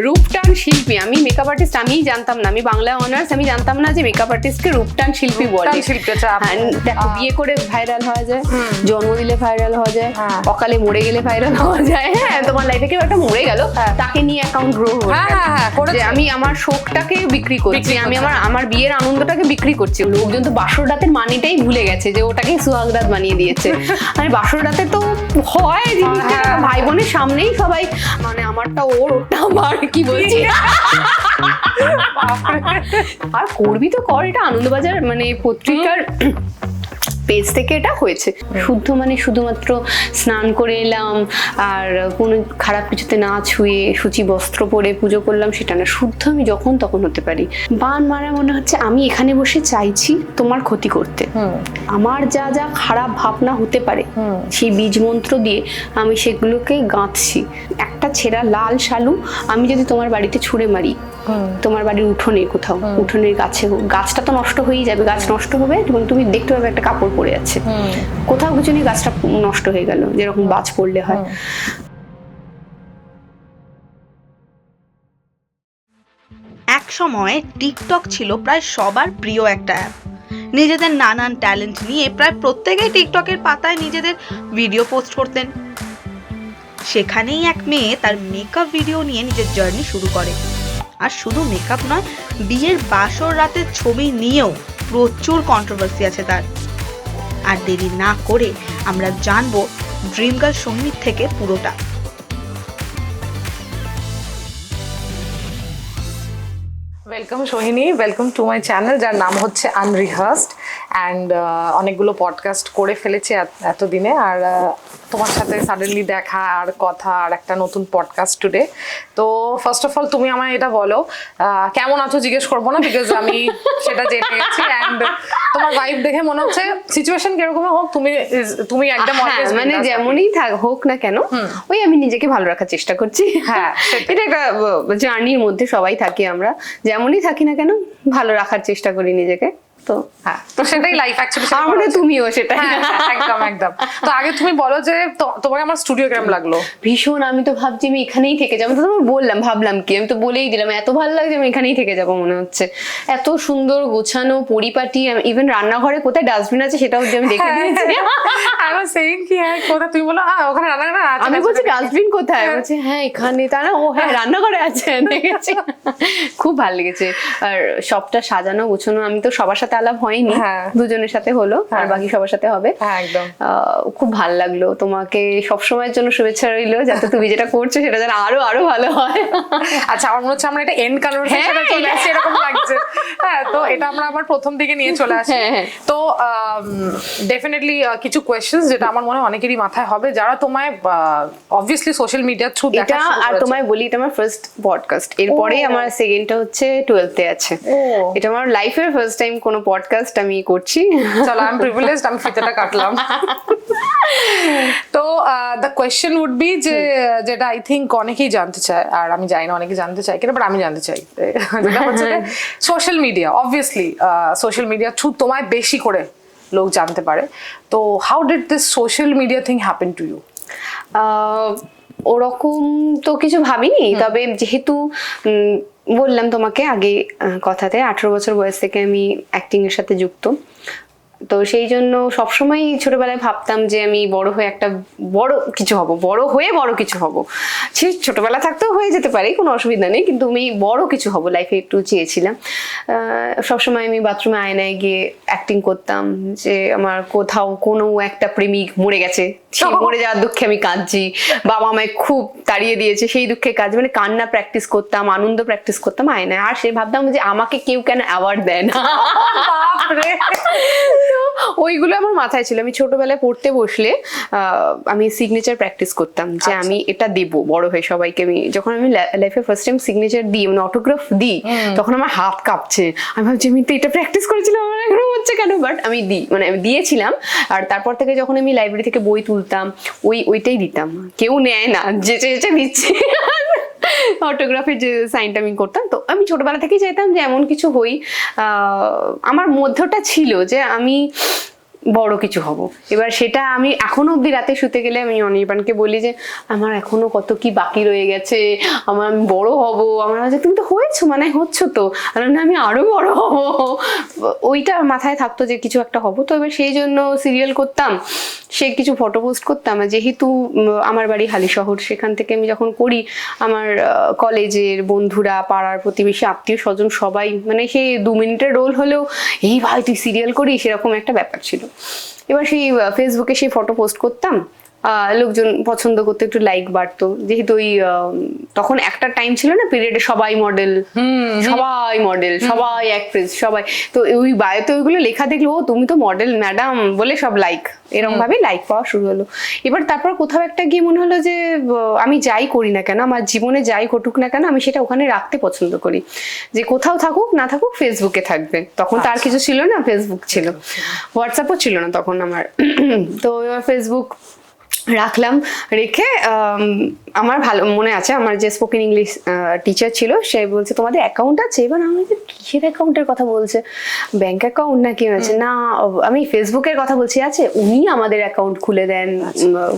রূপটান শিল্পী, আমি makeup artist আমিই জানতাম না, আমি বাংলা অনার্স, আমি জানতাম না যে মেকআপ আর্টিস্টকে রূপটান শিল্পী বলে। দেখো বিয়ে করে ভাইরাল হওয়া যায়, জন্ম দিলে ভাইরাল হওয়া যায়, অকালে মরে গেলে ভাইরাল হওয়া যায়। হ্যাঁ, তোমার লাইফে কেউ একটা মরে গেল, তাকে নিয়ে অ্যাকাউন্ট গ্রো হচ্ছে, আমি আমার শোকটাকে বিক্রি করছি, আমি আমার বিয়ের আনন্দটাকে বিক্রি করছি। লোকজন তো বাসর রাতের মানিটাই ভুলে গেছে যে ওটাকে সুহাগ রাত বানিয়ে দিয়েছে। মানে বাসর রাতে তো হয় জিনিসটা, ভাই বোনের সামনেই সবাই মানে আমারটা ওর, ওটা আমার, কি বলছি। আর করবি তো কর, এটা আনন্দবাজার মানে পত্রিকার পেজ থেকে এটা হয়েছে। শুদ্ধ মানে শুধুমাত্র স্নান করে এলাম আর কোনো খারাপ কিছুতে না ছুঁয়ে সূচি বস্ত্র পরে পুজো করলাম সেটা না। শুদ্ধ আমি যখন তখন হতে পারি। বান মারা মনে হচ্ছে আমি এখানে বসে চাইছি তোমার ক্ষতি করতে, আমার যা যা খারাপ ভাবনা হতে পারে সেই বীজ মন্ত্র দিয়ে আমি সেগুলোকে গাঁথছি। একটা ছেঁড়া লাল শালু আমি যদি তোমার বাড়িতে ছুঁড়ে মারি, তোমার বাড়ির উঠোনে কোথাও, উঠোনের গাছে, গাছটা তো নষ্ট হয়েই যাবে, গাছ নষ্ট হবে এবং তুমি দেখতে পাবে একটা কাপড় পড়ে আছে, কোথাও কিছু নেই, গাছটা নষ্ট হয়ে গেল, যেরকম বাজ পড়লে হয়। এক সময় টিকটক ছিল প্রায় সবার প্রিয় একটা অ্যাপ। নিজেদের নানান ট্যালেন্ট নিয়ে প্রায় প্রত্যেকেই টিকটকের পাতায় নিজেদের ভিডিও পোস্ট করতেন। সেখানেই এক মেয়ে তার মেকআপ ভিডিও নিয়ে নিজের জার্নি শুরু করে। আর শুধু মেকআপ নয়, বিয়ের বাসর রাতের ছবি নিয়েও প্রচুর কন্ট্রোভার্সি আছে তার। আর দেরি না করে আমরা জানবো ড্রিম গার্ল সোহিনীর থেকে পুরোটা। Welcome Sohini, welcome to my channel, যার নাম হচ্ছে আনরিহার্সড। অ্যান্ড অনেকগুলো পডকাস্ট করে ফেলেছি এতদিনে, আর তোমার সাথে সাডেনলি দেখা আর কথা আর একটা নতুন পডকাস্ট টুডে। তো ফার্স্ট অফ অল তুমি আমায় এটা বলো, কেমন আছো জিজ্ঞেস করবো না, বিকজ আমি সেটা জেনে গেছি। অ্যান্ড তোমার ভাইব দেখে মনে হচ্ছে সিচুয়েশন কিরকম হোক তুমি একদম মানে যেমনই হোক না কেন, ওই আমি নিজেকে ভালো রাখার চেষ্টা করছি। হ্যাঁ, এটা একটা জার্নির মধ্যে সবাই থাকি আমরা, যেমনই থাকি না কেন ভালো রাখার চেষ্টা করি নিজেকে। তো হ্যাঁ, তো সেটাই লাইফ অ্যাকচুয়ালি। মানে তুমিও সেটা। একদম একদম। তো আগে তুমি বলো যে তোমাকে আমার স্টুডিও কেমন লাগলো? ভীষণ, আমি তো ভাবছি আমি এখানেই থেকে যাবো। তো তোমার বললাম, ভাবলাম কি, আমি তো বলেই দিলাম এত ভালো লাগছে আমি এখানেই থেকে যাবো মনে হচ্ছে। এত সুন্দর গোছানো পরিপাটি, ইভেন রান্নাঘরে কোথায় ডাস্টবিন আছে সেটাও আমি দেখে নিয়েছি। তুমি বলো ওখানে রান্নাঘর আছে, আমি বলছি ডাস্টবিন কোথায়, বলছি হ্যাঁ এখানে, তা না ও হ্যাঁ রান্নাঘরে আছে, দেখেছি। খুব ভালো লেগেছে। আর সবটা সাজানো গোছানো, আমি তো সবার সাথে আলাপ হয়নি, দুজনের সাথে হলো, আর বাকি সবার সাথে হবে। একদম খুব ভালো লাগলো। তোমাকে সবসময়ের জন্য শুভেচ্ছা রইলো, যাতে তুমি যেটা করছো সেটা যেন আরো আরো ভালো হয়। আচ্ছা, আমার মনে হচ্ছে আমরা এটা এন্ড কনভারসেশনে চলে আসছি এরকম লাগছে। হ্যাঁ, তো এটা আমরা আবার প্রথম দিকে নিয়ে চলে আসি। তো ডেফিনেটলি কিছু কোয়েশ্চেন্স যেটা আমার মনে হয় অনেকেরই মাথায় হবে, যারা তোমায় অবভিয়াসলি সোশ্যাল মিডিয়া থ্রু দেখা শুরু করেছে। আর তোমায় বলি, এটা আমার ফার্স্ট পডকাস্ট, এরপরে আমার সেকেন্ডটা হচ্ছে 12th-এ আছে। এটা আমার লাইফের ফার্স্ট টাইম কোনো পডকাস্ট আমি করছি। চলো, আই এম প্রিভিলেজড, আমি ফিতেটা কাটলাম। তো দ্য কোয়েশ্চেন উড বি যে, যেটা আই থিঙ্ক অনেকেই জানতে চায়, আর আমি জানি না অনেকে জানতে চায় কিনা, বাট আমি জানতে চাই, যেটা হচ্ছে social media. Obviously social media through তোমায় বেশি করে লোক জানতে পারে। তো how did this social media thing happen to you? ওরকম তো কিছু ভাবিনি, তবে যেহেতু বললাম তোমাকে আগে কথাতে 18 বছর বয়স থেকে আমি অ্যাক্টিং এর সাথে যুক্ত, তো সেই জন্য সবসময় ছোটবেলায় ভাবতাম যে আমি বড় হয়ে একটা বড় কিছু হব, বড় হয়ে বড় কিছু হব। সে ছোটবেলা থাকতেও হয়ে যেতে পারে, কোনো অসুবিধা নেই, কিন্তু আমি বড় কিছু হব লাইফে একটু চেয়েছিলাম। সবসময় আমি বাথরুমে আয়নায় গিয়ে অ্যাক্টিং করতাম যে আমার কোথাও কোনো একটা প্রেমিক মরে গেছে, সে মরে যাওয়ার দুঃখে আমি কাঁদছি, বাবা আমায় খুব তাড়িয়ে দিয়েছে সেই দুঃখে কাজ, মানে কান্না প্র্যাকটিস করতাম, আনন্দ প্র্যাকটিস করতাম আয়নায়। আর সে ভাবতাম যে আমাকে কেউ কেন অ্যাওয়ার্ড দেয় না। ওইগুলো আমার মাথায় ছিল। আমি ছোটবেলায় পড়তে বসলে আমি সিগনেচার প্র্যাকটিস করতাম যে আমি এটা দেব বড় হয়ে সবাইকে। আমি যখন আমি লাইফে ফার্স্ট টাইম সিগনেচার দিই, মানে অটোগ্রাফ দিই, তখন আমার হাত কাঁপছে। আমি ভাবছি আমি তো এটা প্র্যাকটিস করেছিলাম, আমার এখনো হচ্ছে কেন, বাট আমি দিই, মানে আমি দিয়েছিলাম। আর তারপর থেকে যখন আমি লাইব্রেরি থেকে বই তুলতাম, ওইটাই দিতাম, কেউ নেয় না, যেচে যেচে দিচ্ছি। অটোগ্রাফের যে সাইনটা আমি করতাম। তো আমি ছোটবেলা থেকেই চাইতাম যে এমন কিছু হই। আমার মধ্যটা ছিল যে আমি বড় কিছু হব। এবার সেটা আমি এখনো অব্দি রাতে শুতে গেলে আমি অনির্বাণকে বলি যে আমার এখনো কত কি বাকি রয়ে গেছে, আমি বড় হব। আমার কাছে তুমি তো হয়েছো, মানে হচ্ছ তো, না আমি আরো বড় হব, ওইটা মাথায় থাকতো যে কিছু একটা হব। তো এবার সেই জন্য সিরিয়াল করতাম, সে কিছু ফটো পোস্ট করতাম। আর যেহেতু আমার বাড়ি হালিশহর, সেখান থেকে আমি যখন করি আমার কলেজের বন্ধুরা, পাড়ার প্রতিবেশী, আত্মীয় স্বজন সবাই, মানে সেই 2 মিনিটের রোল হলেও এই ভাই তুই সিরিয়াল করিস, সেরকম একটা ব্যাপার ছিল। এবার সেই ফেসবুকে সেই ফটো পোস্ট করতাম, লোকজন পছন্দ করতে, একটু লাইক বাড়তো। যেহেতু ওই তখন একটা টাইম ছিল না পিরিয়ডে সবাই মডেল, সবাই অ্যাক্ট্রেস, সবাই তো ওই বায়োতে ওইগুলো লেখা দেখলো, ও তুমি তো মডেল ম্যাডাম বলে সব লাইক, এরকম ভাবে লাইক পাওয়া শুরু হলো। এবার তারপর কোথাও একটা গিয়ে মনে হলো যে আমি যাই করি না কেন, আমার জীবনে যাই ঘটুক না কেন, আমি সেটা ওখানে রাখতে পছন্দ করি। যে কোথাও থাকুক না থাকুক ফেসবুকে থাকবে। তখন তার কিছু ছিল না, ফেসবুক ছিল, হোয়াটসঅ্যাপও ছিল না তখন আমার। তো এবার ফেসবুক রাখলাম, রেখে আমার ভালো মনে আছে আমার যে স্পোকেন ইংলিশ টিচার ছিল, সে বলছে তোমাদের অ্যাকাউন্ট আছে? এবার আমি কিসের অ্যাকাউন্টের কথা বলছে, ব্যাংক অ্যাকাউন্ট নাকি? আছে না, আমি ফেসবুকের কথা বলছি। আছে, উনি আমাদের অ্যাকাউন্ট খুলে দেন,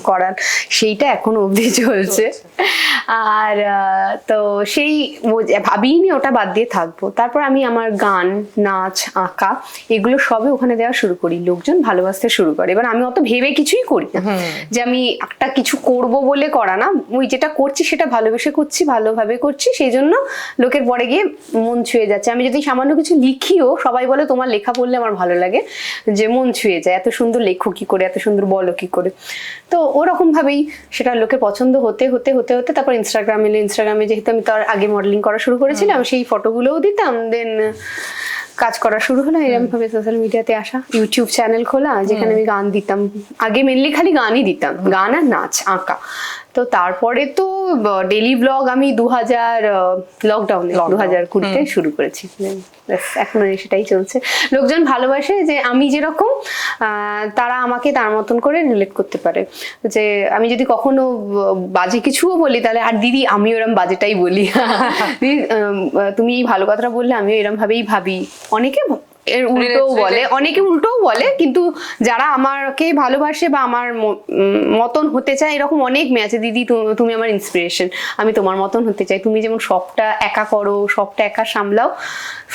করান, সেইটা এখনো অবধি চলছে। আর তো সেই ভাবিনি ওটা বাদ দিয়ে থাকবো। তারপর আমি আমার গান, নাচ, আঁকা এগুলো সবই ওখানে দেওয়া শুরু করি, লোকজন ভালোবাসতে শুরু করে। এবার আমি অত ভেবে কিছুই করি না যে আমি একটা কিছু করব বলে করা না, ওই যেটা করছি সেটা ভালোবেসে করছি, ভালোভাবে করছি, সেই জন্য লোকের পরে গিয়ে মন ছুঁয়ে যাচ্ছে। আমি যদি সামান্য কিছু লিখিও, সবাই বলে তোমার লেখা পড়লে আমার ভালো লাগে, যে মন ছুঁয়ে যায়, এত সুন্দর লেখো কি করে, এত সুন্দর বলো কি করে। তো ওরকম ভাবেই সেটা লোকের পছন্দ হতে হতে হতে হতে তারপর ইনস্টাগ্রাম এলো। ইনস্টাগ্রামে যেহেতু আমি তার আগে মডেলিং করা শুরু করেছিলাম, সেই ফটোগুলোও দিতাম, দেন কাজ করা শুরু হলো। এরকম ভাবে সোশ্যাল মিডিয়াতে আসা, ইউটিউব চ্যানেল খোলা, যেখানে আমি গান দিতাম। আগে মেনলি খালি গানই দিতাম, গান আর নাচ, আঁকা। তো তারপরে তো ডেলি ব্লগ আমি 2000 লকডাউনে 2020-তে শুরু করেছি। এখনো সেটাই চলছে। লোকজন ভালোবাসে যে আমি যেরকম, তারা আমাকে তার মতন করে রিলেট করতে পারে। যে আমি যদি কখনো বাজে কিছুও বলি, তাহলে আর দিদি আমি ওরম বাজেটাই বলি, দিদি তুমি এই ভালো কথাটা বললে আমিও এরম ভাবেই ভাবি। অনেকে এর উল্টোও বলে, অনেকে উল্টোও বলে, কিন্তু যারা আমাকে ভালোবাসে বা আমার মতন হতে চায়, এরকম অনেক মেয়ে আছে। দিদি তুমি আমার ইন্সপিরেশন, আমি তোমার মতন হতে চাই। তুমি যেমন সবটা একা করো, সবটা একা সামলাও,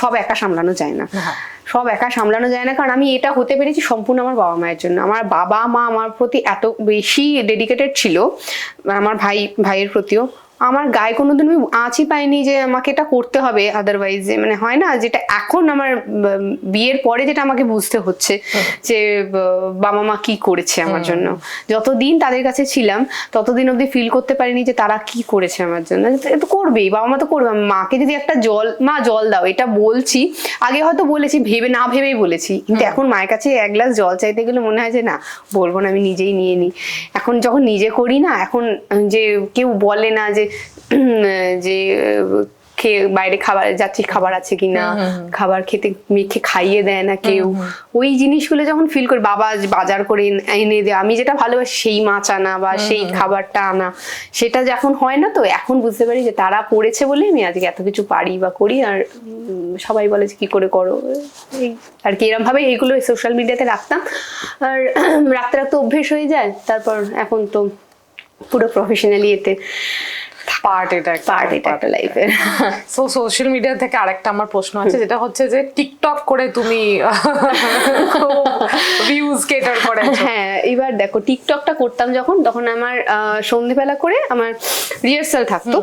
সব একা সামলানো যায় না, সব একা সামলানো যায় না। কারণ আমি এটা হতে পেরেছি সম্পূর্ণ আমার বাবা মায়ের জন্য। আমার বাবা মা আমার প্রতি এত বেশি ডেডিকেটেড ছিল, আমার ভাইয়ের প্রতিও। আমার গায়ে কোনোদিন আমি আঁচই পাইনি যে আমাকে এটা করতে হবে, আদারওয়াইজ মানে হয় না যেটা এখন আমার বিয়ের পরে যেটা আমাকে বুঝতে হচ্ছে, যে বাবা মা কি করেছে আমার জন্য। যতদিন তাদের কাছে ছিলাম ততদিন অব্দি ফিল করতে পারিনি যে তারা কি করেছে আমার জন্য। তো করবেই, বাবা মা তো করবে। মাকে যদি একটা জল দাও, এটা বলছি, আগে হয়তো বলেছি না ভেবেই বলেছি, কিন্তু এখন মায়ের কাছে 1 গ্লাস জল চাইতে গেলে মনে হয় যে না, বলবো না, আমি নিজেই নিয়ে নিই। এখন যখন নিজে করি না, এখন যে কেউ বলে না যে খেয়ে বাইরে খাবার যাচ্ছি, খাবার আছে কিনা, খাবার খেতে মেখে খাইয়ে দেয় না কেউ, ওই জিনিসগুলো যখন ফিল করি, বাবা বাজার করে এনে দেয়, আমি যেটা ভালোবাসি সেই মাছ আনা বা সেই খাবারটা আনা, সেটা যখন হয় না, তো এখন বুঝতে পারি যে তারা করেছে বলে আমি আজকে এত কিছু পারি বা করি। আর সবাই বলে যে কি করে করো, এই আর কি, এরকম ভাবে এইগুলো সোশ্যাল মিডিয়াতে রাখতাম। আর রাখতে রাখতে অভ্যেস হয়ে যায়। তারপর এখন তো পুরো প্রফেশনালি এতে পার্ট এটা একটা লাইফের। সো সোশ্যাল মিডিয়া থেকে আরেকটা আমার প্রশ্ন আছে, যেটা হচ্ছে যে টিকটক করে তুমি ভিউজ কেটার করে। হ্যাঁ, এবার দেখো টিকটকটা করতাম যখন, তখন আমার সন্ধ্যেবেলা করে আমার রিহার্সাল থাকতো।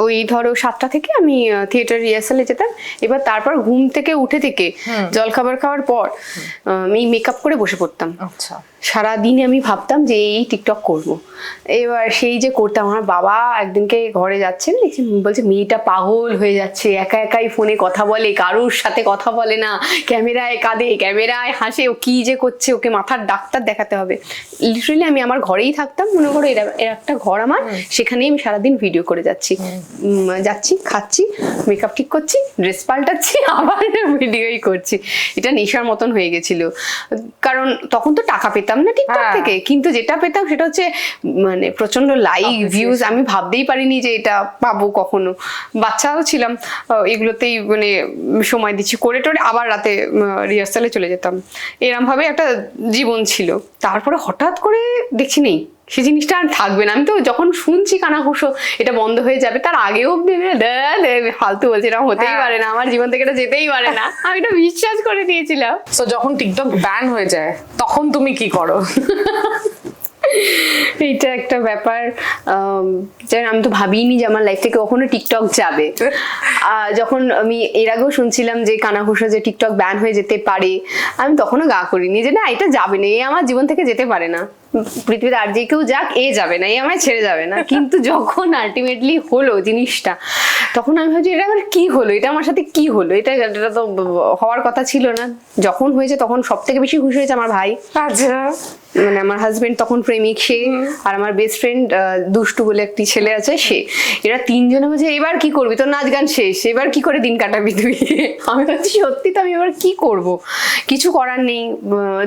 ওই ধরো 7টা থেকে আমি থিয়েটার রিহার্সালে যেতাম। এবার তারপর ঘুম থেকে উঠে থেকে জলখাবার খাওয়ার পর আমি মেকআপ করে বসে পড়তাম। আচ্ছা, সারাদিনে আমি ভাবতাম যে এই টিকটক করব। এবার সেই যে করতাম, আমার বাবা একদিনকে ঘরে যাচ্ছেন, বলছে মেয়েটা পাগল হয়ে যাচ্ছে, একা একাই ফোনে কথা বলে, কারোর সাথে কথা বলে না, ক্যামেরায় কাঁদে, ক্যামেরায় হাসে, ও কি যে করছে, ওকে মাথার ডাক্তার দেখাতে হবে। লিটারালি আমি আমার ঘরেই থাকতাম, মনে করো এর একটা ঘর আমার, সেখানেই আমি সারাদিন ভিডিও করে যাচ্ছি। যাচ্ছি, খাচ্ছি, মেকআপ ঠিক করছি, ড্রেস পাল্টাচ্ছি, আবার ভিডিওই করছি। এটা নেশার মতন হয়ে গেছিল, কারণ তখন তো টাকা পেতাম না টিকটক থেকে, কিন্তু যেটা পেতাম সেটা হচ্ছে মানে প্রচন্ড লাইক ভিউজ। আমি ভাবতেই পারিনি যে এটা পাবো কখনো। বাচ্চাও ছিলাম, এগুলোতেই মানে সময় দিচ্ছি, করে টোরে আবার রাতে রিহার্সালে চলে যেতাম। এরম ভাবে একটা জীবন ছিল। তারপরে হঠাৎ করে দেখছি নেই, সে জিনিসটা আর থাকবে না। আমি তো যখন শুনছি কানাঘুষো এটা বন্ধ হয়ে যাবে, তার আগেও অব্দি ফালতু বলছে, এরকম হতেই পারে না, আমার জীবন থেকে এটা যেতেই পারে না, আমি এটা বিশ্বাস করে দিয়েছিলাম। তো যখন টিকটক ব্যান হয়ে যায় তখন তুমি কি করো? এইটা একটা ব্যাপার, আমি তো ভাবিনি যে আমার লাইফ থেকে কখনো টিকটক যাবে। যখন আমি এর আগেও শুনছিলাম যে কানাঘুষো যে টিকটক ব্যান হয়ে যেতে পারে, আমি তখনও গা করিনি যে না এটা যাবে না, এ আমার জীবন থেকে যেতে পারে না, পৃথিবীতে আর যে কেউ যাক এ যাবে না, এ আমায় ছেড়ে যাবে না। কিন্তু যখন আলটিমেটলি হলো জিনিসটা, তখন আমি ভাবছি এটা আমার কি হলো, এটা আমার সাথে কি হলো, এটা তো হওয়ার কথা ছিল না। যখন হয়েছে তখন সব থেকে বেশি খুশি হয়েছে আমার ভাই। আচ্ছা, মানে আমার হাজবেন্ড তখন প্রেমিক সে, আর আমার বেস্ট ফ্রেন্ড দুষ্টু বলে একটি ছেলে আছে সে। এরা তিনজনে বলছে এবার কি করবি, তোর নাচ গান শেষ, এবার কি করে দিন কাটাবি তুই? আমি ভাবছি সত্যি তো আমি এবার কি করব, কিছু করার নেই।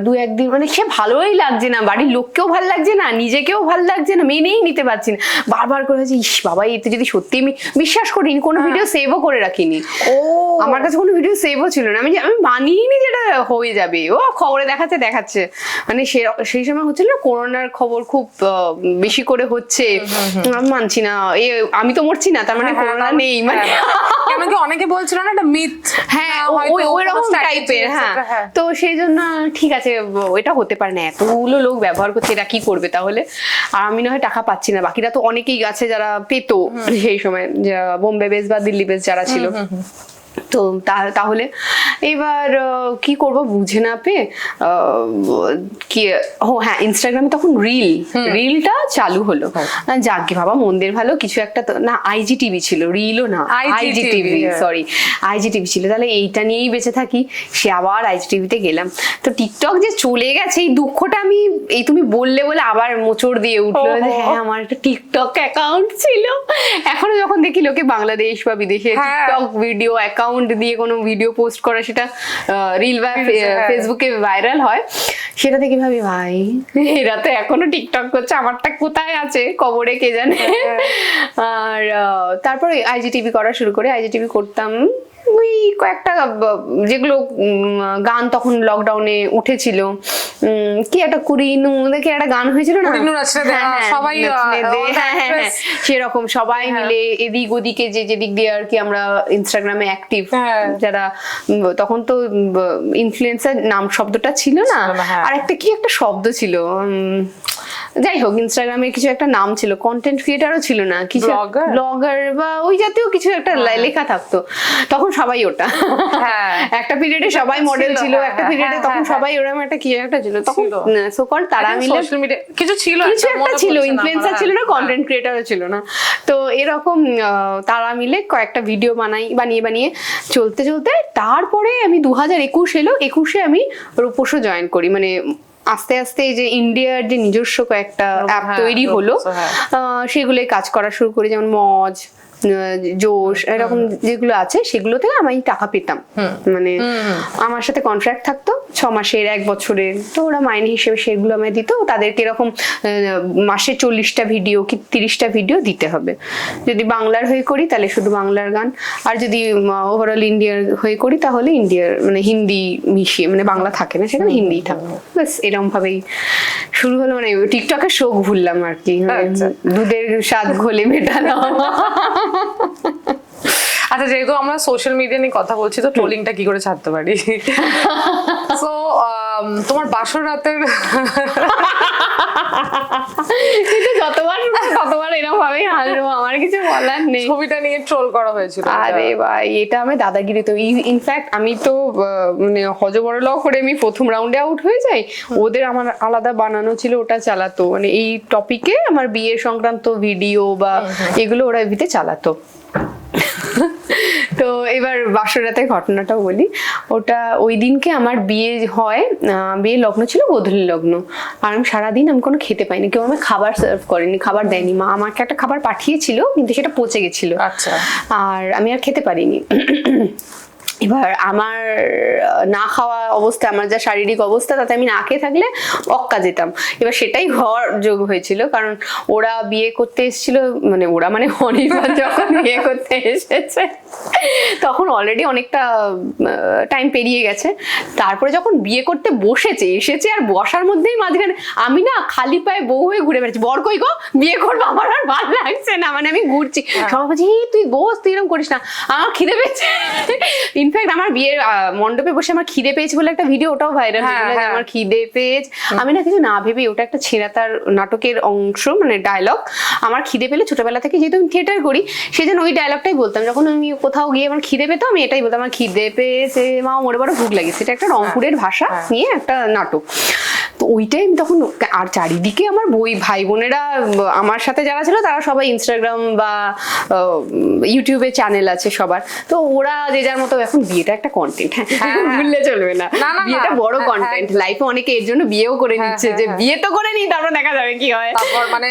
দু একদিন মানে সে ভালোই লাগছে না, বাড়ির লোককেও ভালো লাগছে না, নিজেকেও ভালো লাগছে না, মেনেই নিতে পারছি না। বারবার করে হচ্ছে ইস বাবা, এতে যদি সত্যি আমি বিশ্বাস করিনি, কোনো ভিডিও সেভও করে রাখিনি। আমার কাছে কোনো ভিডিও সেভও ছিল না, আমি মানিনি যেটা হয়ে যাবে। ও খবরে দেখাচ্ছে মানে সেই সময় হচ্ছিল না করোনার খবর খুব বেশি করে হচ্ছে, আমি মানছি না, আমি তো মরছি না তার মানে করোনা নেই, মানে অনেকে বলছিল না এটা মিথ। হ্যাঁ ওই রকম টাইপের। হ্যাঁ, তো সেই জন্য ঠিক আছে এটা হতে পারে না, এতগুলো লোক ব্যবহার করছে, এটা কি করবে তাহলে। আর আমি না হয় টাকা পাচ্ছি না, বাকিরা তো অনেকেই আছে যারা পেতো সেই সময়, বোম্বে বেস বা দিল্লি বেস যারা ছিল। তো তাহলে এবার কি করব বুঝে না পেয়ে কি হ্যাঁ ইনস্টাগ্রামে তখন রিলটা চালু হলো। যাকে বাবা মন্দের ভালো কিছু একটা, না IGTV ছিল, রিলও না, IGTV ছিল। তাহলে এইটা নিয়েই বেঁচে থাকি, সে আবার IGTV-তে গেলাম। তো টিকটক যে চলে গেছে এই দুঃখটা আমি এই তুমি বললে বলে আবার মোচড় দিয়ে উঠলো যে হ্যাঁ আমার একটা টিকটক অ্যাকাউন্ট ছিল। এখনো যখন দেখি লোকে বাংলাদেশ বা বিদেশে টিকটক ভিডিও অ্যাকাউন্ট দিয়ে কোনো ভিডিও পোস্ট করা, সেটা রিল বা ফেসবুকে ভাইরাল হয়, সেটা দেখে ভাবি ভাই এরা তো এখনো টিকটক করছে, আমারটা কোথায় আছে কবরে কে জানে। আর তারপরে IGTV করা শুরু করে, IGTV করতাম ওই কয়েকটা যেগুলো গান তখন লকডাউনে উঠেছিল, কি একটা কুড়িনু দেখে একটা গান হয়েছিল না, সবাই সেরকম সবাই মিলে এদিক ওদিকে যেদিক দিয়ে আর কি আমরা ইনস্টাগ্রামে অ্যাক্টিভ যারা, তখন তো ইনফ্লুয়েন্সার নাম শব্দটা ছিল না, আর একটা কি একটা শব্দ ছিল, যাই হোক ইনস্টাগ্রামে কিছু একটা নাম ছিল, কন্টেন্ট ক্রিয়েটারও ছিল না, কিছু ব্লগার বা ওই জাতীয় কিছু একটা লেখা থাকতো। তখন সবাই ওটা একটা পিরিয়ডে সবাই মডেল ছিল, একটা পিরিয়ডে তখন সবাই ওরকম একটা কি একটা ছিল, তখন সোকল তারা মিলে কিছু একটা ছিল, ইনফ্লুয়েন্সার ছিল না, কন্টেন্ট ক্রিয়েটারও ছিল না। তো এরকম তারা মিলে কয়েকটা ভিডিও বানিয়ে চলতে তারপরে আমি 2021 এলো, 21-এ আমি রূপসও জয়েন করি। মানে আস্তে আস্তে এই যে ইন্ডিয়ার যে নিজস্ব কয়েকটা অ্যাপ তৈরি হলো, সেগুলোই কাজ করা শুরু করি, যেমন মজ, জোশ এরকম যেগুলো আছে সেগুলো থেকে আমি টাকা পেতাম। মানে আমার সাথে কন্ট্রাক্ট থাকতো 6 মাসের 1 বছরের, তো ওরা মাইনে হিসেবে সেগুলো আমায় দিত। তাদেরকে এরকম মাসে 40টা ভিডিও কি 30টা ভিডিও দিতে হবে। যদি বাংলার হয়ে করি তাহলে শুধু বাংলার গান, আর যদি ওভারঅল ইন্ডিয়ার হয়ে করি তাহলে ইন্ডিয়ার মানে হিন্দি মিশিয়ে, মানে বাংলা থাকে না সেখানে হিন্দি থাকতো। ব্যাস এরকম ভাবেই শুরু হলো। মানে টিকটকের শোক ভুললাম আর কি, দুধের স্বাদ ঘোলে মেটানো। আচ্ছা, যেহেতু আমরা সোশ্যাল মিডিয়া নিয়ে কথা বলছি, তো ট্রোলিংটা কি করে ছাড়তে পারি? সো তোমার বাসর রাতের যতবার এরকম ভাবেই হাসবো, আমার কিছু বলার নেই। ছবিটা নিয়ে ট্রোল করা হয়েছিল। আরে ভাই এটা আমি দাদাগিরি তো, ইনফ্যাক্ট আমি তো মানে হজবরল করে আমি প্রথম রাউন্ডে আউট হয়ে যাই, ওদের আমার আলাদা বানানো ছিল, ওটা চালাতো। মানে এই টপিকে আমার বিয়ে সংক্রান্ত ভিডিও বা এগুলো ওরা এভিতে চালাতো। তো তো এবার বাসরাতের ঘটনাটাও বলি। ওটা ওই দিনকে আমার বিয়ে হয়, বিয়ের লগ্ন ছিল গোধূলি লগ্ন, আর আমি সারাদিন আমি কোনো খেতে পাইনি, কেউ আমি খাবার সার্ভ করেনি, খাবার দেয়নি। মা আমাকে একটা খাবার পাঠিয়েছিল কিন্তু সেটা পচে গেছিল, আচ্ছা। আর আমি আর খেতে পারিনি। এবার আমার না খাওয়া অবস্থা, আমার যা শারীরিক অবস্থা, তাতে আমি না খেয়ে থাকলে অক্কা যেতাম। এবার সেটাই হওয়ার যোগ হয়েছিল, কারণ ওরা বিয়ে করতে এসেছিল, মানে ওরা মানে অনির্বাণ যখন বিয়ে করতে এসেছে তখন অলরেডি অনেকটা টাইম পেরিয়ে গেছে। তারপরে যখন বিয়ে করতে এসেছে আর বসার মধ্যেই মাঝখানে আমি না খালি পায়ে বউ হয়ে ঘুরে বেড়াচ্ছি, বর কই গো, বিয়ে করবো, আমার আর ভালো লাগছে না, মানে আমি ঘুরছি। সবাই বলছি তুই বস, তুই এরকম করিস না, আমার খিদে পেয়েছে। ইনফ্যাক্ট আমার বিয়ের মণ্ডপে বসে আমার খিদে পেয়েছে বলে একটা ভিডিও, ওটাও ভাইরাল হয়েছিল, আমার খিদে পেয়েছে। আমি না কিছু না ভেবে, ওটা একটা ছেঁড়াতার নাটকের অংশ, মানে ডায়লগ। আমার খিদে পেলে ছোটবেলা থেকে যেহেতু আমি থিয়েটার করি, সেই জন্য ওই ডায়লগটাই বলতাম। যখন আমি কোথাও গিয়ে আমার খিদে পেতো, আমি এটাই বলতাম, আমার খিদে পেয়েছে মা, মোরে বড় ভুক লাগে। সেটা একটা রংপুরের ভাষা নিয়ে একটা নাটক। তো ওইটাই আমি তখন, আর চারিদিকে আমার ভাই বোনেরা আমার সাথে যারা ছিল তারা সবাই ইনস্টাগ্রাম বা ইউটিউবে চ্যানেল আছে সবার, তো ওরা যে যার মতো, এখন বিয়েটা একটা কন্টেন্ট, হ্যাঁ ভুললে চলবে না, বিয়েটা বড় কন্টেন্ট। লাইফে অনেকে এর জন্য বিয়েও করে নিচ্ছে, যে বিয়ে তো করে নি, তারপর দেখা যাবে কি হয়, তারপর মানে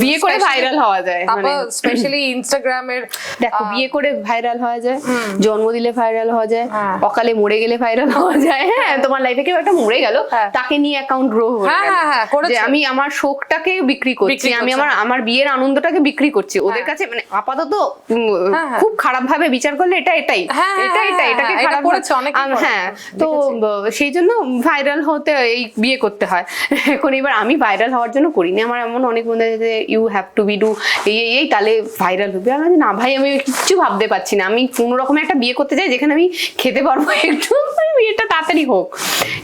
বিয়ে করে ভাইরাল হওয়া যায়। তারপর স্পেশালি ইনস্টাগ্রামের দেখো, বিয়ে করে ভাইরাল হওয়া যায়, জন্ম দিলে ভাইরাল হওয়া যায়, অকালে মরে গেলে ভাইরাল হওয়া যায়। হ্যাঁ, তোমার লাইফে কেউ একটা মরে গেল, তাকে নিয়ে অ্যাকাউন্ট গ্রো হয়ে গেল, যে আমি আমার শোকটাকে বিক্রি করছি, আমি আমার বিয়ের আনন্দটাকে বিক্রি করছি ওদের কাছে। মানে আপাতত খুব খারাপ ভাবে বিচার করলে এটাকে খারাপ করেছে অনেক। হ্যাঁ, তো সেই জন্য ভাইরাল হতে এই বিয়ে করতে হয়। এখন এবার আমি ভাইরাল হওয়ার জন্য করিনি, আমার এমন অনেক বন্ধু আছে যে you have to be do এই তাহলে ভাইরাল হবে। আমি না ভাই, আমি কিচ্ছু ভাবতে পারছি না, আমি কোনো রকমের একটা বিয়ে করতে চাই যেখানে আমি খেতে পারবো একটু, বিয়েটা তাড়াতাড়ি হোক।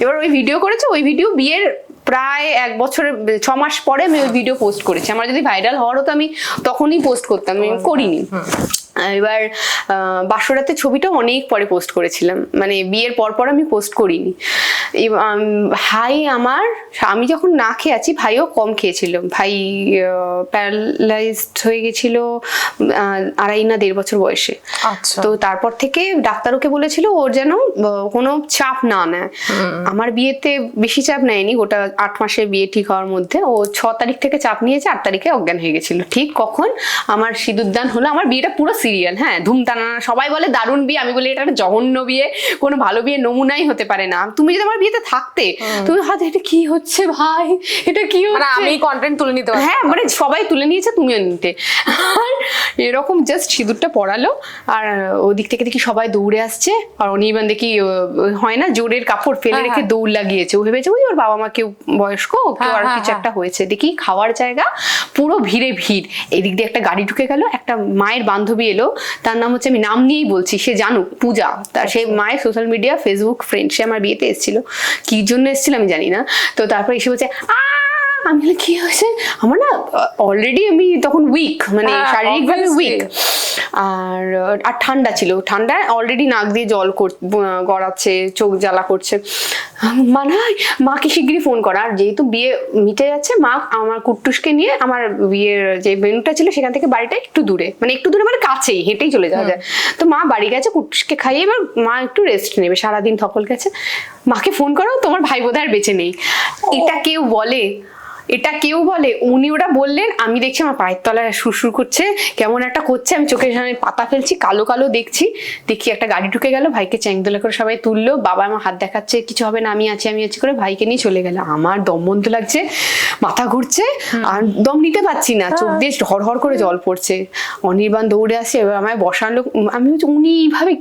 এবার ওই ভিডিও করেছে, ওই ভিডিও বিয়ের প্রায় 1 বছরের 6 মাস পরে আমি ওই ভিডিও পোস্ট করেছি। আমার যদি ভাইরাল হওয়ার হতো আমি তখনই পোস্ট করতাম, আমি করিনি। এবার বাসরাতে ছবিটা অনেক পরে পোস্ট করেছিলাম, মানে বিয়ের পর আমি পোস্ট করিনি। ভাই আমি যখন না খেয়ে আছি, ভাইও কম খেয়েছিল, ভাই প্যারালাইজড হয়ে গেছিল 2.5 না 1.5 বছর বয়সে। তো তারপর থেকে ডাক্তার ওকে বলেছিল ওর যেন কোনো চাপ না নেয়। আমার বিয়েতে বেশি চাপ নেয়নি, গোটা 8 মাসের বিয়ে ঠিক হওয়ার মধ্যে ও 6 তারিখ থেকে চাপ নিয়েছে, 8 তারিখে অজ্ঞান হয়ে গেছিল। ঠিক কখন আমার সিঁদুরদান হলো, আমার বিয়েটা পুরো সিরিয়াল, হ্যাঁ ধুমটানা, সবাই বলে দারুণ বিয়ে, আমি বলি এটা একটা জঘন্য বিয়ে, কোনো ভালো বিয়ে নমুনাই হতে পারে না। তুমি যদি আমার বিয়েতে থাকতে, তুমি হয়তো এটা কি হচ্ছে ভাই, এটা কি হচ্ছে, আমি কন্টেন্ট তুলে নিতে, হ্যাঁ মানে সবাই তুলে নিয়েছে, তুমিও নিতে। আর এরকম জাস্ট সিঁদুরটা পরালো, আর ওদিক থেকে দেখি সবাই দৌড়ে আসছে, আর অনির্বাণ দেখি হয় না জোরের কাপড় ফেলে রেখে দৌড় লাগিয়েছে। ও ভেবেছে ওর বাবা মা কেউ বয়স্ক, কেউ আর কিছু একটা হয়েছে। দেখি খাওয়ার জায়গা পুরো ভিড়, এদিক দিয়ে একটা গাড়ি ঢুকে গেল, একটা মায়ের বান্ধবী এলো, তার নাম হচ্ছে, আমি নাম নিয়েই বলছি, সে জানুক, পূজা। তার সেই মায়ের সোশ্যাল মিডিয়া ফেসবুক ফ্রেন্ড, সে আমার বিয়েতে এসেছিল, কি জন্য এসেছিল আমি জানি না। তো তারপর এসে বলছে আমি কি হয়েছে, আমার না অলরেডি আমি তখন উইক, মানে শারীরিকভাবে উইক, আর ঠান্ডা ছিল, ঠান্ডা অলরেডি নাক দিয়ে জল গড়াচ্ছে, চোখ জ্বালা করছে। মানে মাকে শিগগিরই ফোন করা, আর যেহেতু বিয়ে মিটে যাচ্ছে, মা আমার কুট্টুসকে নিয়ে, আমার বিয়ের যে ভেন্যুটা ছিল সেখান থেকে বাড়িটা একটু দূরে মানে কাছেই, হেঁটেই চলে যাওয়া যায়। তো মা বাড়ি গেছে, কুট্টুসকে খাইয়ে এবার মা একটু রেস্ট নেবে, সারাদিন থকল গেছে। মাকে ফোন করো, তোমার ভাই বোধহয় আর বেঁচে নেই। এটা কেউ বলে, উনি ওটা বললেন, আমি দেখছি আমার পায়ের তলায় সুরসুর করছে, কেমন একটা করছে, আমি চোখের সামনে পাতা ফেলছি, কালো দেখি একটা গাড়ি ঢুকে গেল, ভাইকে চ্যাংদোলা করে সবাই তুললো, বাবা আমার হাত দেখাচ্ছে কিছু হবে না, আমি আছি করে ভাইকে নিয়ে চলে গেল। আমার দম বন্ধ লাগছে, মাথা ঘুরছে, আর দম নিতে পারছি না, চোখ দিয়ে হর করে জল পড়ছে। অনির্বাণ দৌড়ে আসে, এবার আমায় বসানো, আমি বলছি উনি এইভাবে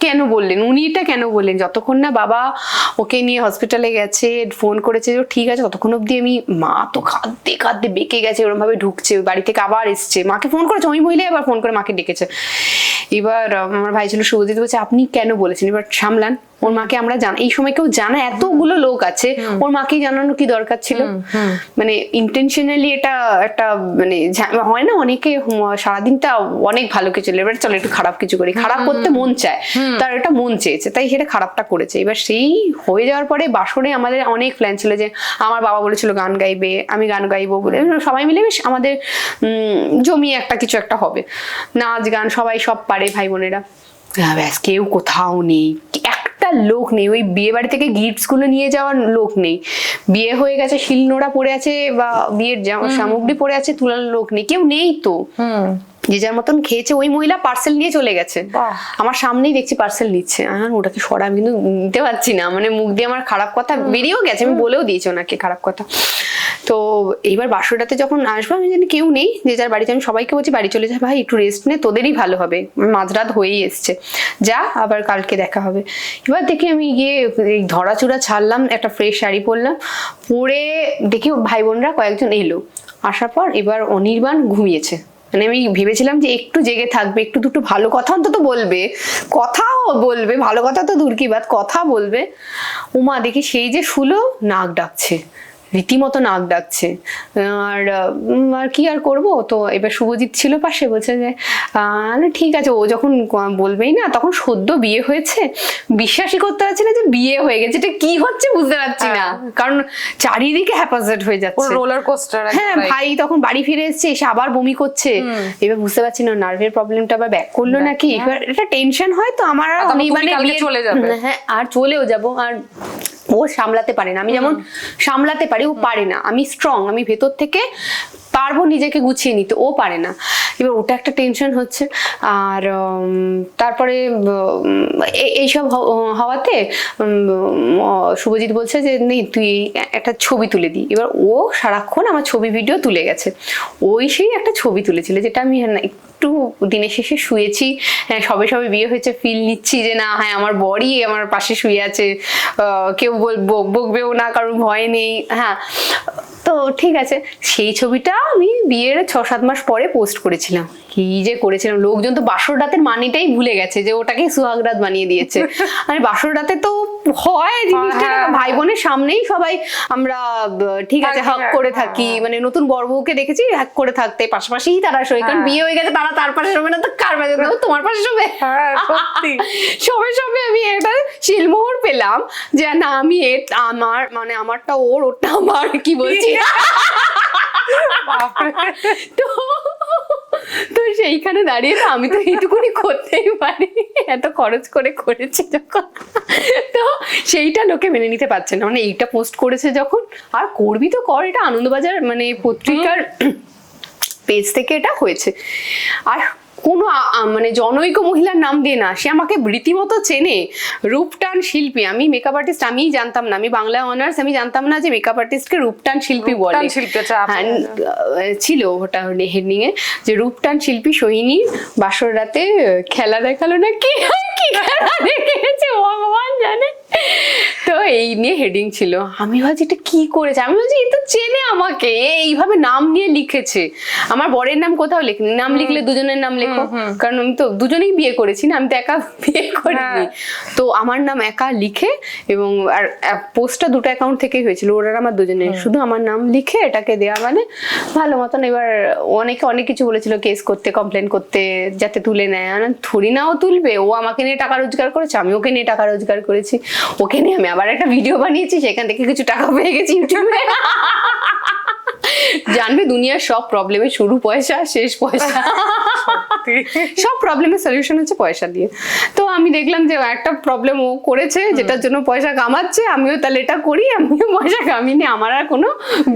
কেন বললেন, উনি এটা কেন বললেন? যতক্ষণ না বাবা ওকে নিয়ে হসপিটালে গেছে, ফোন করেছে যে ঠিক আছে, ততক্ষণ অব্দি আমি, মা তো কাঁদতে বেঁকে গেছে, ওরকম ভাবে ঢুকছে, বাড়ি থেকে আবার এসছে, মাকে ফোন করেছে, ওই মহিলা আবার ফোন করে মাকে ডেকেছে। এবার আমার ভাই ছিল শুভজিৎ, বলছে আপনি কেন বলেছেন, এবার সামলান, ওর মাকে আমরা এই সময় কেউ জানা, এতগুলো লোক আছে, ওর মাকেই জানানো কি দরকার ছিল? মানে ইন্টেনশনালি এটা একটা, মানে হয় না অনেকে সারাদিনটা অনেক ভালো কিছু, এবার চলো একটু খারাপ কিছু করি, খারাপ করতে মন চায়, তার এটা মন চেয়েছে, তাই সেটা খারাপটা করেছে। এবার সেই হয়ে যাওয়ার পরে বাসরে আমাদের অনেক প্ল্যান ছিল, যে আমার বাবা বলেছিল গান গাইবে, আমি গান গাইবো বলে, সবাই মিলে বেশ আমাদের জমিয়ে কিছু একটা হবে, নাচ গান সবাই সব পারে ভাই বোনেরা। ব্যাস কেউ কোথাও নেই, একটা লোক নেই, ওই বিয়ে বাড়ি থেকে গিফটস গুলো নিয়ে যাওয়ার লোক নেই, বিয়ে হয়ে গেছে শিলনোড়া পড়ে আছে বা বিয়ের সামগ্রী পড়ে আছে তোলার লোক নেই, কেউ নেই তো। যে যার মতন খেয়েছে, ওই মহিলা পার্সেল নিয়ে চলে গেছে, আমার সামনেই দেখছি পার্সেল নিচ্ছে, ওটাকে সরা আমি কিন্তু নিতে পারছি না, মানে মুখ দিয়ে আমার খারাপ কথা বেরিয়েও গেছে, আমি বলেও দিয়েছি ওনাকে খারাপ কথা। তো এইবার বাসরাতে যখন আসবো আমি জানি কেউ নেই, যে যার বাড়িতে, আমি সবাইকে বলছি বাড়ি চলে যা ভাই, একটু রেস্ট নে, তোদেরই ভালো হবে, মাঝরাত হয়েই এসছে, যা আবার কালকে দেখা হবে। এবার দেখি আমি গিয়ে এই ধরাচুরা ছাড়লাম, একটা ফ্রেশ শাড়ি পরলাম, পরে দেখি ভাই বোনরা কয়েকজন এলো, আসার পর এবার অনির্বাণ ঘুমিয়েছে, মানে আমি ভেবেছিলাম যে একটু জেগে থাকবে, একটু দুটো ভালো কথা অন্তত বলবে, কথাও বলবে, ভালো কথা তো দূর কি বাত, কথা বলবে। উমা দেখি সেই যে শুলো, নাক ডাকছে, রীতিমতো নাক ডাকছে। আর কি আর করবো, তো এবার শুভজিৎ ছিল পাশে, বলছে যে ঠিক আছে, ও যখন বলবেই না, তখন সদ্য বিয়ে হয়েছে, বিশ্বাসই করতে পারছি না যে বিয়ে হয়ে গেছে, এটা কি হচ্ছে বুঝতে পারছি না, কারণ চারিদিকে হ্যাপাজেট হয়ে যাচ্ছে, রোলার কোস্টার। হ্যাঁ, ভাই তখন বাড়ি ফিরে এসছে, এসে আবার বমি করছে, এবার বুঝতে পারছি না নার্ভের প্রবলেমটা আবার ব্যাক করলো নাকি, এবার এটা টেনশন হয় তো আমার, চলে যাবে, হ্যাঁ আর চলেও যাবো, আর ও সামলাতে পারে না, আমি যেমন সামলাতে পারি ও পারে না, আমি স্ট্রং, আমি ভেতর থেকে পারবো নিজেকে গুছিয়ে নিতে, ও পারে না, এবার ওটা একটা টেনশন হচ্ছে। আর তারপরে এইসব হওয়াতে শুভজিৎ বলছে যে নেই তুই একটা ছবি তুলে দিই, এবার ও সারাক্ষণ আমার ছবি ভিডিও তুলে গেছে, ওই সেই একটা ছবি তুলেছিল, যেটা আমি একটু দিনের শেষে শুয়েছি, হ্যাঁ সবে সবে বিয়ে হয়েছে, ফিল নিচ্ছি যে না হ্যাঁ আমার বরই আমার পাশে শুয়ে আছে, কেউ বকবেও না, কারণ ভয় নেই, হ্যাঁ তো ঠিক আছে। সেই ছবিটা আমি বিয়ের 6-7 মাস পরে পোস্ট করেছিলাম, কি যে করেছিলাম, লোকজন তো বাসর রাতের মানেটাই ভুলে গেছে, যে ওটাকে সুহাগ রাত বানিয়ে দিয়েছে। মানে বাসর রাতে তো হয় জিনিসটা, ভাই বোনের সামনেই সবাই আমরা ঠিক আছে হাগ করে থাকি, মানে নতুন বর বউকে দেখেছি হাগ করে থাকতে, পাশাপাশি তারা শোয়, কারণ বিয়ে হয়ে গেছে, তারা তার পাশে শোবে না তো কার পাশে শোবে, তোমার পাশে শোবে। সবে সবে আমি একটা শিলমোহর পেলাম যে না আমি আমার মানে আমারটা ওর, ওরটা আমার, কি বলছি। তো সেইখানে দাঁড়িয়ে তো আমি তো এইটুকুনি করতেই পারি, এত খরচ করে করেছি যখন, তো সেইটা লোকে মেনে নিতে পারছে না, মানে এইটা পোস্ট করেছে যখন, আর করবি তো কর, এটা আনন্দবাজার মানে পত্রিকার পেজ থেকে এটা হয়েছে, আর কোনো মানে জনৈক মহিলার নাম দিয়ে না, সে আমাকে রীতিমতো চেনে, রূপটান শিল্পী, আমি মেকআপ আর্টিস্ট আমিই জানতাম না, আমি বাংলা অনার্স, আমি জানতাম না যে মেকআপ আর্টিস্টকে রূপটান শিল্পী বলে, ছিল ওটা হেডিং এ, যে রূপটান শিল্পী সোহিনী বাসর রাতে খেলা দেখালো না, কি কি খেলা দেখেছে ভগবান জানে, তো এই নিয়ে হেডিং ছিল। আমি ভাবছি এটা কি করেছে, আমি ভাবছি এই তো চেনে আমাকে, এইভাবে নাম নিয়ে লিখেছে, আমার বরের নাম কোথাও লেখেনি, নাম লিখলে দুজনের নাম লেখো, কারণ আমি তো দুজনেই বিয়ে করেছি না, আমি তো একা বিয়ে করিনি, তো আমার নাম একা লিখে, এবং আর পোস্টটা দুটো অ্যাকাউন্ট থেকেই হয়েছিল, ওরা আমার দুজনের, শুধু আমার নাম লিখে এটাকে দেওয়া, মানে ভালো মতন। এবার অনেকে অনেক কিছু বলেছিল, কেস করতে, কমপ্লেন করতে, যাতে তুলে নেয়, থরি নাও তুলবে, ও আমাকে নিয়ে টাকা রোজগার করেছে, আমি ওকে নিয়ে টাকা রোজগার করেছি, ওকে নিয়ে আমি আবার একটা ভিডিও বানিয়েছি, সেখান থেকে কিছু টাকা পেয়ে গেছি ইউটিউবে। জানবে দুনিয়ার সব প্রবলেমের শুরু পয়সা, শেষ পয়সা, সব প্রবলেমের সলিউশন হচ্ছে পয়সা দিয়ে। তো আমি দেখলাম যে একটা প্রবলেম ও করেছে, যেটার জন্য পয়সা কামাচ্ছে, আমিও তাহলে এটা করি, আমিও পয়সা কামিয়ে, আমার আর কোনো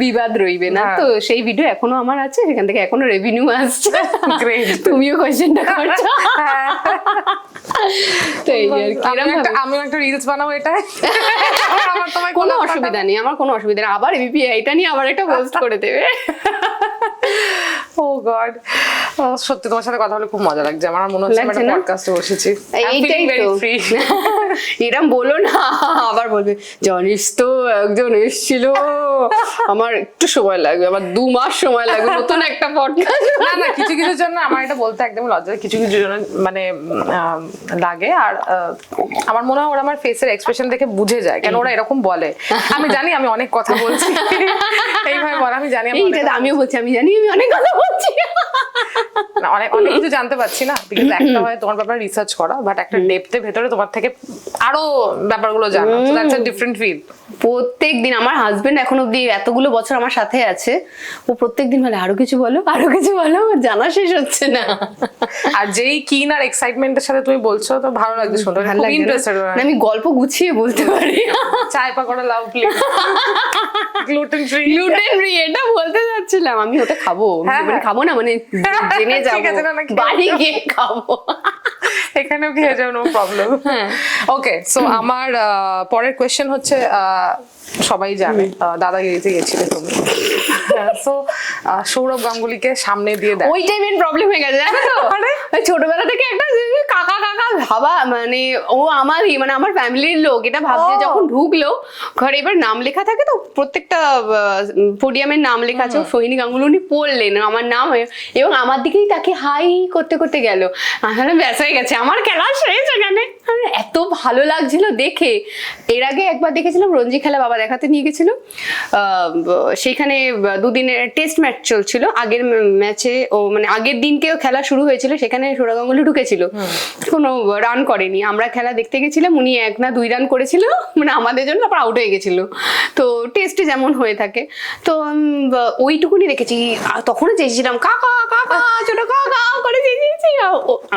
বিবাদ রইবে না। তো সেই ভিডিও এখনো আমার আছে, সেখান থেকে এখনো রেভিনিউ আসছে। তুমিও কোয়েশ্চেনটা করছো। তো এই আর কি, আমিও একটা রিলস বানাবো, এটা কোনো অসুবিধা নেই, আমার কোনো অসুবিধা নেই, আবার এবিপি এটা নিয়ে আবার একটা পোস্ট করে দেবে। ও গড, সত্যি তোমার সাথে কথা বলে খুব মজা লাগছে, আমার মনে হচ্ছে আমরা একটা পডকাস্টে বসেছি। এইটাই তো, এরকম বলো না, আবার বলবে জানিস তো একজন এসেছিল, আমার একটু সময় লাগবে, আমার 2 মাস সময় লাগবে নতুন একটা পডকাস্ট। না না, কিছু কিছুর জন্য আমার এটা বলতে একদম লজ্জা, কিছু কিছু জন্য মানে লাগে, আর আমার মনে হয় ওরা আমার ফেসের এক্সপ্রেশন দেখে বুঝে যায়, কেন ওরা এরকম বলে, আমি জানি আমি অনেক কথা বলছি, এইভাবে বল, আমি জানি আমিও বলছি, আমি জানি আমি অনেক কথা বলছি, অনেক অনেক কিছু জানতে পারছি না, বিকজ একটা হয় তোমার ব্যাপারে রিসার্চ করা, বাট একটা ডেপথে ভেতরে তোমার থেকে আরো ব্যাপারগুলো জানা, so that's a different feel. প্রত্যেকদিন আমার হাজবেন্ড এখন অব্দি এতগুলো বছর আমার সাথে আছে, ও প্রত্যেকদিন বলে আরো কিছু বলো, আরো কিছু বলো, জানা শেষ হচ্ছে না। আর যেই কিন আর এক্সাইটমেন্টের সাথে তুমি বলছো তো ভালো লাগছে শুনতে, ভালো খুব লাগছে না? ইন্টারেস্টেড। মানে আমি গল্প গুছিয়ে বলতে পারি। Chai pakora love please, gluten free. Gluten free এটা বলতে যাচ্ছিলাম, আমি ওটা খাবো, হ্যাঁ, মানে খাবো না মানে জেনে ঠিক আছে, না, না, যাবো খেয়ে বাড়ি যাও। গিয়ে খাবো। এখানেও খেয়ে যাও, নো প্রবলেম। ওকে, সো আমার পরের কোয়েশ্চেন হচ্ছে, সবাই জানে দাদাগিরিতে গেছিলে তুমি, সো সৌরভ গাঙ্গুলিকে সামনে দিয়ে দেখ, ওই টাইমের প্রবলেম হয়ে গেছে জানো তো। ওই ছোটবেলা থেকে একটা কাকা কাকা ভাবা, মানে ও আমারই মানে আমার ফ্যামিলির লোক এটা ভাবছে। যখন ঢুকলো ঘরে, এবার নাম লেখা থাকে তো প্রত্যেকটা পোডিয়ামের নাম লেখা আছে, সোহিনী গাঙ্গুলি উনি পড়লেন আমার নাম এবং আমার দিকেই তাকে হাই করতে করতে গেল। আসলে ব্যাস হয়ে গেছে, আমার খেলা শেষ এখানে। আমার এত ভালো লাগছিল দেখে। এর আগে একবার দেখেছিলাম রঞ্জি খেলা, বাবা দেখাতে নিয়ে গেছিল, সেইখানে দুদিনের টেস্ট ম্যাচ চলছিল। আগের ম্যাচে ও মানে আগের দিনকেও খেলা শুরু হয়েছিল, সেখানে সৌরভ গাঙ্গুলি ঢুকেছিল, কোনো রান করেনি। আমরা খেলা দেখতে গেছিলাম, উনি 1 না 2 রান করেছিল মানে আমাদের জন্য, তারপর আউট হয়ে গেছিল। তো টেস্টে যেমন হয়ে থাকে, তো ওইটুকুনি দেখেছি। তখনও চেয়েছিলাম কাকা কাকা, ছোট কাকা করে চেয়েছি।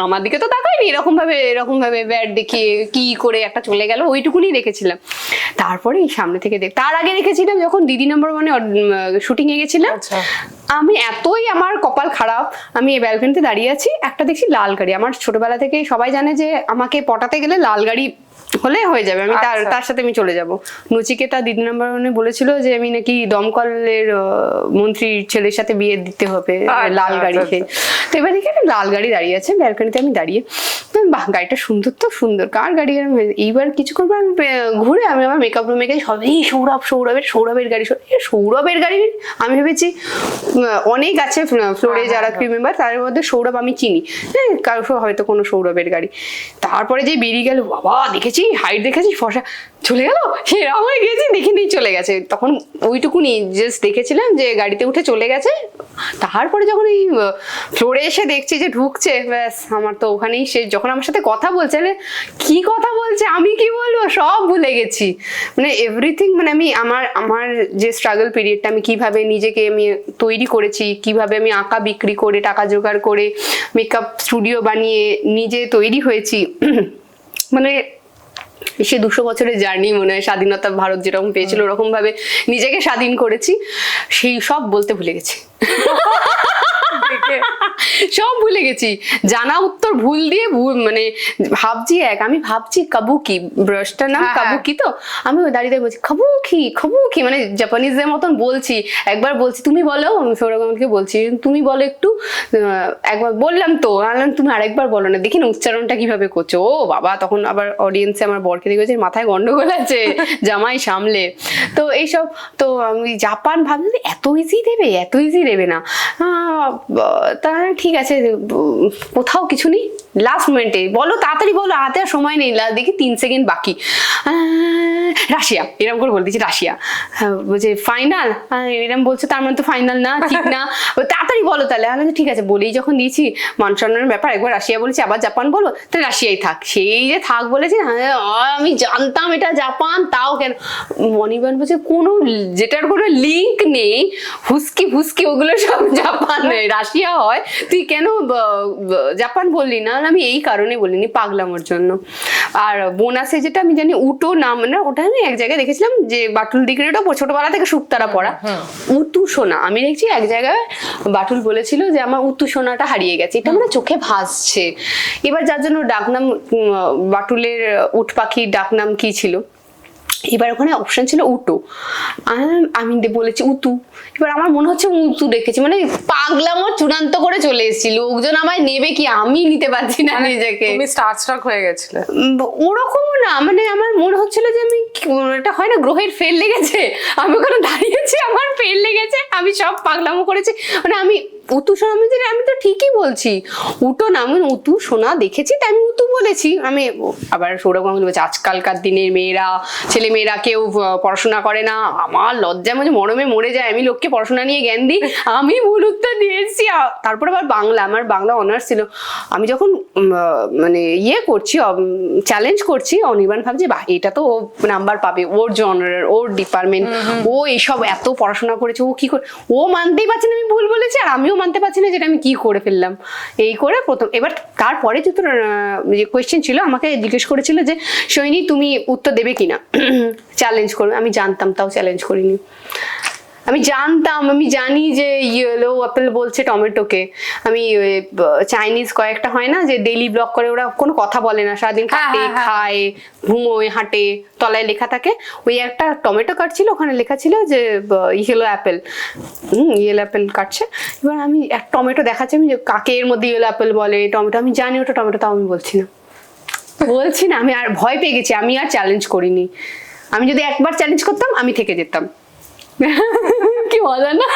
আমার দিকে তো তাকায়নি, এরকম ভাবে ব্যাট দেখিয়ে কি করে একটা চলে গেল, ওইটুকুনি দেখেছিলাম। তারপরে এই সামনে থেকে তার আগে দেখেছিলাম যখন দিদি নম্বর 1 শুটিং এ গেছিলাম। আচ্ছা। আমি এতই আমার কপাল খারাপ, আমি এই ব্যালকনিতে দাঁড়িয়ে আছি, একটা দেখছি লাল গাড়ি। আমার ছোটবেলা থেকে সবাই জানে যে আমাকে পটাতে গেলে লাল গাড়ি হলে হয়ে যাবে, আমি তার সাথে আমি চলে যাব। নচিকেতা দিদি নম্বর 1 বলেছিল যে আমি নাকি দমকলের মন্ত্রীর ছেলের সাথে বিয়ে দিতে হবে লাল গাড়িতে। তো এবার দেখি একটা লাল গাড়ি দাঁড়িয়ে আছে ব্যালকনিতে, আমি দাঁড়িয়ে, বাহ গাড়িটা সুন্দর তো সুন্দর, কার গাড়ি? এইবার কিছুক্ষণ পর আমি ঘুরে আমি আমার মেকআপ রুমে গেছি, সবই সৌরভের গাড়ি। সৌরভের গাড়ি আমি ভেবেছি অনেক আছে ফ্লোরে যারা ক্রিউ মেম্বার, তার মধ্যে সৌরভ আমি চিনি, হ্যাঁ কারো হয়তো কোনো সৌরভের গাড়ি। তারপরে যে বেরিয়ে গেল, বাবা দেখেছি হাইট দেখেছি, ফসা চলে গেল, সেরকম হয়ে গেছি, দেখে নিয়ে চলে গেছে। তখন ওইটুকুনি জাস্ট দেখেছিলাম যে গাড়িতে উঠে চলে গেছে। তারপরে যখন এই ফ্লোরে এসে দেখছি যে ঢুকছে, ব্যাস আমার তো ওখানেই সে যখন আমার সাথে কথা বলছে, কি কথা বলছে আমি কি বলবো সব ভুলে গেছি, মানে এভরিথিং। মানে আমি আমার যে স্ট্রাগল পিরিয়ডটা, আমি কিভাবে নিজেকে আমি তৈরি করেছি, কিভাবে আমি আঁকা বিক্রি করে টাকা জোগাড় করে মেকআপ স্টুডিও বানিয়ে নিজে তৈরি হয়েছি, মানে সে 200 বছরের জার্নি মনে হয়, স্বাধীনতা ভারত যেরকম পেয়েছিল ওরকম ভাবে নিজেকে স্বাধীন করেছি, সেই সব বলতে ভুলে গেছি। সব ভুলে গেছি, জানা উত্তর ভুল দিয়ে মানে ভাবছি আমি ভাবছি কাবুকি, ব্রাশটার নাম কাবুকি। তো আমি দাঁড়িয়ে বলছি খাবুকি মানে জাপানিজদের মতন বলছি। একবার বলছি তুমি বলো, আমি সৌরভ গাঙ্গুলিকে বলছি তুমি বলো একটু, একবার বললাম তো তুমি আরেকবার বলো না, দেখি না উচ্চারণটা কিভাবে করছো। ও বাবা, তখন আবার অডিয়েন্সে আমার বরকে দেখেছি মাথায় গন্ডগোল আছে, জামাই সামলে। তো এইসব, তো আমি জাপান ভাবছি এত ইজি দেবে না। তাহলে ঠিক আছে, কোথাও কিছু নেই, লাস্ট মোমেন্টে বলো, তাড়াতাড়ি বলো, হাতে আর সময় নেই, দেখি 3 সেকেন্ড বাকি। রাশিয়া, এরকম করে বলে দিচ্ছি রাশিয়া। বলছে ফাইনাল, এরকম বলছে, তার মানে তো ফাইনাল না, ঠিক না, তাড়াতাড়ি বলো তাহলে। আমি ঠিক আছে বলেই যখন দিয়েছি, মান সম্মানের ব্যাপার, একবার রাশিয়া বলেছি আবার জাপান বলো, তাহলে রাশিয়াই থাক। সেই যে থাক বলেছি, আমি জানতাম এটা জাপান, তাও কেন মনিবান বলছে কোনো যেটার কোনো লিঙ্ক নেই, ফুসকি ওগুলো সব জাপান রাশিয়া হয়, তুই কেন জাপান বললি না? আমি এই কারণে বলিনি, পাগলামোর জন্য। আর বোনাসে যেটা আমি জানি উটো নাম, না ওটা আমি এক জায়গায় দেখেছিলাম যে বাটুল ডিগ্রিটা ছোটবেলা থেকে শুকতারা পড়া, উতু সোনা। আমি দেখছি এক জায়গায় বাটুল বলেছিল যে আমার উতু সোনাটা হারিয়ে গেছে, এটা মানে চোখে ভাসছে। এবার যার জন্য ডাকনাম, বাটুলের উট পাখির ডাকনাম কি ছিল, এবার ওখানে অপশন ছিল উটো, আমি বলেছি উতু। এবার আমার মনে হচ্ছে উতু দেখেছি, মানে পাগলামো চূড়ান্ত করে চলে এসেছি, লোকজন আমায় নেবে কি, আমি নিতে পারছি না নিজেকে। তুমি স্টারস্ট্রাক হয়ে গেছিলে? ওরকমও না, মানে আমার মনে হচ্ছিল যে আমি, এটা হয় না গ্রহের ফেল লেগেছে, আমি ওখানে দাঁড়িয়েছি, আমার ফেল লেগেছে, আমি সব পাগলামো করেছি। মানে আমি উতু সোনা, আমি তো ঠিকই বলছি, উটো না, আমি উতু সোনা দেখেছি তাই আমি উতু বলেছি। আমি আবার সৌরভ গাঙ্গুলি বলছি আজকালকার দিনের ছেলে মেয়েরা কেউ পড়াশোনা করে না, আমার লজ্জা মানে মরমে মরে যায়, আমি লোককে পড়াশোনা নিয়ে জ্ঞান দিই, আমি ভুল উত্তর দিয়েছি। তারপর আবার আমার বাংলা অনার্স ছিল, আমি যখন মানে করছি চ্যালেঞ্জ করছি, অনির্বাণ ভাবছি বাহ এটা তো নাম্বার অফার পাবে, ওর জনারের, ওর ডিপার্টমেন্ট, ও এইসব এত পড়াশোনা করেছে, ও কি করে, ও মানতেই পারছে না আমি ভুল বলেছি, আর আমিও মানতে পারছি না যেটা আমি কি করে ফেললাম। এই করে প্রথম, এবার তারপরে যে তোর যে কোয়েশ্চেন ছিল, আমাকে জিজ্ঞেস করেছিল যে সোহিনী তুমি উত্তর দেবে কিনা, চ্যালেঞ্জ করবে। আমি জানতাম, তাও চ্যালেঞ্জ করিনি। আমি জানতাম, আমি জানি যে ইয়েলো অ্যাপেল বলছে টমেটোকে। আমি চাইনিজ কয়েকটা হয় না যে ডেইলি ব্লগ করে, ওরা কোনো কথা বলে না, সারাদিন কাটে খায় ঘুমোয় হাঁটে, তলায় লেখা থাকে। ওই একটা টমেটো কাটছিল, ওখানে লেখা ছিল যে ইয়েলো অ্যাপেল, ইয়েলো অ্যাপেল কাটছে। এবার আমি এক টমেটো দেখাচ্ছি, আমি যে কাকে এর মধ্যে ইয়েলো অ্যাপেল বলে, টমেটো আমি জানি ওটা টমেটো, তাও আমি বলছি না। আমি আর ভয় পেয়ে গেছি, আমি আর চ্যালেঞ্জ করিনি। আমি যদি একবার চ্যালেঞ্জ করতাম আমি থেকে যেতাম। কি মজা না?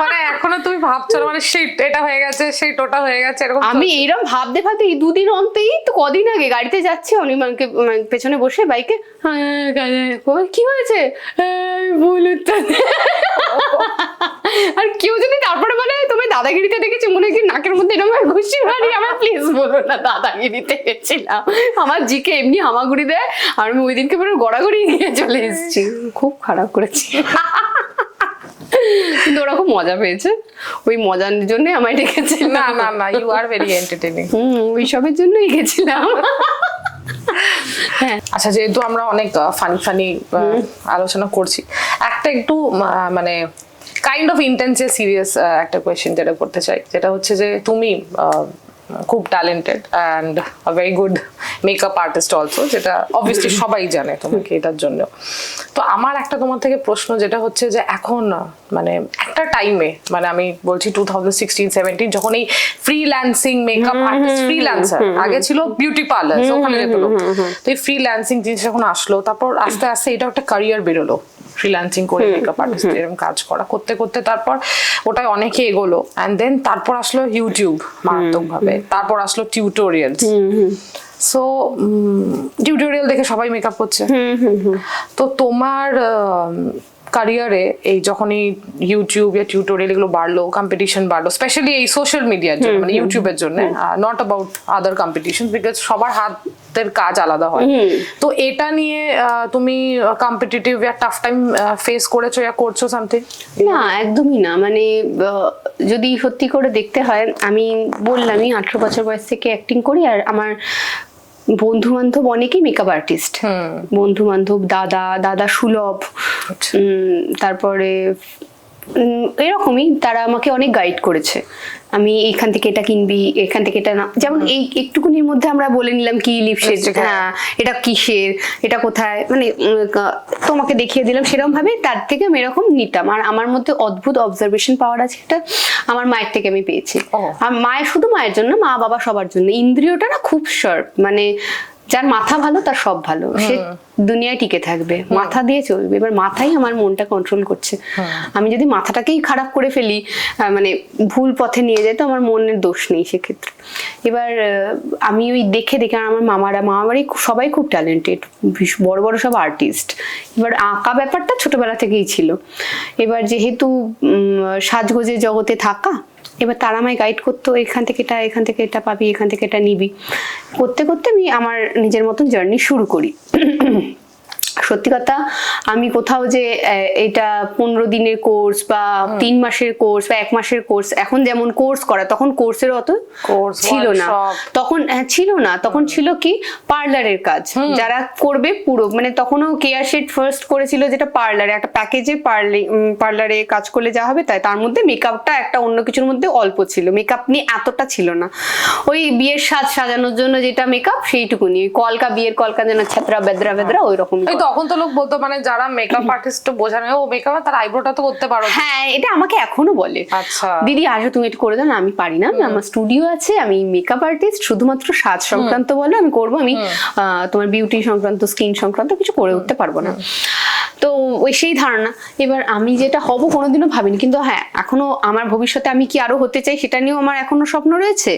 মানে এখনো তুমি ভাবছো মানে সেই এটা হয়ে গেছে, সেই টোটা হয়ে গেছে এরকম? আমি এইরকম ভাবতে ভাবতে এই দুদিন অন্তই তো, কদিন আগে গাড়িতে যাচ্ছি অনিমাকে পেছনে বসে বাইকে, কি হয়েছে ভুল উত্তর। আর কেউ যদি তারপরে বলে তুমি দাদাগিরিতে দেখেছি, মনে হয় কি নাকের মধ্যে এরকম ঘুষি মারি, আমার প্লিজ বলো না দাদাগিরিতে গেছিলাম। আমার জিকে এমনি হামাগুড়ি দেয়, আর আমি ওই দিনকে পুরো গড়াগড়ি নিয়ে চলে এসেছি। খুব খারাপ করেছি, কিন্তু ওরা খুব মজা পেয়েছে, ওই মজার জন্য আমায় ডেকেছে। না না না, ইউ আর ভেরি এন্টারটেইনিং। ওইসবের জন্যই গেছিলাম। আচ্ছা, যেহেতু আমরা অনেক ফানি ফানি আলোচনা করছি, একটা একটু মানে কাইন্ড অফ ইন্টেন্সে সিরিয়াস একটা কোয়েশ্চেন যেটা করতে চাই, যেটা হচ্ছে যে তুমি খুব talented and very good makeup artist also, যেটা অবভিয়াসলি সবাই জানে তোমাকে এটার জন্য। তো আমার একটা তোমার থেকে প্রশ্ন যেটা হচ্ছে যে এখন মানে একটা টাইমে, মানে আমি বলছি 2016-17, যখন এই ফ্রিল্যান্সিং মেকআপ আর্টিস্ট, ফ্রিল্যান্সার, আগে ছিল বিউটি পার্লার, ওখানে যেত লোক, তো এই ফ্রিল্যান্সিং জিনিস যখন আসলো, তারপর আস্তে আস্তে এটা একটা ক্যারিয়ার বেরোলো, ফ্রিল্যান্সিং করে মেকআপ আর্টিস্ট এরকম কাজ করা করতে করতে, তারপর ওটাই অনেকে এগোলো, অ্যান্ড দেন তারপর আসলো ইউটিউব মারাত্মক ভাবে, তারপর আসলো টিউটোরিয়ালস। সো টিউটোরিয়াল দেখে সবাই মেকআপ করছে। তো তোমার ক্যারিয়ারে এই যখন এই ইউটিউব বা টিউটোরিয়াল এগুলো বাড়লো, কম্পিটিশন বাড়লো, স্পেশালি এই সোশ্যাল মিডিয়ার জন্য, মানে ইউটিউবের জন্য, not about other competition, because সবার হাতের কাজ আলাদা হয়। তো এটা নিয়ে তুমি কম্পিটিটিভ বা টাফ টাইম ফেস করেছো বা করছো সামথিং? না, একদমই না। মানে যদি সত্যি করে দেখতে হয়, আমি বললামই 18 বছর বয়স থেকে অ্যাক্টিং করি, আর আমার বন্ধু বান্ধব অনেকেই মেকআপ আর্টিস্ট, বন্ধু বান্ধব, দাদা সুলভ, তারপরে এরকমই তারা আমাকে অনেক গাইড করেছে। আমি এখান থেকে এটা কিনবি, এখান থেকে এটা না, যেমন এই একটুকুনির মধ্যে আমরা বলে নিলাম কি লিপস্টিক, হ্যাঁ এটা কিসের, এটা কোথায়, মানে তোমাকে দেখিয়ে দিলাম, সেরকম ভাবে তার থেকে আমি এরকম নিতাম। আর আমার মধ্যে অদ্ভুত অবজারভেশন পাওয়ার আছে, এটা আমার মায়ের থেকে আমি পেয়েছি। আর মায়ের, শুধু মায়ের জন্য, মা বাবা সবার জন্য ইন্দ্রিয়টা না খুব শার্প, মানে যার মাথা ভালো তার সব ভালো, সে দুনিয়ায় টিকে থাকবে, মাথা দিয়ে চলবে। এবার মাথাই আমার মনটা কন্ট্রোল করছে। আমি যদি মাথাটাকেই খারাপ করে ফেলি, মানে ভুল পথে নিয়ে যাই, তো আমার মনের দোষ নেই সেক্ষেত্রে। এবার আমি ওই দেখে দেখে, আমার মামাবাড়ি সবাই খুব ট্যালেন্টেড, বড় বড় সব আর্টিস্ট। এবার আঁকা ব্যাপারটা ছোটবেলা থেকেই ছিল। এবার যেহেতু সাজগোজের জগতে থাকা, এবার তারা আমায় গাইড করতো, এখান থেকে এটা পাবি, এখান থেকে এটা নিবি, করতে করতে আমি আমার নিজের মতন জার্নি শুরু করি। সত্যি কথা, আমি কোথাও যে এটা 15 দিনের কোর্স বা 3 মাসের কোর্স বা 1 মাসের কোর্স, এখন যেমন কোর্স করা, তখন কোর্সের অত ছিল না, তখন ছিল না, তখন ছিল কি পার্লারের কাজ, যারা করবে পুরো, মানে তখনও কেয়ার শেড ফার্স্ট করেছিল, যেটা পার্লারে একটা প্যাকেজে পার্লারে কাজ করলে যা হবে তাই, তার মধ্যে মেকআপটা একটা অন্য কিছুর মধ্যে অল্প ছিল, মেকআপ নিয়ে এতটা ছিল না, ওই বিয়ের সাজানোর জন্য যেটা মেকআপ সেইটুকুনি, কলকা বিয়ের কলকা যেন ছাত্রা বেদরা ওই রকম। তখন তো লোক বলতো, মানে যারা মেকআপ আর্টিস্ট বোঝানো, ও মেকআপ তার আইব্রোটা তো করতে পারো। হ্যাঁ, এটা আমাকে এখনো বলে, আচ্ছা দিদি আসো তুমি এটা করে দাও না। আমি পারি না, আমার স্টুডিও আছে, আমি মেকআপ আর্টিস্ট, শুধুমাত্র সাজ সংক্রান্ত বলো আমি করবো, আমি তোমার বিউটি সংক্রান্ত, স্কিন সংক্রান্ত কিছু করে উঠতে পারবো না। তো ওই সেই ধারণা। এবার আমি যেটা হব কোনোদিনও ভাবিনি, কিন্তু হ্যাঁ এখনো আমার ভবিষ্যতে আমি কি আরো হতে চাই সেটা নিয়েও আমার এখনো স্বপ্ন রয়েছে।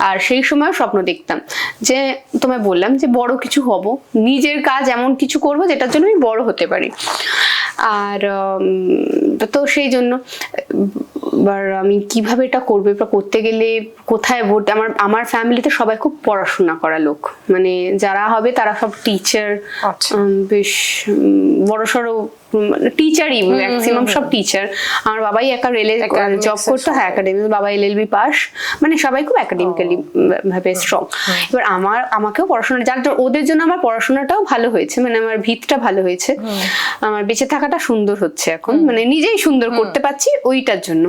আর সেই সময়ও স্বপ্ন দেখতাম যে, তোমায় বললাম যে বড় কিছু হব, নিজের কাজ এমন কিছু করব যেটার জন্য আমি বড় হতে পারি। আর তো সেই জন্য এবার আমি কিভাবে এটা করবো, এটা করতে গেলে কোথায় ভর্তি, আমার ফ্যামিলিতে সবাই খুব পড়াশোনা করা লোক, মানে যারা হবে তারা সব টিচার, আচ্ছা। বেশ বড়সড় টিচারই, ম্যাক্সিমাম সব টিচার। আমার বাবাই একা রেলে জব করতো, হ্যাঁ একাডেমি, বাবা LLB পাস, মানে সবাই খুব একাডেমিক্যালি ভাবে স্ট্রং। এবার আমাকেও পড়াশোনা, যার ওদের জন্য আমার পড়াশোনাটাও ভালো হয়েছে, মানে আমার ভিতটা ভালো হয়েছে, আমার বেঁচে থাকাটা সুন্দর হচ্ছে এখন, মানে নিজেই সুন্দর করতে পারছি ওইটার জন্য।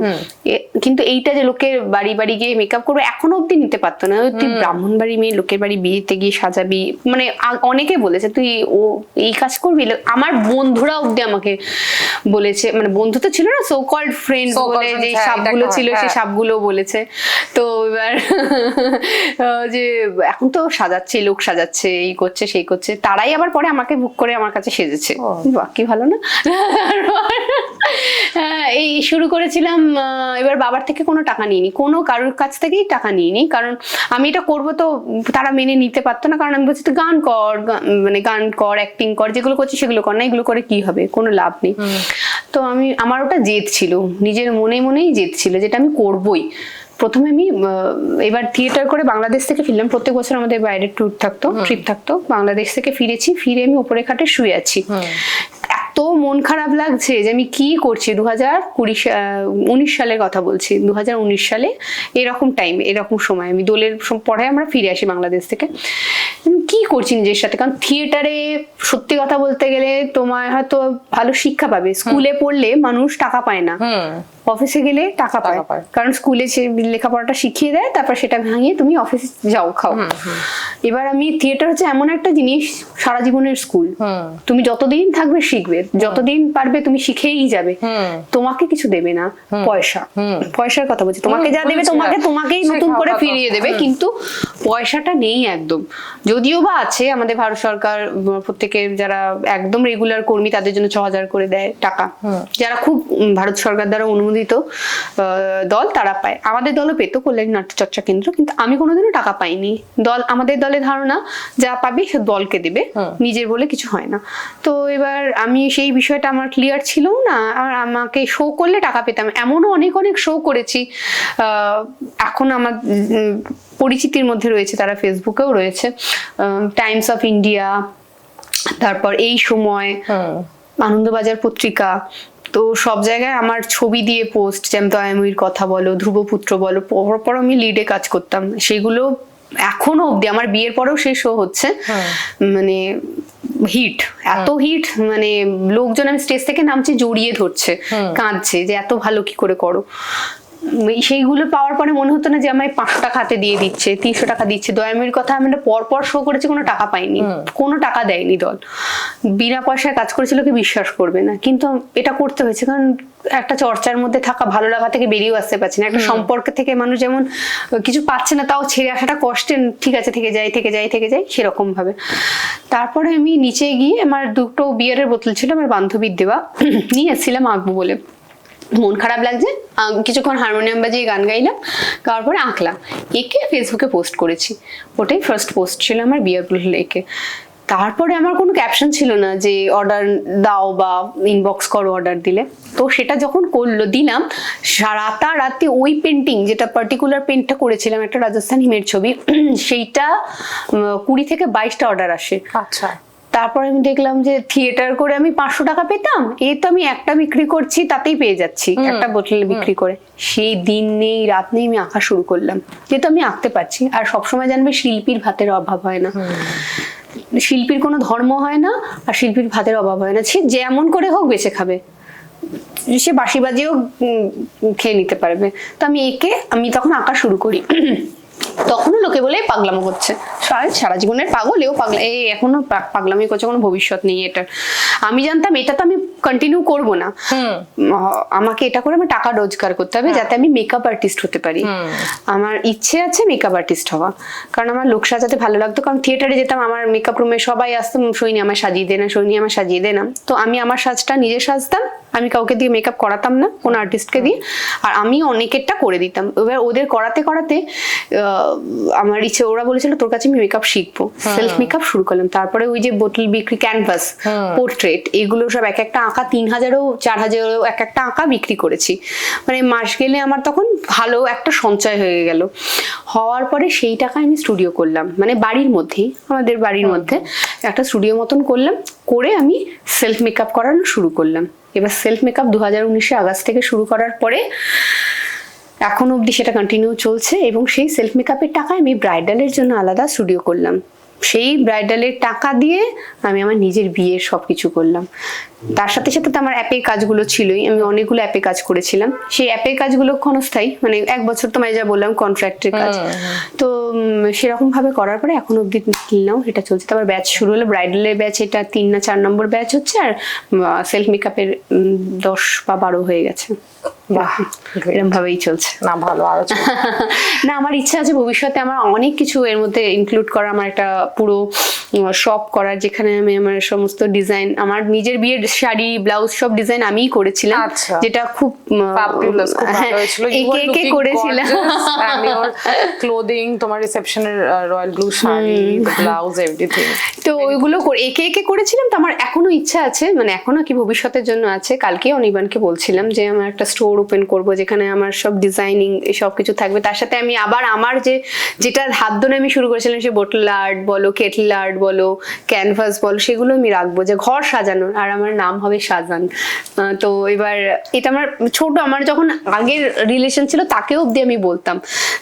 কিন্তু এইটা যে লোকের বাড়ি বাড়ি গিয়ে মেকআপ করবো এখনো অব্দি নিতে পারতো না, তুই ব্রাহ্মণ বাড়ি মেয়ে, লোকের বাড়ি বিয়েতে গিয়ে সাজাবি, মানে অনেকে বলেছে তুই এই কাজ করবি। আমার বন্ধুরা অব্দি আমাকে বলেছে, মানে বন্ধু তো ছিল না, সো কল্ড ফ্রেন্ড বলে যে সাপগুলো ছিল, সেই সাপগুলো বলেছে। তো এবার যে এখন তো সাজাচ্ছে, লোক সাজাচ্ছে, এই করছে সেই করছে, তারাই আবার পরে আমাকে বুক করে আমার কাছে সেজেছে। বাহ কি ভালো না। এই শুরু করেছিলাম, এবার বাবার থেকে কোনো টাকা নিইনি, কোনো কারোর কাছ থেকেই টাকা নিইনি, কারণ আমি এটা করবো তো তারা মেনে নিতে পারতো না, কারণ আমি বলছি তো গান কর, মানে গান কর, অ্যাক্টিং কর, যেগুলো করছি সেগুলো কর না, এগুলো করে কি হবে, কোনো লাভ নেই। তো আমার ওটা জেদ ছিল, নিজের মনেই জেদ ছিল যেটা আমি করবোই। প্রথমে আমি এবার থিয়েটার করে বাংলাদেশ থেকে ফিরলাম, প্রত্যেক বছর আমাদের বাইরে ট্রিপ থাকতো, বাংলাদেশ থেকে ফিরেছি, ফিরে আমি উপরে খাটে শুয়ে আছি, এত মন খারাপ লাগছে যে আমি কি করছি। 2019 সালের কথা বলছি, 2019 সালে এরকম টাইমে, এরকম সময় আমি দোলের পরে আমরা ফিরে আসি বাংলাদেশ থেকে, কি করছি নিজের সাথে। কারণ থিয়েটারে সত্যি কথা বলতে গেলে তোমার হয়তো ভালো শিক্ষা পাবে, স্কুলে পড়লে মানুষ টাকা পায় না, অফিসে গেলে টাকা পায়, কারণ স্কুলে লেখাপড়াটা শিখিয়ে দেয়, তারপর সেটা ভাঙিয়ে তুমি অফিসে যাও খাও। এবার আমি থিয়েটার হচ্ছে এমন একটা জিনিস, সারা জীবনের স্কুল, তুমি যতদিন থাকবে শিখবে, যতদিন পারবে তুমি শিখেই যাবে, তোমাকে কিছু দেবে না, পয়সার কথা বলছি, তোমাকে যা দেবে তোমাকেই নতুন করে ফিরিয়ে দেবে, কিন্তু পয়সাটা নেই একদম। যদিও বা আছে, আমাদের ভারত সরকার প্রত্যেকে যারা একদম রেগুলার কর্মী তাদের জন্য 6000 করে দেয় টাকা, যারা খুব ভারত সরকার দ্বারা অনুমোদিত দল তারা পায়, আমাদের দলও পেত, কল্যাণী নাট্যচর্চা কেন্দ্র, কিন্তু আমি কোনোদিনও টাকা পাইনি। আমাদের দলের ধারণা যা পাবে সে দলকে দেবে, নিজের বলে কিছু হয় না। তো এবার আমি সেই বিষয়টা আমার ক্লিয়ার ছিল না, আর আমাকে শো করলে টাকা পেতাম, এমনও অনেক শো করেছি, এখন আমার পরিচিতির মধ্যে রয়েছে, তারা ফেসবুকেও রয়েছে, টাইমস অফ ইন্ডিয়া, তারপর এই সময়, আনন্দবাজার পত্রিকা, তো সব জায়গায় আমার ছবি দিয়ে পোস্ট, যেমন দয়াময়ীর কথা বলো, ধ্রুবপুত্র বলো, পর আমি লিডে কাজ করতাম, সেগুলো এখনো অব্দি আমার বিয়ের পরেও সেই শো হচ্ছে, মানে হিট, এত হিট, মানে লোকজন, আমি স্টেজ থেকে নামছি জড়িয়ে ধরছে, কাঁদছে যে এত ভালো কি করে করো। সেইগুলো পাওয়ার পরে মনে হতো না যে আমায় 500 টাকা হাতে দিয়ে দিচ্ছে, 300 টাকা দিচ্ছে। দয়াময়ীর কথা আমি পর শো করেছি, কোনো টাকা পাইনি, কোনো টাকা দেয়নি দল, বিনা পয়সায় কাজ করেছিল, কি বিশ্বাস করবে না, কিন্তু এটা করতে হয়েছে, কারণ একটা চর্চার মধ্যে থাকা, ভালো লাগা থেকে বেরিয়েও আসতে পারছে না, একটা সম্পর্ক থেকে মানুষ যেমন কিছু পাচ্ছে না, তাও ছেড়ে আসাটা কষ্টের, ঠিক আছে থেকে যাই সেরকম ভাবে। তারপরে আমি নিচে গিয়ে, আমার 2টো বিয়ারের বোতল ছিল আমার বান্ধবীর দেওয়া, নিয়ে এসেছিলাম আঁকবো বলে, মন খারাপ লাগছে, কিছুক্ষণ হারমোনিয়াম বাজিয়ে গান গাইলাম, গাওয়ার পরে আঁকলাম, একে ফেসবুকে পোস্ট করেছি, ওটাই ফার্স্ট পোস্ট ছিল আমার বিয়ার বোতল একে। তারপরে আমার কোনো ক্যাপশন ছিল না যে অর্ডার দাও বা ইনবক্স করো অর্ডার দিলে, তো সেটা যখন দিলাম, রাতারাতি ওই পেন্টিং, যেটা পার্টিকুলার পেন্টটা করেছিলাম, একটা রাজস্থান হিমের ছবি, সেইটা 20 থেকে 22টা অর্ডার আসে। আচ্ছা, তারপরে আমি দেখলাম যে থিয়েটার করে আমি 500 টাকা পেতাম, এই তো আমি একটা বিক্রি করছি তাতেই পেয়ে যাচ্ছি, একটা বোতল বিক্রি করে। সেই দিন নেই রাত নেই আমি আঁকা শুরু করলাম, যেহেতু আমি আঁকতে পারছি। আর সবসময় জানবে শিল্পীর ভাতের অভাব হয় না, শিল্পীর কোনো ধর্ম হয় না, আর শিল্পীর ভাতের অভাব হয় না, সে যেমন করে হোক বেঁচে খাবে, সে বাঁশি বাজিয়েও খেয়ে নিতে পারবে। তো আমি তখন আঁকা শুরু করি, তখনও লোকে বলে পাগলামো করছে, সারা জীবনের পাগল, এও পাগলা, এখনো পাগলামি করছে, কোনো ভবিষ্যৎ নেই এটার। আমি জানতাম এটা তো আমি কন্টিনিউ করবো না, আমাকে এটা করে আমার টাকা রোজগার করতে হবে, যাতে আমি মেকআপ আর্টিস্ট হতে পারি। আমার ইচ্ছে আছে মেকআপ আর্টিস্ট হওয়া, কারণ আমার লোক সাজাতে ভালো লাগতো, কারণ থিয়েটারে যেতাম, আমার মেকআপ রুমে সবাই আসতাম, সৈনী আমার সাজিয়ে দে না, সৈনী আমার সাজিয়ে দে না, তো আমি আমার সাজটা নিজে সাজতাম, আমি কাউকে দিয়ে মেকআপ করাতাম না, কোনো আর্টিস্টকে দিয়ে, আর আমি অনেকেরটা করে দিতাম। এবার ওদের করাতে করাতে আমার ইচ্ছে, ওরা বলেছিল তোর কাছে আমি মেকআপ শিখবো, সেলফ মেকআপ শুরু করলাম। তারপরে ওই যে বোতল বিক্রি, ক্যানভাস, পোর্ট্রেট, এগুলো সব এক একটা আঁকা 3000ও 4000ও এক একটা আঁকা বিক্রি করেছি। মানে মাস গেলে আমার তখন ভালো একটা সঞ্চয় হয়ে গেল। হওয়ার পরে সেই টাকা আমি স্টুডিও করলাম, মানে বাড়ির মধ্যেই, আমাদের বাড়ির মধ্যে একটা স্টুডিও মতন করলাম, করে আমি সেলফ মেকআপ করানো শুরু করলাম। এবার সেলফ মেকআপ 2019 আগস্ট থেকে শুরু করার পরে এখন অবধি সেটা কন্টিনিউ চলছে। এবং সেই সেলফ মেকআপের টাকায় আমি ব্রাইডালের জন্য আলাদা স্টুডিও করলাম। সেই ব্রাইডালের টাকা দিয়ে আমি আমার নিজের বিয়ের সবকিছু করলাম। তার সাথে সাথে তো আমার অ্যাপের কাজগুলো ছিলই, আমি অনেকগুলো অ্যাপে কাজ করেছিলাম। সেই অ্যাপের কাজগুলো ক্ষণস্থায়ী, মানে 1 বছর তোমায় যা বললাম কন্ট্রাক্টের কাজ। তো সেরকম ভাবে করার পরে এখন অব্দি কিনলাম, এটা চলছে। তারপর ব্যাচ শুরু হলো, ব্রাইডালের ব্যাচ, এটা 3 না 4 নম্বর ব্যাচ হচ্ছে, আর সেলফ মেকআপের 10 বা 12 হয়ে গেছে। বাহ, এরকম ভাবেই চলছে। না ভালো, আরো না, আমার ইচ্ছা আছে ভবিষ্যতে আমার অনেক কিছু এর মধ্যে ইনক্লুড করা, আমার একটা পুরো শপ করার, যেখানে আমি আমার সমস্ত ডিজাইন, আমার নিজের বিয়ের শাড়ি, ব্লাউজ সব ডিজাইন আমিই করেছিলাম, যেটা খুব fabulous, খুব ভালো হয়েছিল। একে করেছিলাম। And your clothing, তোমার রিসেপশনের royal blue sari, blouse, everything, তো ওইগুলো একে করেছিলাম। তো আমার এখনো ইচ্ছা আছে, মানে এখনো কি ভবিষ্যতের জন্য আছে। কালকে অনির্বাণকে বলছিলাম যে আমার একটা স্টোর ওপেন করব, যেখানে আমার সব ডিজাইনিং সব কিছু থাকবে। তার সাথে আমি আবার আমার যেটার হাত ধরে আমি শুরু করেছিলাম, সে বোটল আর্ট বলো, কেটল আর্ট বলো, ক্যানভাস বলো, সেগুলো আমি রাখবো, যে ঘর সাজানোর, আর আমার নাম হবে সাজান। তো এবার এটা আমার ছোট, আমার যখন আগের রিলেশন ছিল তাকেও অব্দি আমি বলতাম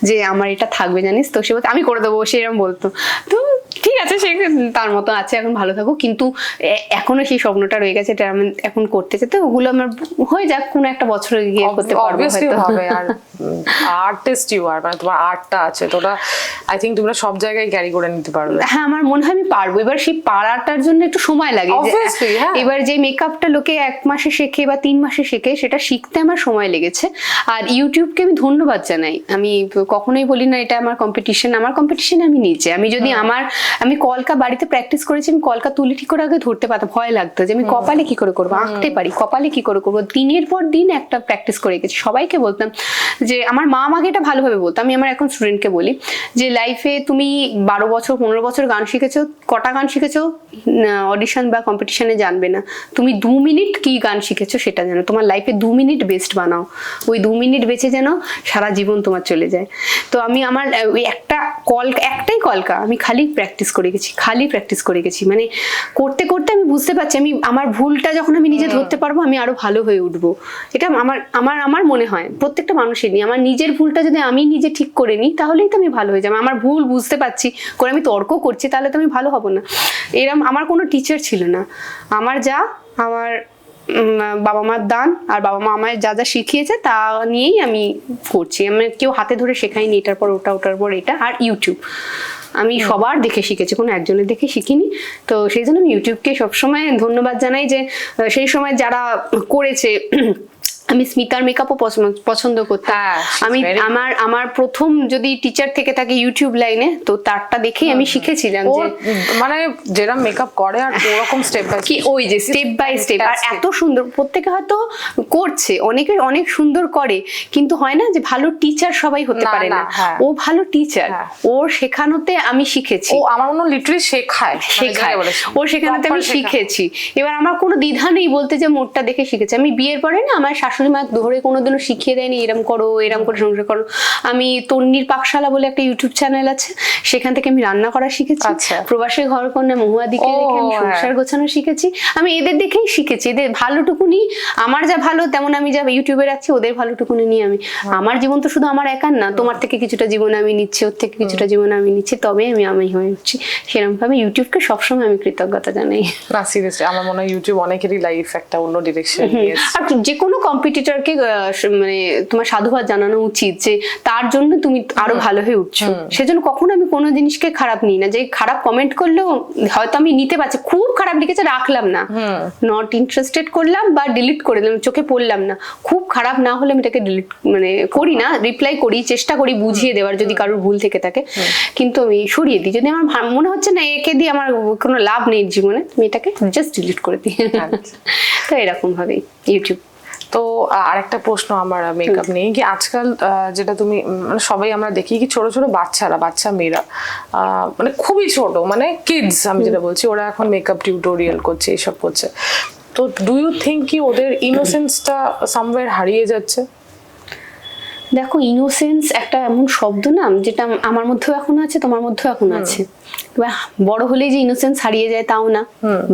যে আমার এটা থাকবে জানিস, তো সে বলতো আমি করে দেবো, সেরকম বলতো। তো ঠিক আছে, সে তার মতো আছে, এখন ভালো থাকুক। কিন্তু এখনো সেই স্বপ্নটা রয়ে গেছে, এটা আমি এখন করতে চাই। তো ওগুলো আমার হয়ে যাক, কোনো একটা বছরে গিয়ে করতে পারবো হয়তো। আর আর্টিস্ট ইউ আর, মানে তোমার আর্টটা আছে, তো ওটা আই থিঙ্ক তোমরা সব জায়গায় ক্যারি করে নিতে পারবে। হ্যাঁ, আমার মনে হয় আমি পারবো। এবার সেই পারাটার জন্য একটু সময় লাগে। এবার যে মেকআপটা লোকে 1 মাসে শেখে বা 3 মাসে শেখে, সেটা শিখতে আমার সময় লেগেছে। আর ইউটিউবকে আমি ধন্যবাদ জানাই। আমি কখনোই বলি না এটা আমার কম্পিটিশন, আমার কম্পিটিশন আমি নিজে। আমি যদি আমি কলকা বাড়িতে প্র্যাকটিস করেছি, আমি কলকা তুলে ঠিক করে আগে ধরতে পারতাম, ভয় লাগতো যে আমি কপালে কি করে করবো, আঁকতে পারি, কপালে কি করে করবো। দিনের পর দিন একটা প্র্যাকটিস করে গেছি। সবাইকে বলতাম, যে আমার মা আমাকে এটা ভালোভাবে বলতো, আমি আমার এখন স্টুডেন্টকে বলি যে লাইফে তুমি 12 বছর 15 বছর গান শিখেছো, কটা গান শিখেছো অডিশন বা কম্পিটিশনে জানবে না, তুমি 2 মিনিট কি গান শিখেছো সেটা জানো। তোমার লাইফে 2 মিনিট বেস্ট বানাও, ওই 2 মিনিট বেঁচে যেন সারা জীবন তোমার চলে যায়। তো আমি আমার ওই একটাই কলকা আমি খালি প্র্যাকটিস করে গেছি, মানে করতে করতে আমি বুঝতে পারছি আমি আমার ভুলটা যখন আমি নিজে ধরতে পারবো, আমি আরো ভালো হয়ে উঠবো। এটা আমার মনে হয় প্রত্যেকটা মানুষের নিয়ে, আমার নিজের ভুলটা যদি আমি নিজে ঠিক করে নিই, তাহলেই তো আমি ভালো হয়ে যাবো। আমার ভুল বুঝতে পারছি করে আমি তর্ক করছি, তাহলে তো আমি ভালো হব না। এরম আমার কোনো টিচার ছিল না। আমার বাবা মার দান, আর বাবা মা আমায় যা যা শিখিয়েছে তা নিয়েই আমি করছি। আমি কেউ হাতে ধরে শেখাইনি, এটার পর ওটা, ওটার পর এটা। আর ইউটিউব আমি সবার দেখে শিখেছি, কোনো একজনের দেখে শিখিনি। তো সেই জন্য আমি ইউটিউবকে সবসময় ধন্যবাদ জানাই, যে সেই সময় যারা করেছে। আমি স্মিতার মেকআপও পছন্দ করতাম। আমি আমার প্রথম যদি টিচার থেকে থাকে ইউটিউব লাইনে, তো তারটা দেখেই আমি শিখেছিলাম যে মানে যেটা মেকআপ করে আর ওরকম স্টেপ বাই কি, ওই যে স্টেপ বাই স্টেপ, আর এত সুন্দর। প্রত্যেকে হয়তো করছে, অনেকে অনেক সুন্দর করে, কিন্তু হয় না যে ভালো টিচার সবাই হতে পারে না। ও ভালো টিচার, ওর শেখানোতে আমি শিখেছি। ও আমার মনে লিটারালি শেখায়, ও শেখানোতে আমি শিখেছি। এবার আমার কোনো দ্বিধা নেই বলতে যে মোটটা দেখে শিখেছি। আমি বিয়ের পরে না, আমার শাশুড়ি মা ধরে কোনোদিনও শিখিয়ে দেয়নি এরম করো, এরম করে সংসার করো। আমি তন্নির পাকশালা বলে একটা ইউটিউব চ্যানেল আছে, সেখান থেকে আমি রান্না করা শিখেছি। প্রবাসী ঘরকন্যা মহুয়াদিকে দেখে আমি সংসার গোছানো শিখেছি। আমি এদের দেখেই শিখেছি। এদের ভালোটুকুনি, আমার যা ভালো তেমন আমি যা ইউটিউবে রাখছি, ওদের ভালোটুকুনি নিয়ে আমি, আমার জীবন তো শুধু আমার একার না, তোমার থেকে কিছুটা জীবন আমি নিচ্ছি, ওর থেকে কিছুটা জীবন আমি নিচ্ছি, তবে আমি হয়ে উঠছি। সেরকম ভাবে ইউটিউবকে সবসময় আমি কৃতজ্ঞতা জানাই। না সিরিয়াসলি, আমার মনে হয় ইউটিউব অনেকেরই লাইফ একটা অন্য ডিরেকশন নিয়েছে। আর যে কোনো কম্পিটিটরকে মানে তোমার সাধুবাদ জানানো উচিত, যে তার জন্য তুমি আরো ভালো হয়ে উঠছো। সেজন্য কখনো আমি কোনো জিনিসকে খারাপ নিই না। যে খারাপ কমেন্ট করলেও হয়তো আমি নিতে পারছি, খুব খারাপ লিখেছে রাখলাম না, নট ইন্টারেস্টেড করলাম বা ডিলিট করে দিলাম, চোখে পড়লাম না। খুব খারাপ না হলে আমি তাকে ডিলিট মানে করি না, রিপ্লাই করি, চেষ্টা করি বুঝিয়ে দেওয়ার যদি কারোর ভুল থেকে থাকে, কিন্তু আমি সরিয়ে দিই। যদি আমার মনে হচ্ছে না একে দিয়ে আমার কোনো লাভ নেই জীবনে, আমি এটাকে জাস্ট ডিলিট করে দিই। তো এরকম ভাবেই ইউটিউব। তো আরেকটা প্রশ্ন আমার মেকআপ নিয়ে, কি আজকাল যেটা তুমি মানে সবাই আমরা দেখি কি ছোট ছোট বাচ্চা মেয়েরা মানে খুবই ছোট, মানে কিডস আমি যেটা বলছি, ওরা এখন মেকআপ টিউটোরিয়াল করছে, এইসব করছে। তো ডু ইউ থিঙ্ক কি ওদের ইনোসেন্সটা সামওয়্যার হারিয়ে যাচ্ছে? দেখো, ইনোসেন্স একটা এমন শব্দ না, যেটা আমার মধ্যেও এখন আছে, তোমার মধ্যেও এখন আছে। এবার বড় হলেই যে ইনোসেন্স হারিয়ে যায় তাও না,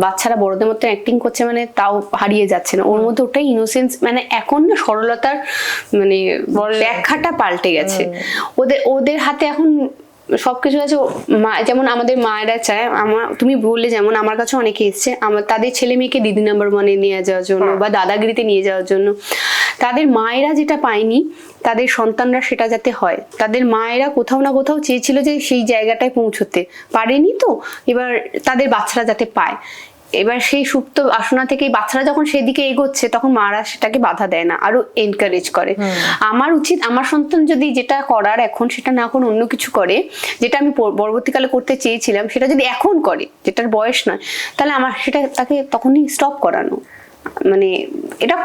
বাচ্চারা বড়দের মতো অ্যাক্টিং করছে মানে তাও হারিয়ে যাচ্ছে না, ওর মধ্যে ওটাই ইনোসেন্স। মানে এখন না সরলতার মানে ব্যাখ্যাটা পাল্টে গেছে। ওদের হাতে এখন সবকিছু আছে। যেমন আমাদের মায়েরা চায়, তুমি বললে যেমন আমার কাছে অনেকে এসছে তাদের ছেলে মেয়েকে দিদি নাম্বার 1-এ নিয়ে যাওয়ার জন্য বা দাদাগিরিতে নিয়ে যাওয়ার জন্য। তাদের মায়েরা যেটা পায়নি তাদের সন্তানরা সেটা যাতে হয়। তাদের মায়েরা কোথাও না কোথাও চেয়েছিল যে সেই জায়গাটায় পৌঁছতে পারেনি, তো এবার তাদের বাচ্চারা যাতে পায়। এবার সেই সুপ্ত বাসনা থেকে বাচ্চারা যখন সেদিকে এগোচ্ছে তখন মারা সেটাকে বাধা দেয় না, আরো এনকারেজ করে। আমার উচিত আমার সন্তান যদি যেটা করার এখন সেটা না এখন অন্য কিছু করে, যেটা আমি পরবর্তীকালে করতে চেয়েছিলাম সেটা যদি এখন করে, যেটার বয়স নয়, তাহলে আমার সেটা তাকে তখনই স্টপ করানো। মানে এটা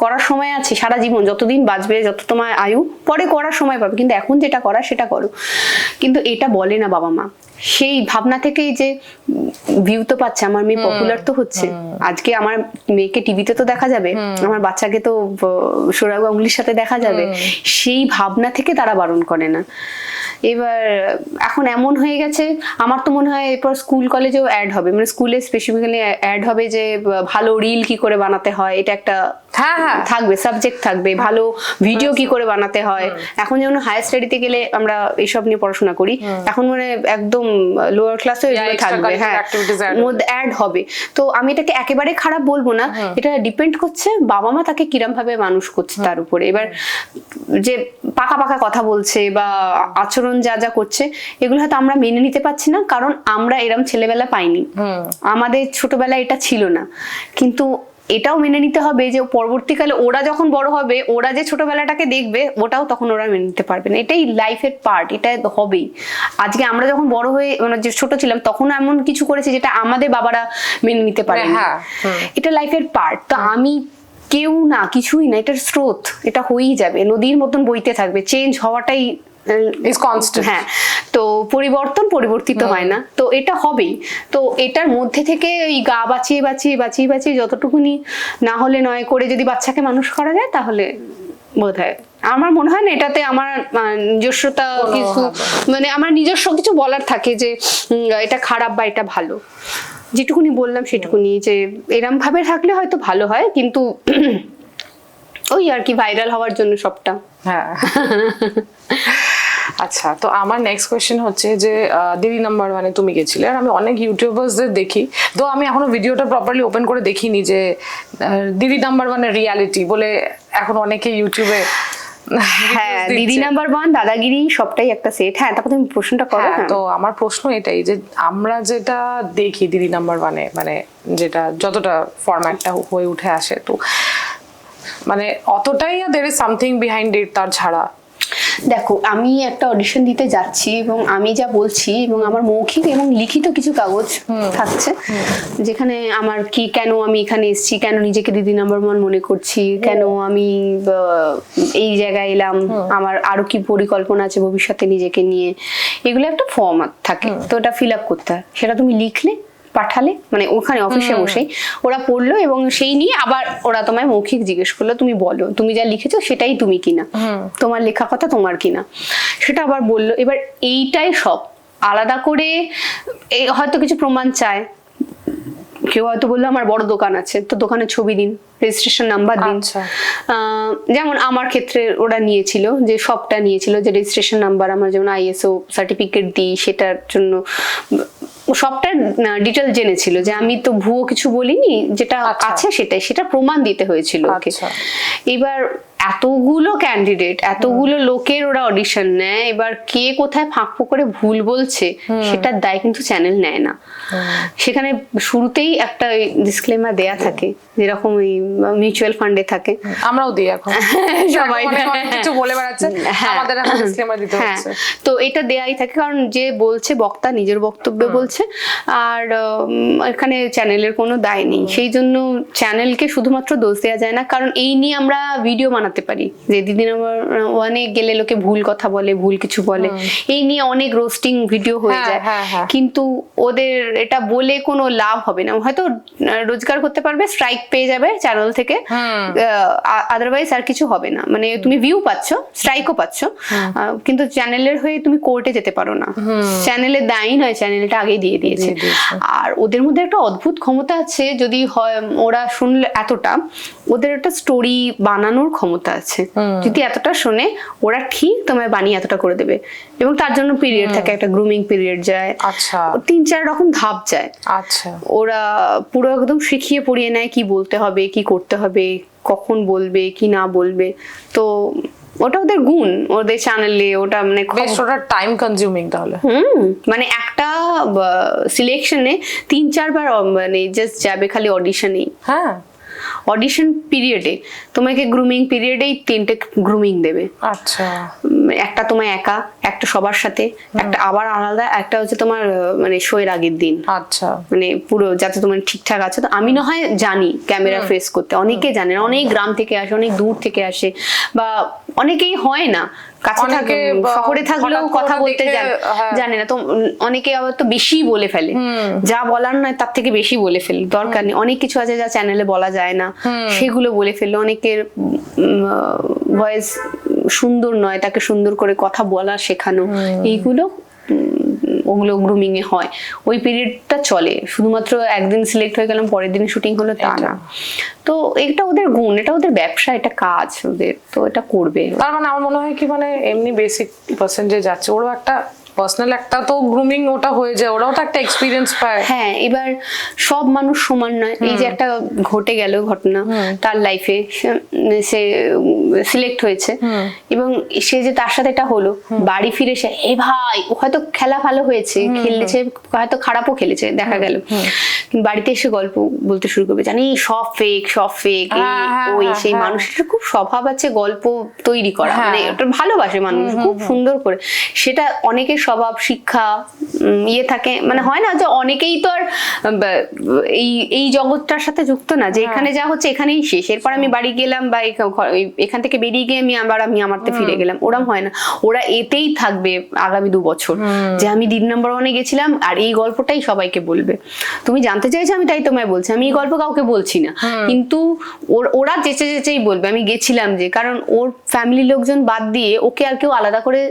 করার সময় আছে, সারা জীবন যতদিন বাঁচবে, যত তোমার আয়ু, পরে করার সময় পাবে, কিন্তু এখন যেটা করা সেটা করো। কিন্তু এটা বলে না বাবা মা। সেই ভাবনা থেকেই যে ভিউ তো পাচ্ছে, আমার মেয়ে পপুলার তো হচ্ছে, আজকে আমার মেয়েকে টিভিতে তো দেখা যাবে, আমার বাচ্চাকে তো সৌরভ গাঙ্গুলির সাথে দেখা যাবে, সেই ভাবনা থেকে তারা বারণ করে না। এবার এখন এমন হয়ে গেছে, আমার তো মনে হয় এরপর স্কুল কলেজেও অ্যাড হবে, মানে স্কুলে স্পেসিফিক্যালি অ্যাড হবে যে ভালো রিল কি করে বানাতে হয়, এটা একটা থাকবে, সাবজেক্ট থাকবে, ভালো ভিডিও কি করে বানাতে হয়। এখন যেমন হায়ার স্টাডিতে গেলে আমরা এইসব নিয়ে পড়াশোনা করি, এখন মানে একদম লোয়ার ক্লাসে এগুলো থাকবে, হ্যাঁ মধ্যে অ্যাড হবে। তো আমি এটাকে একেবারে খারাপ বলবো না, এটা ডিপেন্ড করছে বাবা মা তাকে কিরম ভাবে মানুষ করছে তার উপরে। এবার যে পাকা পাকা কথা বলছে বা আচরণ যা করছে, এগুলো হয়তো আমরা মেনে নিতে পারছি না, কারণ আমরা এরম ছেলেবেলা পাইনি, আমাদের ছোটবেলায় এটা ছিল না। কিন্তু এটাও মেনে নিতে হবে যে পরবর্তীকালে ওরা যখন বড় হবে, ওরা যে ছোটবেলাটাকে দেখবে ওটাও তখন ওরা মেনে নিতে পারবে না। এটাই লাইফের পার্ট, এটা হবেই। আজকে আমরা যখন বড় হয়ে মানে যে ছোট ছিলাম তখন এমন কিছু করেছে যেটা আমাদের বাবারা মেনে নিতে পারে না, এটা লাইফের পার্ট। তো আমি কেউ না, কিছুই না, এটার স্রোত, এটা হয়েই যাবে, নদীর মতন বইতে থাকবে, চেঞ্জ হওয়াটাই is constant। হ্যাঁ, তো পরিবর্তিত হয় না, তো এটা হবেই। তো এটার মধ্যে থেকে ওই গা বাঁচিয়ে যতটুকুনি না হলে নয় করে যদি বাচ্চাকে মানুষ করা যায়, তাহলে বোধহয় আমার মনে হয় না এটাতে আমার নিজস্বতা কিছু, মানে আমার নিজস্ব কিছু বলার থাকে যে এটা খারাপ বা এটা ভালো। যেটুকুনি বললাম সেটুকুনি, যে এরম ভাবে থাকলে হয়তো ভালো হয়, কিন্তু ওই আর কি ভাইরাল হওয়ার জন্য সবটা। হ্যাঁ। আচ্ছা, তো আমার নেক্সট কোয়েশ্চেন হচ্ছে যে দিদি নাম্বার 1-এ তুমি গেছিলে, আর আমি অনেক ইউটিউবার্সদের দেখি, তো আমি এখনো ভিডিওটা প্রপারলি ওপেন করে দেখিনি, যে দিদি নাম্বার 1-এর রিয়ালিটি বলে এখন অনেকে ইউটিউবে। হ্যাঁ, দিদি নাম্বার 1, দাদাগিরি সবটাই একটা সেট। হ্যাঁ, তারপর তুমি প্রশ্নটা করো। তো আমার প্রশ্ন এটাই যে আমরা যেটা দেখি দিদি নাম্বার 1-এ, মানে যেটা যতটা ফরম্যাটটা হয়ে উঠে আসে, তো মানে অতটাই there is something behind it তার ছাড়া। দেখো, আমি একটা অডিশন দিতে যাচ্ছি এবং আমি যা বলছি, এবং আমার মৌখিক এবং লিখিত কিছু কাগজ থাকছে, যেখানে আমার কেন আমি এখানে এসেছি, কেন নিজেকে দিদি নাম্বার 1 মনে করছি, কেন আমি এই জায়গায় এলাম, আমার আরো কি পরিকল্পনা আছে ভবিষ্যতে নিজেকে নিয়ে, এগুলো একটা ফর্ম থাকে, তো ওটা ফিল আপ করতে হয়। সেটা তুমি লিখলে, পাঠালে, মানে ওখানে অফিসে বসেই ওরা পড়লো, এবং সেই নিয়ে আবার ওরা তোমায় মৌখিক জিজ্ঞেস করলো, তুমি বলো তুমি যা লিখেছো সেটাই তুমি কিনা, তোমার লেখা কথা তোমার কিনা, সেটা আবার বললো। এবার এইটাই সব আলাদা করে হয়তো কিছু প্রমাণ চায়, কেউ হয়তো বললো আমার বড় দোকান আছে, তো দোকানের ছবি দিন, রেজিস্ট্রেশন নাম্বার দিন। যেমন আমার ক্ষেত্রে ওরা নিয়েছিল, যে সবটা নিয়েছিল, যে রেজিস্ট্রেশন নাম্বার, আমার যেমন আইএসও সার্টিফিকেট দিই, সেটার জন্য সবটা ডিটেল জেনেছিল, যে আমি তো ভুয়ো কিছু বলিনি, যেটা আছে সেটা প্রমাণ দিতে হয়েছিল ওকে। এবার এতগুলো ক্যান্ডিডেট, এতগুলো লোকের ওরা অডিশন নেয়, এবার কে কোথায় ফাঁক করে ভুল বলছে সেটার দায় কিন্তু চ্যানেল নেয় না। সেখানে শুরুতেই একটা ডিসক্লেমার দেয়া থাকে, যেরকম ওই মিউচুয়াল ফান্ডে থাকে, আমরাও দিই এখন সবাই কিছু বলে বেড়াচ্ছে, আমাদের এখন ডিসক্লেমার দিতে হচ্ছে। তো এটা দেয়াই থাকে, কারণ যে বলছে বক্তা নিজের বক্তব্যে বলছে, করছে, আর এখানে চ্যানেলের কোনো দায় নেই। সেই জন্য চ্যানেলকে শুধুমাত্র দোষ দেওয়া যায় না, কারণ এই নিয়ে আমরা ভিডিও বানাতে পারি যে দিদি নাম্বার ওয়ানে গেলে লোকে ভুল কথা বলে, ভুল কিছু বলে, এই নিয়ে অনেক রোস্টিং ভিডিও হয়ে যায়। কিন্তু ওদের এটা বলে কোনো লাভ হবে না। হয়তো রোজগার করতে পারবে, স্ট্রাইক পেয়ে যাবে চ্যানেল থেকে, আদারওয়াইজ আর কিছু হবে না। মানে তুমি ভিউ পাচ্ছ, স্ট্রাইকও পাচ্ছ, কিন্তু চ্যানেলের হয়ে তুমি কোর্টে যেতে পারো না। চ্যানেলের দায়ী নয়, চ্যানেলটা আগেই দিয়ে দিয়েছে। আর ওদের মধ্যে একটা অদ্ভুত ক্ষমতা আছে, যদি হয় ওরা শুনলে এতটা, ওদের একটা স্টোরি বানানোর ক্ষমতা আছে। যদি এতটা শোনে ওরা ঠিক তোমায় বানিয়ে এতটা করে দেবে, এবং তার জন্য পিরিয়ড থাকে, একটা গ্রুমিং পিরিয়ড যায়, 3-4 রকম ধাপ যায়। আচ্ছা, ওরা পুরো একদম শিখিয়ে পড়িয়ে নেয় কি বলতে হবে, কি করতে হবে, কখন বলবে কি না বলবে। তো ওটা ওদের গুণ, ওদের চ্যানেলে ওটা মানে বেশ ওটা টাইম কনজিউমিং তাহলে। মানে একটা সিলেকশনে 3-4 বার মানে জাস্ট যাবে খালি অডিশনেই। হ্যাঁ, অডিশন পিরিয়ডে তোমাকে গ্রুমিং পিরিয়ডেই 3টে গ্রুমিং দেবে। আচ্ছা, একটা তোমার একা, একটা সবার সাথে, একটা আবার আলাদা, একটা হচ্ছে তোমার মানে শোয়ের আগের দিন। আচ্ছা, মানে পুরো যাতে তোমার ঠিকঠাক আছে। তো আমি না হয় জানি ক্যামেরা ফেস করতে, অনেকে জানে না, অনেক গ্রাম থেকে আসে, অনেক দূর থেকে আসে, বা অনেকেই হয় না কাছে থাকে, শহরে থাকলেও কথা বলতে জানে না। তো অনেকে আবার তো বেশি বলে ফেলে, যা বলার নয় তার থেকে বেশি বলে ফেলে, দরকার নেই। অনেক কিছু আছে যা চ্যানেলে বলা যায় না, সেগুলো বলে ফেললো। অনেকের ভয়েস সুন্দর নয়, তাকে সুন্দর করে কথা বলা শেখানো, এইগুলো ওগুলো গ্রুমিং এ হয়। ওই পিরিয়ডটা চলে, শুধুমাত্র একদিন সিলেক্ট হয়ে গেলাম পরের দিন শুটিং হলো তা না। তো এটা ওদের গুণ, এটা ওদের ব্যবসা, এটা কাজ ওদের, তো এটা করবে। তার মানে আমার মনে হয় কি, মানে এমনি বেসিক পার্সেন্টেজ যাচ্ছে, ওরও একটা পার্সোনাল একটা তো গ্রুমিং ওটা হয়ে যায়, ওরাও তো একটা এক্সপিরিয়েন্স পায়। হ্যাঁ, এবার সব মানুষ সমান নয়। এই যে একটা ঘটে গেল ঘটনা তার লাইফে, সে সিলেক্ট হয়েছে, এবং সে যে তার সাথে এটা হলো, বাড়ি ফিরে সে এ ভাই, ও হয়তো খেলা ভালো হয়েছে, খেলেছে, হয়তো খারাপও খেলেছে দেখা গেল, বাড়িতে এসে গল্প বলতে শুরু করবে, জানি সব ফেক, সব ফেক, ওই সেই মানুষটার খুব স্বভাব আছে গল্প তৈরি করা, মানে ওটা ভালোবাসে মানুষ খুব সুন্দর করে। সেটা অনেকের স্বভাব, শিক্ষা ইয়ে থাকে, মানে হয় না যে অনেকেই তো আর এই জগৎটার সাথে যুক্ত না, যে এখানে যা হচ্ছে এখানেই শেষ, এরপর আমি বাড়ি গেলাম বা এখান থেকে বেরিয়ে গিয়ে আমি আমারতে ফিরে গেলাম, ওরম হয় না। ওরা এতেই থাকবে আগামী 2 বছর, যে আমি দিন নাম্বার 1-এ গেছিলাম আর এই গল্পটাই সবাইকে বলবে। তুমি জানতে চাইছো, আমি তাই তোমায় বলছি, আমি এই গল্প কাউকে বলছি না, কিন্তু ওরা চেঁচেই বলবে আমি গেছিলাম যে, কারণ ওর ফ্যামিলির লোকজন বাদ দিয়ে ওকে আর কেউ আলাদা করে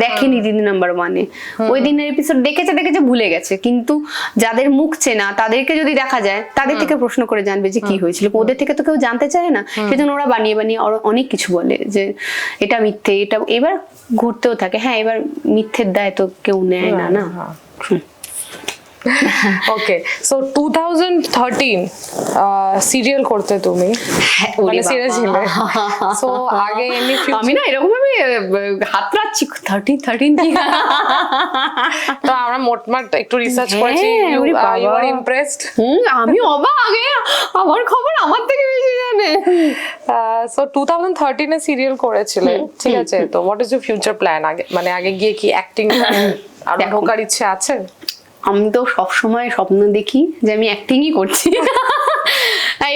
দেখেনি দিদি নাম্বার 1-এ। ওই দিনের এপিসোড দেখেছে ভুলে গেছে, কিন্তু যাদের মুখ চেনা তাদেরকে যদি দেখা যায়, তাদের থেকে প্রশ্ন করে জানবে যে কি হয়েছিল। ওদের থেকে তো কেউ জানতে চায় না, সেজন্য ওরা বানিয়ে অনেক কিছু বলে যে এটা মিথ্যে, এটা এবার ঘুরতেও থাকে। হ্যাঁ, এবার মিথ্যের দায় তো কেউ নেয় না। না, ওকে, সো 2013 সিরিয়াল করতে তুমি, মানে সিরিয়াল ছিল। সো আগে এমনি আমি না এরকম ভাবে হাত রাখছি 13 কি, তো আমরা মোটমাট একটু রিসার্চ করেছি, ইউ আর ইমপ্রেসড। আমি অবাক, আগে আমার খবর আমার থেকে বেশি জানে। সো 2013 এ সিরিয়াল করেছিলে, ঠিক আছে? তো what is your future plan? মানে আগে গিয়ে কি অ্যাক্টিং আর ঢোকার ইচ্ছে আছে? আমি তো সবসময় স্বপ্ন দেখি যে আমি অ্যাক্টিংই করছি।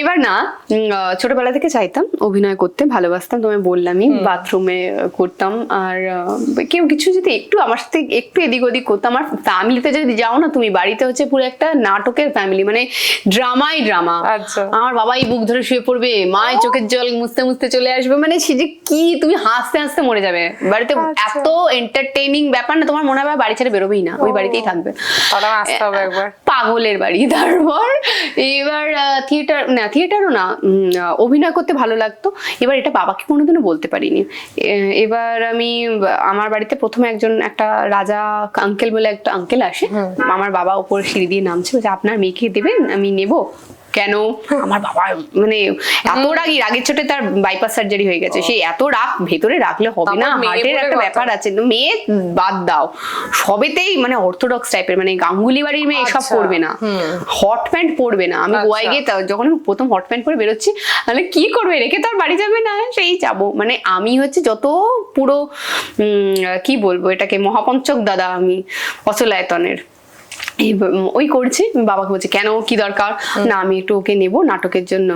এবার না, ছোটবেলা থেকে চাইতাম অভিনয় করতে, ভালোবাসতাম, তোমায় বললামই, বাথরুমে করতাম। আর কেউ কিছু যদি একটু আমার সাথে একটু এদিক ওদিক করতাম, আমার ফ্যামিলিতে যদি যাও না তুমি, বাড়িতে হচ্ছে পুরো একটা নাটকের ফ্যামিলি, মানে ড্রামাই ড্রামা। আমার বাবাই বুক ধরে শুয়ে পড়বে, মায়ের চোখের জল মুছতে মুছতে চলে আসবে, মানে সে যে কি তুমি হাসতে হাসতে মরে যাবে বাড়িতে। এত এন্টারটেইনিং ব্যাপার না, তোমার মনে হবে বাড়ি ছেড়ে বেরোবেই না, ওই বাড়িতেই থাকবে, পাগলের বাড়ি। তারপর এবার থিয়েটারও না, অভিনয় করতে ভালো লাগতো। এবার এটা বাবাকে কোনোদিনও বলতে পারিনি। এবার আমি আমার বাড়িতে প্রথমে একটা রাজা আঙ্কেল বলে একটা আঙ্কেল আসে, আমার বাবা উপরে সিঁড়ি দিয়ে নামছে, যে আপনার মেয়েকে দেবেন, আমি নেবো। কেন? আমার বাবা মানে এত রাগের চোটে তার বাইপাস সার্জারি হয়ে গেছে, সেই এত রাগ ভেতরে রাখলে হবে না, হার্টের একটা ব্যাপার আছে। মেয়ে বাদ দাও, সবেতেই মানে অর্থোডক্স টাইপের, মানে গাঙ্গুলি বাড়ির মেয়ে এসব পরবে না, হট প্যান্ট পরবে না। আমি গোয়ায় গিয়ে যখন প্রথম হট প্যান্ট পরে বেরোচ্ছি, তাহলে কি করবে, রেখে তো আর বাড়ি যাবে না, সেই যাবো। মানে আমি হচ্ছে যত পুরো কি বলবো এটাকে, মহাপঞ্চক দাদা আমি অচলায়তনের। ওই করছি, বাবাকে বলছি কেন, কি দরকার, না আমি একটু ওকে নেবো নাটকের জন্য,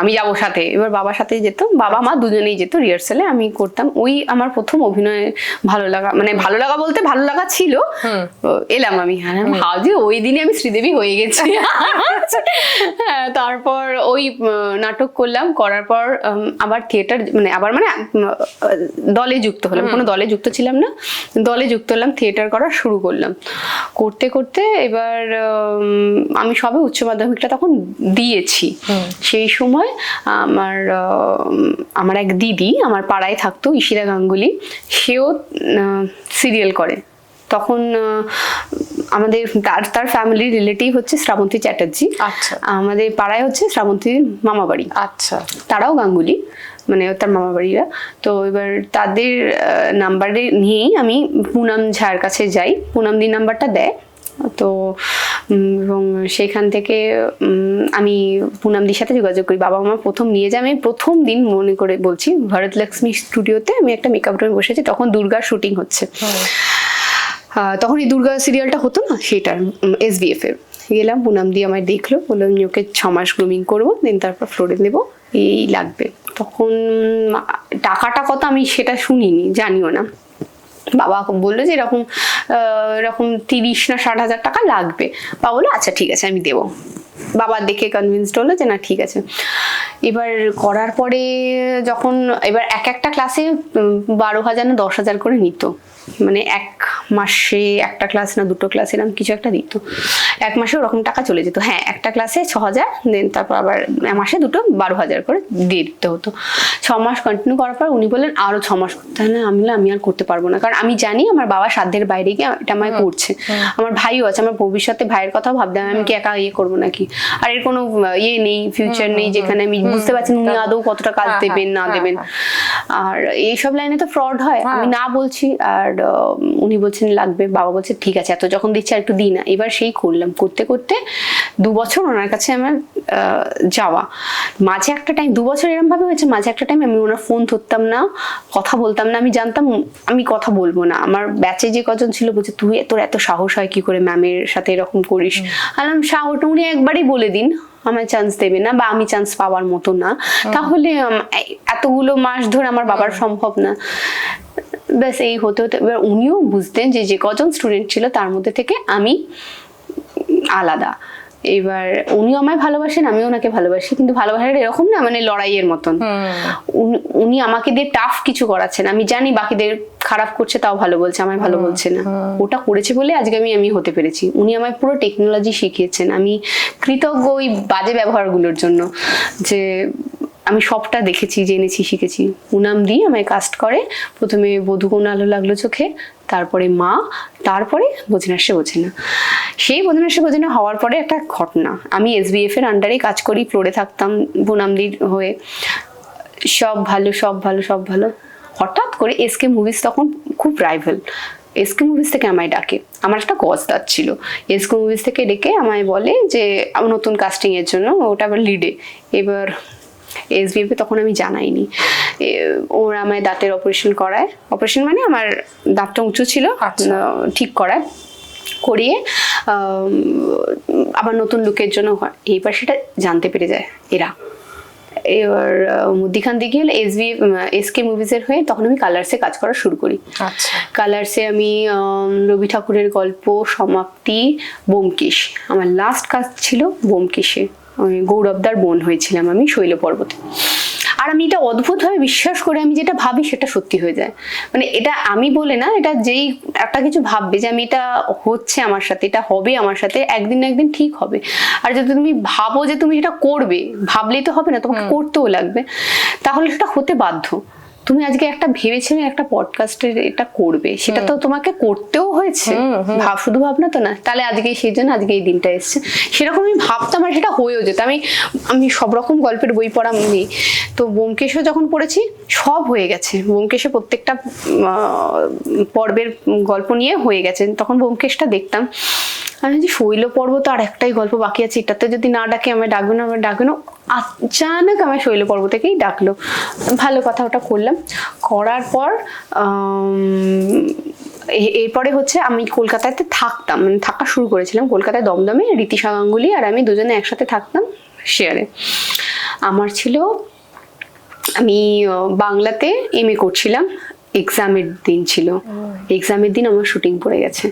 আমি যাবো সাথে। এবার বাবার সাথে যেতাম, বাবা মা দুজনেই যেত রিহার্সালে, আমি করতাম। ওই আমার প্রথম অভিনয়ে ভালো লাগা, মানে ভালো লাগা বলতে ভালো লাগা ছিল। এলাম আমি, ভাবছি ওই দিনে আমি শ্রীদেবী হয়ে গেছি। হ্যাঁ, তারপর ওই নাটক করলাম, করার পর আবার থিয়েটার মানে আবার মানে দলে যুক্ত হলাম, কোনো দলে যুক্ত ছিলাম না, দলে যুক্ত হলাম, থিয়েটার করা শুরু করলাম। করতে করতে এবার আমি সবে উচ্চ মাধ্যমিকটা তখন দিয়েছি। সেই সময় আমার এক দিদি আমার পাড়ায় থাকতো, ঈশিতা গাঙ্গুলি, সেও সিরিয়াল করে। তখন আমাদের তার ফ্যামিলি রিলেটিভ হচ্ছে শ্রাবন্তী চ্যাটার্জি। আচ্ছা। আমাদের পাড়ায় হচ্ছে শ্রাবন্তীর মামা বাড়ি। আচ্ছা। তারাও গাঙ্গুলি, মানে তার মামা বাড়িরা। তো এবার তাদের নাম্বারে নিয়েই আমি পুনাম ঝার কাছে যাই, পুনাম দি নাম্বারটা দেয়। তো এবং সেখান থেকে আমি পুনামদির সাথে যোগাযোগ করি। বাবা মা প্রথম নিয়ে যায়, আমি প্রথম দিন মনে করে বলছি ভারত লক্ষ্মী স্টুডিওতে আমি একটা মেকআপ রুমে বসেছি, তখন দুর্গার শুটিং হচ্ছে। তখন এই দুর্গা সিরিয়ালটা হতো না, সেটার SBF এর গেলাম, পুনাম দিয়ে আমায় দেখলো, বললো আমি ওকে 6 মাস গ্রুমিং করবো, দেন তারপর ফ্লোরে নেবো, এই লাগবে। তখন টাকাটা কত আমি সেটা শুনিনি, জানিও না। বাবা বললো যে এরকম 30 না 60 হাজার টাকা লাগবে। বাবা বললো আচ্ছা ঠিক আছে আমি দেবো। বাবা দেখে কনভিন্সড হলো যে না ঠিক আছে। এবার করার পরে যখন এবার একটা ক্লাসে 12,000 না 10,000 করে নিত, মানে 1 মাসে একটা ক্লাস না 2টো ক্লাস এরকম কিছু একটা দিত, 1 মাসে ওরকম টাকা চলে যেত। হ্যাঁ, একটা ক্লাসে 6,000, দেন তারপর আবার মাসে দুটো 12,000 করে দিয়ে দিতে হতো। 6 মাস কন্টিনিউ করার পর উনি বললেন আরো 6 মাস করতে। হলে আমি আর করতে পারবো না, কারণ আমি জানি আমার বাবা সাধ্যের বাইরে গিয়ে এটা আমায় করছে। আমার ভাইও আছে, আমার ভবিষ্যতে ভাইয়ের কথাও ভাবতে হবে, আমি কি একা করবো নাকি, আর এর কোনো নেই, ফিউচার নেই, যেখানে আমি বুঝতে পারছি উনি আদৌ কতটা কাজ দেবেন না দেবেন। আর এইসব লাইনে তো ফ্রড হয়, আমি না বলছি, আর উনি বলছেন লাগবে। বাবা বলছে ঠিক আছে, এত যখন দিচ্ছে আর একটু দিই না। এবার সেই করলাম, করতে করতে 2 বছর ওনার কাছে আমার যাওয়া। মাঝে একটা টাইম 2 বছর এরকম ভাবে হয়েছে, মাঝে একটা টাইম আমি ওনার ফোন ধরতাম না, কথা বলতাম না। আমি জানতাম আমি কথা বলবো না। আমার ব্যাচে যে কজন ছিল বলছে তোর এত সাহস হয় কি করে ম্যামের সাথে এরকম করিস। আলাম সাহস, উনি একবারই বলে দিন আমায় চান্স দেবে না, বা আমি চান্স পাওয়ার মতো না, তাহলে এতগুলো মাস ধরে আমার বাবার সম্ভব না। ব্যাস এই হতে হতে এবার উনিও বুঝতেন যে কজন স্টুডেন্ট ছিল তার মধ্যে থেকে আমি আলাদা। এবার উনিও আমায় ভালোবাসেন, আমিও ওনাকে ভালোবাসি, কিন্তু ভালোবাসাটা এরকম না মানে লড়াইয়ের মতন। উনি আমাকে দিয়ে টাফ কিছু করাচ্ছেন, আমি জানি বাকিদের খারাপ করছে তাও ভালো বলছে, আমায় ভালো বলছে না। ওটা করেছে বলে আজকে আমি হতে পেরেছি। উনি আমায় পুরো টেকনোলজি শিখিয়েছেন, আমি কৃতজ্ঞ ওই বাজে ব্যবহারগুলোর জন্য, যে আমি সবটা দেখেছি, জেনেছি, শিখেছি। পুনাম দিয়ে আমায় কাস্ট করে, প্রথমে বধূ কোন আলো লাগলো চোখে, তারপরে মা, তারপরে বোঝে না সে বোঝে না। সেই বোঝে না সে বোঝে না হওয়ার পরে একটা ঘটনা, আমি SBF এর আন্ডারে কাজ করি, ফ্লোরে থাকতাম পুনামদির হয়ে, সব ভালো সব ভালো সব ভালো। হঠাৎ করে SK মুভিজ তখন খুব রাইভাল, SK মুভিজ থেকে আমায় ডাকে, আমার একটা গজদার ছিল, SK মুভিজ থেকে ডেকে আমায় বলে যে আমার নতুন কাস্টিং এর জন্য, ওটা আবার লিডে। এবার SBF তখন আমি জানাইনি, ওরা আমায় দাঁতের অপারেশন করায়, অপারেশন মানে আমার দাঁতটা উঁচু ছিল, ঠিক করিয়ে আবার নতুন লুকের জন্য হয়। এইবার সেটা জানতে পেরে যায় এরা। এবার মুদিখান দিকে হলে SK মুভিজের হয়ে তখন আমি কালার্সে কাজ করা শুরু করি। কালার্সে আমি রবি ঠাকুরের গল্প, সমাপ্তি, ব্যোমকেশ, আমার লাস্ট কাজ ছিল ব্যোমকেশে। গৌরবদার বোন হয়েছিলাম আমি শৈল পর্বতে। আর আমি এটা অদ্ভুতভাবে বিশ্বাস করে আমি যেটা ভাবি সেটা সত্যি হয়ে যায়, মানে এটা আমি বলে না, এটা যেই একটা কিছু ভাববে যে আমি এটা হচ্ছে আমার সাথে, এটা হবে আমার সাথে, একদিন না একদিন ঠিক হবে। আর যদি তুমি ভাবো যে তুমি এটা করবে, ভাবলেই তো হবে না, তোমাকে করতেও লাগবে, তাহলে সেটা হতে বাধ্য। তুমি আজকে একটা ভেবেছিলে একটা পডকাস্টের এটা করবে, সেটা তো তোমাকে করতেও হয়েছে, শুধু ভাবনা তো না, তাহলে আজকে সেই জন্য আজকে এই দিনটা এসছে। সেরকম আমি ভাবতাম আর সেটা হয়েও যেত। আমি সব রকম গল্পের বই পড়া নেই, তো ব্যোমকেশও যখন পড়েছি সব হয়ে গেছে, ব্যোমকেশে প্রত্যেকটা পর্বের গল্প নিয়ে হয়ে গেছে। তখন ব্যোমকেশটা দেখতাম, আমি যে শৈল পর্ব তো আর একটাই গল্প বাকি আছে, এটাতে যদি না ডাকে আমায় ডাকবে না, আমায় ডাকবে না। আচানক আমার শৈল পর্ব থেকেই ডাকলো, ভালো কথা, ওটা করলাম। করার পর এরপরে হচ্ছে আমি কলকাতাতে থাকতাম, মানে থাকা শুরু করেছিলাম কলকাতায় দমদমে। রীতিশা গাঙ্গুলি আর আমি দুজনে একসাথে থাকতাম শেয়ারে। আমার ছিল, আমি বাংলাতে এমএ করছিলাম, এক্সামের দিন ছিল, এক্সামের দিন আমার শুটিং পড়ে গেছে।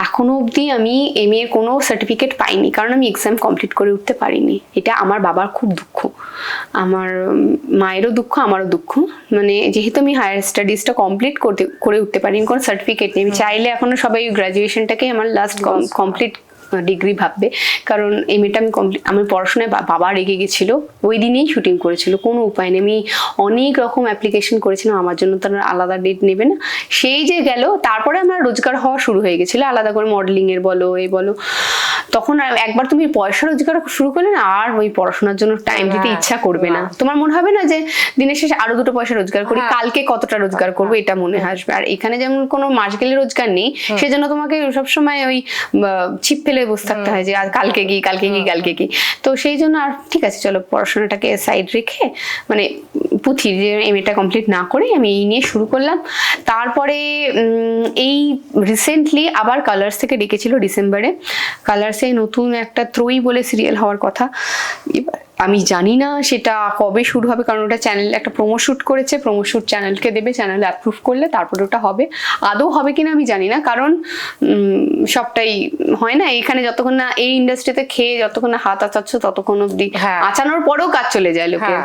এখনো অবধি আমি এমএ এর কোনো সার্টিফিকেট পাইনি, কারণ আমি এক্সাম কমপ্লিট করে উঠতে পারিনি। এটা আমার বাবার খুব দুঃখ, আমার মায়েরও দুঃখ, আমারও দুঃখ। মানে যেহেতু আমি হায়ার স্টাডিজটা কমপ্লিট করে উঠতে পারিনি, কোনো সার্টিফিকেট নেই। আমি চাইলে এখনো সবাই গ্রাজুয়েশনটাকে আমার লাস্ট কমপ্লিট ডিগ্রি ভাববে, কারণ এমএটা আমি পড়াশোনায় বাবা রেগে গেছিল, ওই দিনেই শুটিং করেছিল, কোনো উপায় নেই। আমি অনেক রকম অ্যাপ্লিকেশন করেছিলাম, আমার জন্য তারা আলাদা ডেট নেবে না, সেই যে গেল। তারপরে আমার রোজগার হওয়া শুরু হয়ে গেছিলো আলাদা করে, মডেলিং এর বলো এই বলো। তখন একবার তুমি পয়সা রোজগার শুরু করলে না, আর ওই পড়াশোনার জন্য টাইম দিতে ইচ্ছা করবে না। তোমার মনে হবে না যে দিনের শেষে আরো দুটো পয়সা রোজগার করি, কালকে কতটা রোজগার করবো, এটা মনে আসবে। আর এখানে যেমন কোনো মাস গেলে রোজগার নেই, সেজন্য তোমাকে সবসময় ওই ছিপ ফেলে বসে থাকতে হয় যে আর কালকে কি কালকে কি কালকে কি। তো সেই জন্য আর ঠিক আছে চলো পড়াশোনাটাকে সাইড রেখে, মানে পুঁথি যে এমএটা কমপ্লিট না করে আমি এই নিয়ে শুরু করলাম। তারপরে এই রিসেন্টলি আবার কালার্স থেকে ডেকেছিল ডিসেম্বরে। কালার্সে নতুন একটা ত্রয়ী বলে সিরিয়াল হওয়ার কথা, আমি জানি না সেটা কবে শুরু হবে, কারণ ওটা চ্যানেল একটা প্রোমো শুট করেছে, প্রোমো শুট চ্যানেলকে দেবে, চ্যানেল অ্যাপ্রুভ করলে তারপরে ওটা হবে। আদৌ হবে কিনা আমি জানি না, কারণ সবটাই হয় না এখানে, যতক্ষণ না এই ইন্ডাস্ট্রিতে খেয়ে যতক্ষণ না হাত আচাচ্ছ ততক্ষণ অব্দি, আচানোর পরেও কাজ চলে যায় লোকের।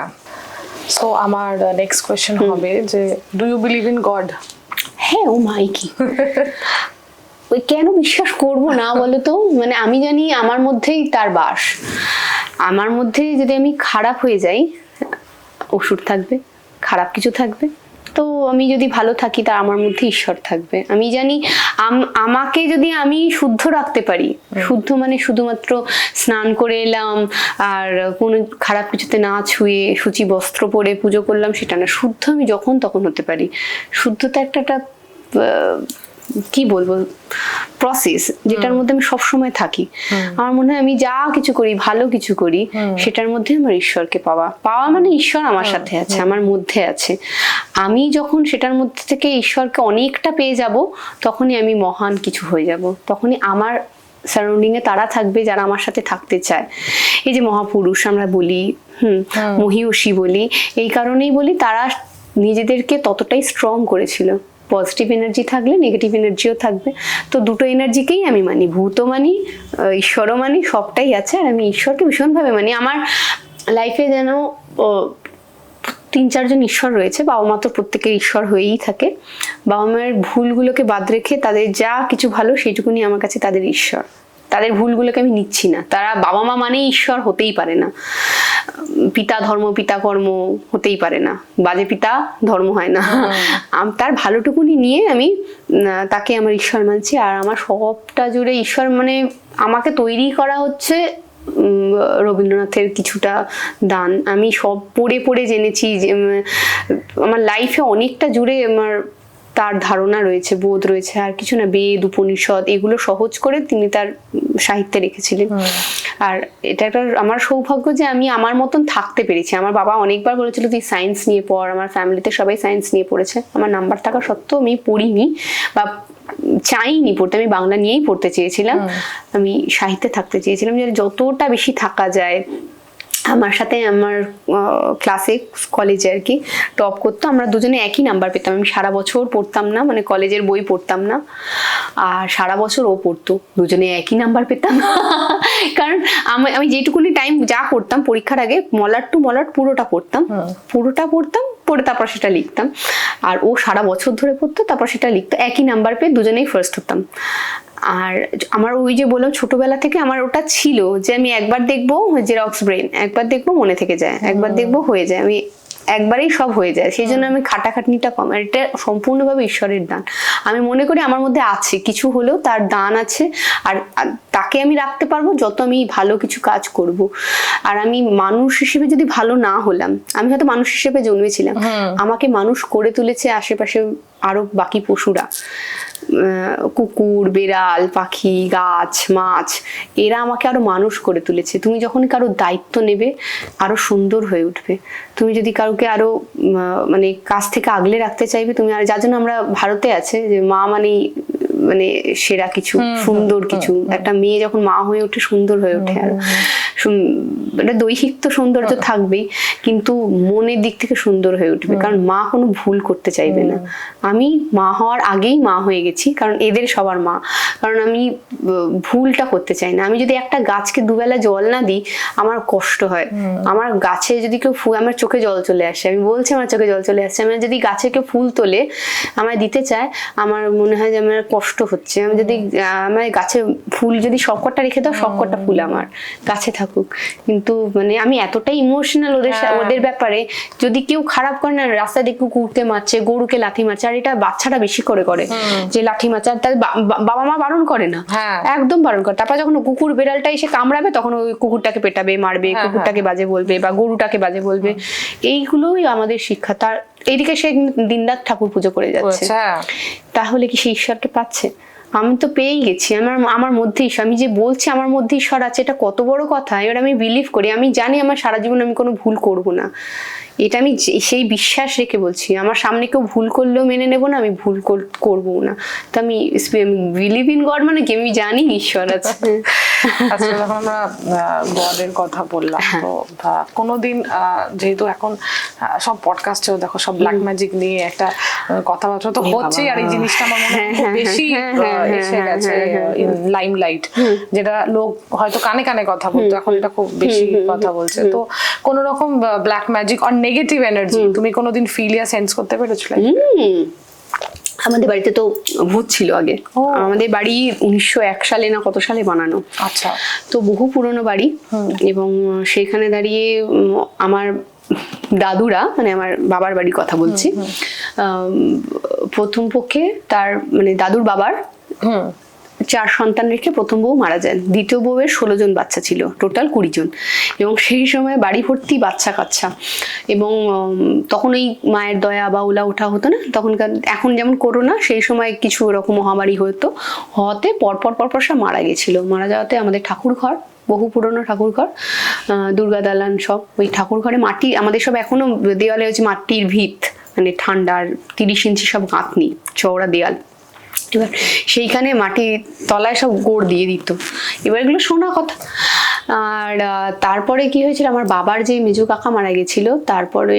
সো আমার নেক্সট কোয়েশ্চেন হবে যে do you believe in God? হ্যাঁ, ও মাই কি ওই কেন বিশ্বাস করবো না বলো তো? মানে আমি জানি আমার মধ্যেই তার বাস। আমার মধ্যে যদি আমি খারাপ হয়ে যাই, ওষুধ থাকবে, খারাপ কিছু থাকবে। তো আমি যদি ভালো থাকি, তা আমার মধ্যে ঈশ্বর থাকবে। আমি জানি আমাকে যদি আমি শুদ্ধ রাখতে পারি, শুদ্ধ মানে শুধুমাত্র স্নান করে এলাম আর কোনো খারাপ কিছুতে না ছুঁয়ে সূচি বস্ত্র পরে পুজো করলাম, সেটা না। শুদ্ধ আমি যখন তখন হতে পারি। শুদ্ধতা একটা কি বলবো প্রসেস, যেটার মধ্যে আমি সবসময় থাকি। আমার মনে হয় আমি যা কিছু করি, ভালো কিছু করি, সেটার মধ্যে আমার ঈশ্বরকে পাওয়া মানে ঈশ্বর আমার সাথে আছে, আমার মধ্যে আছে। আমি যখন সেটার মধ্যে থেকে ঈশ্বরকে অনেকটা পেয়ে যাব, তখনই আমি মহান কিছু হয়ে যাব। তখনই আমার সারাউন্ডিং এ তারা থাকবে যারা আমার সাথে থাকতে চায়। এই যে মহাপুরুষ আমরা বলি, মহিষী বলি, এই কারণেই বলি তারা নিজেদেরকে ততটাই স্ট্রং করেছিল। পজিটিভ এনার্জি থাকলে নেগেটিভ এনার্জিও থাকবে। তো দুটো এনার্জিকেই আমি মানি, ভূতও মানি, ঈশ্বরও মানি, সবটাই আছে। আর আমি ঈশ্বরকে ভীষণভাবে মানি। আমার লাইফে যেন 3-4 জন ঈশ্বর রয়েছে। বাবা মা তো প্রত্যেকের ঈশ্বর হয়েই থাকে। বাবা মায়ের ভুলগুলোকে বাদ রেখে তাদের যা কিছু ভালো সেইটুকুনি আমার কাছে তাদের ঈশ্বর। তাদের ভুলগুলোকে আমি নিচ্ছি না। তারা বাবা মা মানেই ঈশ্বর হতেই পারে না। পিতা ধর্ম পিতা কর্ম হতেই পারে না, বাজে পিতা ধর্ম হয় না। তার ভালোটুকুনি নিয়ে আমি তাকে আমার ঈশ্বর মানছি। আর আমার সবটা জুড়ে ঈশ্বর, মানে আমাকে তৈরি করা হচ্ছে রবীন্দ্রনাথের কিছুটা দান। আমি সব পড়ে পড়ে জেনেছি যে আমার লাইফে অনেকটা জুড়ে আমার তার ধারণা রয়েছে, বোধ রয়েছে। আর কিছু না, বেদ উপনিষদ এগুলো সহজ করে তিনি তার সাহিত্যে রেখেছিলেন। আর এটা একটা আমার সৌভাগ্য যে আমি আমার মতন থাকতে পেরেছি। আমার বাবা অনেকবার বলেছিল তুই সায়েন্স নিয়ে পড়, আমার ফ্যামিলিতে সবাই সায়েন্স নিয়ে পড়েছে। আমার নাম্বার থাকা সত্ত্বেও আমি পড়িনি বা চাইনি পড়তে, আমি বাংলা নিয়েই পড়তে চেয়েছিলাম। আমি সাহিত্যে থাকতে চেয়েছিলাম, যে যতটা বেশি থাকা যায়। আমার সাথে আমার ক্লাসে কলেজে আর কি টপ করতো, আমরা দুজনে একই নাম্বার পেতাম। আমি সারা বছর পড়তাম না, মানে কলেজের বই পড়তাম না, আর সারা বছর ও পড়তো, দুজনে একই নাম্বার পেতাম। কারণ আমি যেটুকুনি টাইম যা করতাম পরীক্ষার আগে, মলাট টু মলাট পুরোটা পড়তাম, পড়ে তারপর সেটা লিখতাম। আর ও সারা বছর ধরে পড়তো, তারপর সেটা লিখতো। একই নাম্বার পেয়ে দুজনেই ফার্স্ট হতাম। আর আমার ওই যে বললাম ছোটবেলা থেকে আমার ওটা ছিল যে আমি একবার দেখবো জেরক্স ব্রেন, একবার দেখবো মনে থেকে যায়, একবার দেখবো হয়ে যায়, আমি একবারেই সব হয়ে যায়। সেই জন্য আমি খাটাখাটনিটা কম। আর এটা সম্পূর্ণভাবে ঈশ্বরের দান। আমি মনে করি আমার মধ্যে আছে, কিছু হলেও তার দান আছে। আর তাকে আমি রাখতে পারবো যত আমি ভালো কিছু কাজ করব। আর আমি মানুষ হিসেবে যদি ভালো না হলাম, আমি হয়তো মানুষ হিসেবে জন্মেছিলাম, আমাকে মানুষ করে তুলেছে আশেপাশে আরো বাকি পশুরা। কুকুর, বেড়াল, পাখি, গাছ, মাছ, এরা আমাকে আরো মানুষ করে তুলেছে। তুমি যখন কারো দায়িত্ব নেবে আরো সুন্দর হয়ে উঠবে। তুমি যদি কারোকে আরো মানে কাছ থেকে আগলে রাখতে চাইবে তুমি, আর যার জন্য আমরা ভারতে আছে যে মা মানেই মানে সেরা কিছু, সুন্দর কিছু। একটা মেয়ে যখন মা হয়ে ওঠে সুন্দর হয়ে ওঠে। আর এটা দৈহিক তো সৌন্দর্য থাকবেই, কিন্তু মনের দিক থেকে সুন্দর হয়ে উঠবে, কারণ মা কোনো ভুল করতে চাইবে না। আমি মা হওয়ার আগেই মা হয়ে গেছি, কারণ এদের সবার মা, কারণ আমি ভুলটা করতে চাই না। আমি যদি একটা গাছকে দুবেলা জল না দিই আমার কষ্ট হয়। আমার গাছে যদি কেউ ফুল, আমার চোখে জল চলে আসে, আমি বলছি আমার চোখে জল চলে আসছে। আমি যদি গাছে কেউ ফুল তোলে আমায় দিতে চায়, আমার মনে হয় যে আমার কষ্ট হচ্ছে। আমি যদি আমার গাছে ফুল যদি সবকটা রেখে দাও, সবকটা ফুল আমার গাছে থাকুক, কিন্তু মানে আমি এতটাই ইমোশনাল ওদের ব্যাপারে। যদি কেউ খারাপ করে না, রাস্তায় দেখো কুকুরকে মারছে, গরুকে লাথি মারছে, আর এটা বাচ্চারা বেশি করে যে লাথি মারছে, আর তার বাবা মা বারণ করে না, একদম বারণ করে। তারপর যখন কুকুর বেড়ালটা এসে কামড়াবে তখন ওই কুকুরটাকে পেটাবে, মারবে, কুকুরটাকে বাজে বলবে বা গরুটাকে বাজে বলবে। এইগুলোই আমাদের শিক্ষা। তার এইদিকে সে দিনরাত ঠাকুর পুজো করে যাচ্ছে, তাহলে কি সে ঈশ্বরকে পাচ্ছে? আমি তো পেয়েই গেছি। আমার মধ্যে ঈশ্বর, আমি যে বলছি আমার মধ্যে ঈশ্বর আছে, এটা কত বড় কথা। এবার আমি বিলিভ করি, আমি জানি আমার সারা জীবন আমি কোনো ভুল করব না, এটা আমি সেই বিশ্বাস রেখে বলছি। আমার সামনে কেউ ভুল করলেও মেনে নেব না, আমি ভুল করবো না। তো আমি বিলিভ ইন গড, মানে কি আমি জানি ঈশ্বর আছে। আচ্ছা, যখন আমরা গডের কথা বললাম, তো কোনোদিন যেহেতু এখন সব পডকাস্টেও দেখো সব ব্ল্যাক ম্যাজিক নিয়ে একটা কথাবার্তা তো হচ্ছেই, আর এই জিনিসটা আমার মনে হয় বেশি এসে গেছে লাইমলাইট, যেটা লোক হয়তো কানে কানে কথা বলতো, এখন এটা খুব বেশি কথা বলছে। তো কোন রকম ব্ল্যাক ম্যাজিক আর নেগেটিভ এনার্জি তুমি কোনোদিন ফিল ইয়া সেন্স করতে পেরেছিলে? আমাদের বাড়িতে তো ভূত ছিল আগে। আমাদের বাড়ি 1901 সালে না কত সালে বানানো। আচ্ছা, তো বহু পুরনো বাড়ি, এবং সেখানে দাঁড়িয়ে আমার দাদুরা, মানে আমার বাবার বাড়ির কথা বলছি, প্রথম পক্ষে তার মানে দাদুর বাবার 4 সন্তান রেখে প্রথম বউ মারা যান। দ্বিতীয় বউয়ের 16 জন বাচ্চা ছিল, টোটাল 20 জন। এবং সেই সময় বাড়ি ভর্তি বাচ্চা কাচ্চা, এবং তখন ওই মায়ের দয়া বা ওলা ওঠা হতো না তখনকার। এখন যেমন করোনা, সেই সময় কিছু ওরকম মহামারী হওয়াতে পরপর সব মারা গেছিল। মারা যাওয়াতে আমাদের ঠাকুর ঘর, বহু পুরনো ঠাকুর ঘর, দুর্গা দালান, সব ওই ঠাকুর ঘরে মাটি, আমাদের সব এখনো দেওয়ালে হচ্ছে মাটির ভিত, মানে ঠান্ডার 30 ইঞ্চি সব গাঁথনি, চওড়া দেয়াল। এবার সেইখানে মাটির তলায় সব গোড় দিয়ে দিত। এবার এগুলো শোনা কথা। আর তারপরে কি হয়েছিল, আমার বাবার যে মেজো কাকা মারা গেছিল, তারপরে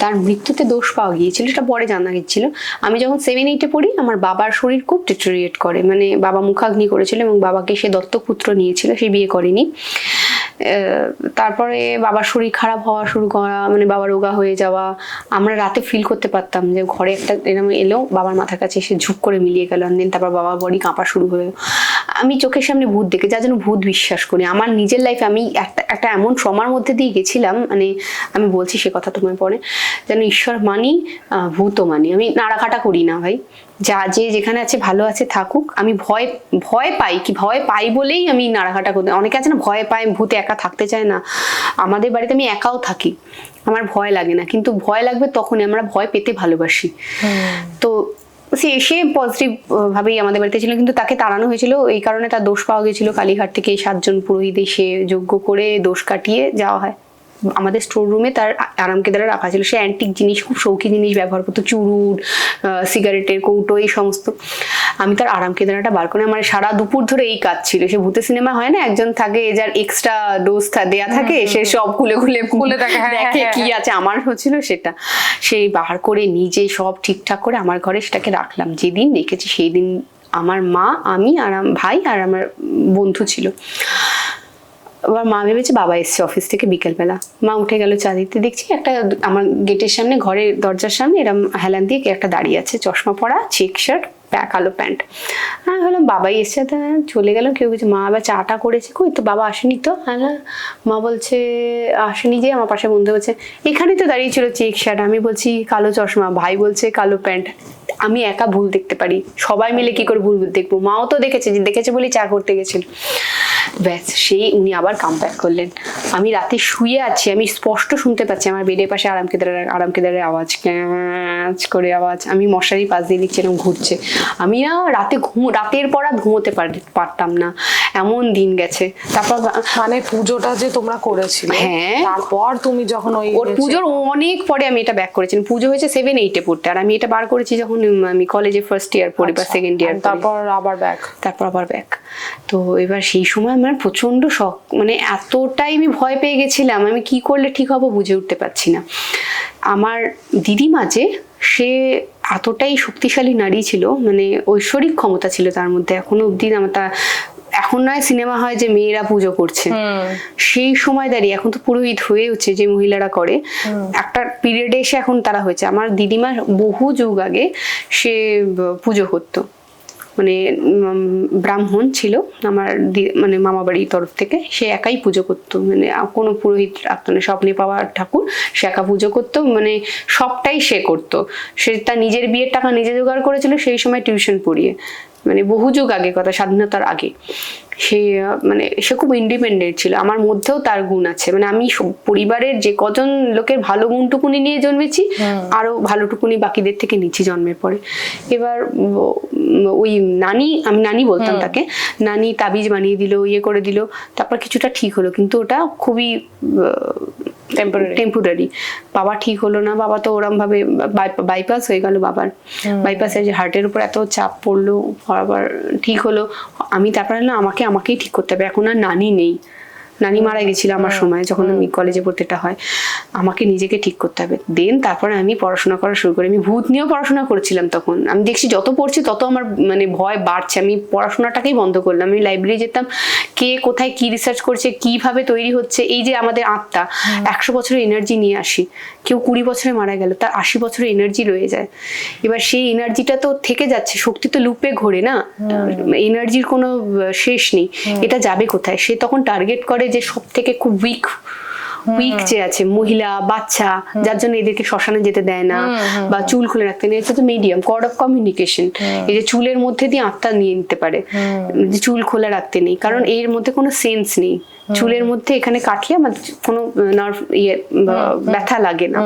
তার মৃত্যুতে দোষ পাওয়া গিয়েছিল, সেটা পরে জানা গেছিল। আমি যখন 7-8-এ পড়ি, আমার বাবার শরীর খুব ডিটেরিয়েট করে, মানে বাবা মুখাগ্নি করেছিল এবং বাবাকে সে দত্তক পুত্র নিয়েছিল, সে বিয়ে করেনি। তারপরে বাবার শরীর খারাপ হওয়া শুরু করা, মানে বাবা রোগা হয়ে যাওয়া। আমরা রাতে ফিল করতে পারতাম যে ঘরে একটা এরকম এলো, বাবার মাথার কাছে এসে ঝুপ করে মিলিয়ে গেল, দিন তারপর বাবার বডি কাঁপা শুরু হলো। আমি চোখের সামনে ভূত দেখে, যার জন্য ভূত বিশ্বাস করি। আমার নিজের লাইফে আমি একটা এমন ট্রমার মধ্যে দিয়ে গেছিলাম, মানে আমি বলছি সে কথা তোমায় পরে, যেন ঈশ্বর মানি, ভূতও মানি। আমি নাড়াকাটা করি না ভাই, যে যেখানে আছে ভালো আছে থাকুক। আমি ভয় পাই বলেই আমি নাড়াঘাটা করতে। অনেকে আছে না ভয় পায়, ভূতে একা থাকতে চায় না। আমাদের বাড়িতে আমি একাও থাকি, আমার ভয় লাগে না, কিন্তু ভয় লাগবে তখনই, আমরা ভয় পেতে ভালোবাসি। তো সে পজিটিভ ভাবেই আমাদের বাড়িতে ছিল, কিন্তু তাকে তাড়ানো হয়েছিল এই কারণে, তার দোষ পাওয়া গেছিল। কালীঘাট থেকে 7 জন পুরোহিত এসে যজ্ঞ করে দোষ কাটিয়ে যাওয়া হয়। আমাদের স্টোর রুমে তার আরাম কেদারা রাখা ছিল। সে অ্যান্টিক জিনিস, খুব শৌখিন জিনিস ব্যবহার করতো, চুরুট, সিগারেটের কৌটো, এই সমস্ত। আমি তার আরাম কেদারাটা বার করে, আমার সারা দুপুর ধরে এই কাজ ছিল। সে ভূতের সিনেমা হয় না, একজন থাকে যার এক্সট্রা ডোজ দেয়া থাকে, সে সব খুলে দেখে কি আছে। আমার হচ্ছিল সেটা, সেই বার করে নিজে সব ঠিকঠাক করে আমার ঘরে সেটাকে রাখলাম। যেদিন রেখেছি সেই দিন আমার মা, আমি আর ভাই আর আমার বন্ধু ছিল। আবার মা ভেবেছে বাবা এসছে অফিস থেকে বিকেলবেলা। মা উঠে গেল চা দিতে, দেখছি একটা আমার গেটের সামনে, ঘরের দরজার সামনে এরম হেলান দিয়ে একটা দাঁড়িয়ে আছে, চশমা পরা, চেক শার্ট, কালো প্যান্ট। আমি ভাবলাম বাবাই এসছে, তা চলে গেলাম। কেউ কিছু, মা আবার চাটা করেছে, কই তো বাবা আসেনি তো। হ্যাঁ, মা বলছে আসেনি যে। আমার পাশে বন্ধু বলছে এখানেই তো দাঁড়িয়ে ছিল, চেক শার্ট। আমি বলছি কালো চশমা, ভাই বলছে কালো প্যান্ট। আমি একা ভুল দেখতে পারি, সবাই মিলে কি করে ভুল দেখবো? মাও তো দেখেছে বলেই চা করতে গেছিল। ব্যাস সেই উনি আবার কাম ব্যাক করলেন। আমি রাতে শুয়ে আছি, আমি স্পষ্ট শুনতে পাচ্ছি আমার বেডের পাশে আরাম কেদারের আওয়াজ, ক্যাঁচ করে আওয়াজ। আমি মশারি পাশ দিয়ে দিচ্ছি, এরকম ঘুরছে। আমি না রাতের পর আর ঘুমোতে পারতাম না, এমন দিন গেছে। তারপর মানে পুজোটা যে তোমরা করেছিলে, হ্যাঁ, তারপর তুমি যখন ওর পুজোর অনেক পরে আমি এটা ব্যাক করেছি। পুজো হয়েছে 7-8 পড়তে, আর আমি এটা বার করেছি যখন আমি কলেজে ফার্স্ট ইয়ার পড়ি বা সেকেন্ড ইয়ার। তারপর আবার ব্যাক। তো এবার সেই সময় আমার প্রচন্ড শখ, মানে এতটাই আমি ভয় পেয়ে গেছিলাম, আমি কি করলে ঠিক হবো বুঝে উঠতে পারছি না। আমার দিদিমা যে, সে এতটাই শক্তিশালী নারী ছিল, মানে ঐশ্বরিক ক্ষমতা ছিল তার মধ্যে। এখনো অব্দি এখন নয় সিনেমা হয় যে মেয়েরা পুজো করছে, সেই সময় দাঁড়িয়ে এখন তো পুরোহিত হয়ে হচ্ছে যে মহিলারা করে, একটা পিরিয়ডে এসে এখন তারা হয়েছে। আমার দিদিমা বহু যুগ আগে সে পুজো করতো, মানে ব্রাহ্মণ ছিল আমার মানে মামা বাড়ির তরফ থেকে, সে একাই পুজো করতো, মানে কোনো পুরোহিত রাখতো না, স্বপ্নে পাওয়া ঠাকুর সে একা পুজো করতো, মানে সবটাই সে করতো। সে তার নিজের বিয়ের টাকা নিজে জোগাড় করেছিল সেই সময় টিউশন পড়িয়ে, মানে বহু যুগ আগে কথা, স্বাধীনতার আগে। সে খুব ইন্ডিপেন্ডেন্ট ছিল। আমার মধ্যেও তার গুণ আছে, মানে আমি পরিবারের যে কজন লোকের ভালো গুণটুকুনি নিয়ে জন্মেছি, আরো ভালোটুকুনি বাকিদের থেকে নিচ্ছি জন্মের পরে। এবার ওই নানি, আমি নানি বলতাম তাকে, নানি তাবিজ বানিয়ে দিল, ইয়ে করে দিল, তারপর কিছুটা ঠিক হলো, কিন্তু ওটা খুবই টেম্পোরারি। বাবা ঠিক হলো না, বাবা তো ওরম ভাবে বাইপাস হয়ে গেল বাবার, বাইপাসে যে হার্টের উপর এত চাপ পড়লো, আবার ঠিক হলো। আমি তারপরে না আমাকেই ঠিক করতে হবে, এখন আর নানি নেই, নানি মারা গেছিল আমার সময় যখন আমি কলেজে পড়তে, এটা হয়, আমাকে নিজেকে ঠিক করতে হবে। দেন তারপরে আমি পড়াশোনা করা শুরু করি। আমি ভূত নিয়েও পড়াশোনা করছিলাম তখন, আমি দেখছি যত পড়ছি তত আমার মানে ভয় বাড়ছে, আমি পড়াশোনাটাকেই বন্ধ করলাম। আমি লাইব্রেরি যেতাম, কে কোথায় কি রিসার্চ করছে, কিভাবে তৈরি হচ্ছে। এই যে আমাদের আত্মা 100 বছরের এনার্জি নিয়ে আসি, কেউ 20 বছরে মারা গেল, তার 80 বছরের এনার্জি রয়ে যায়। এবার সেই এনার্জিটা তো থেকে যাচ্ছে, শক্তি তো লুপে ঘোরে না, এনার্জির কোনো শেষ নেই, এটা যাবে কোথায়। সে তখন টার্গেট করে যে সব থেকে খুব উইক যে আছে, মহিলা, বাচ্চা, যার জন্য এদেরকে শ্মশানে যেতে দেয় না বা চুল খুলে রাখতে নেই। এটা তো মিডিয়াম, কর্ড অফ কমিউনিকেশন। এই যে চুলের মধ্যে দিয়ে আত্মা নিয়ে নিতে পারে, যে চুল খোলা রাখতে নেই, কারণ এর মধ্যে কোনো সেন্স নেই। চুলের মধ্যে এখানে কাটলে আমাদের কোনো নার্ভ ব্যথা লাগে না।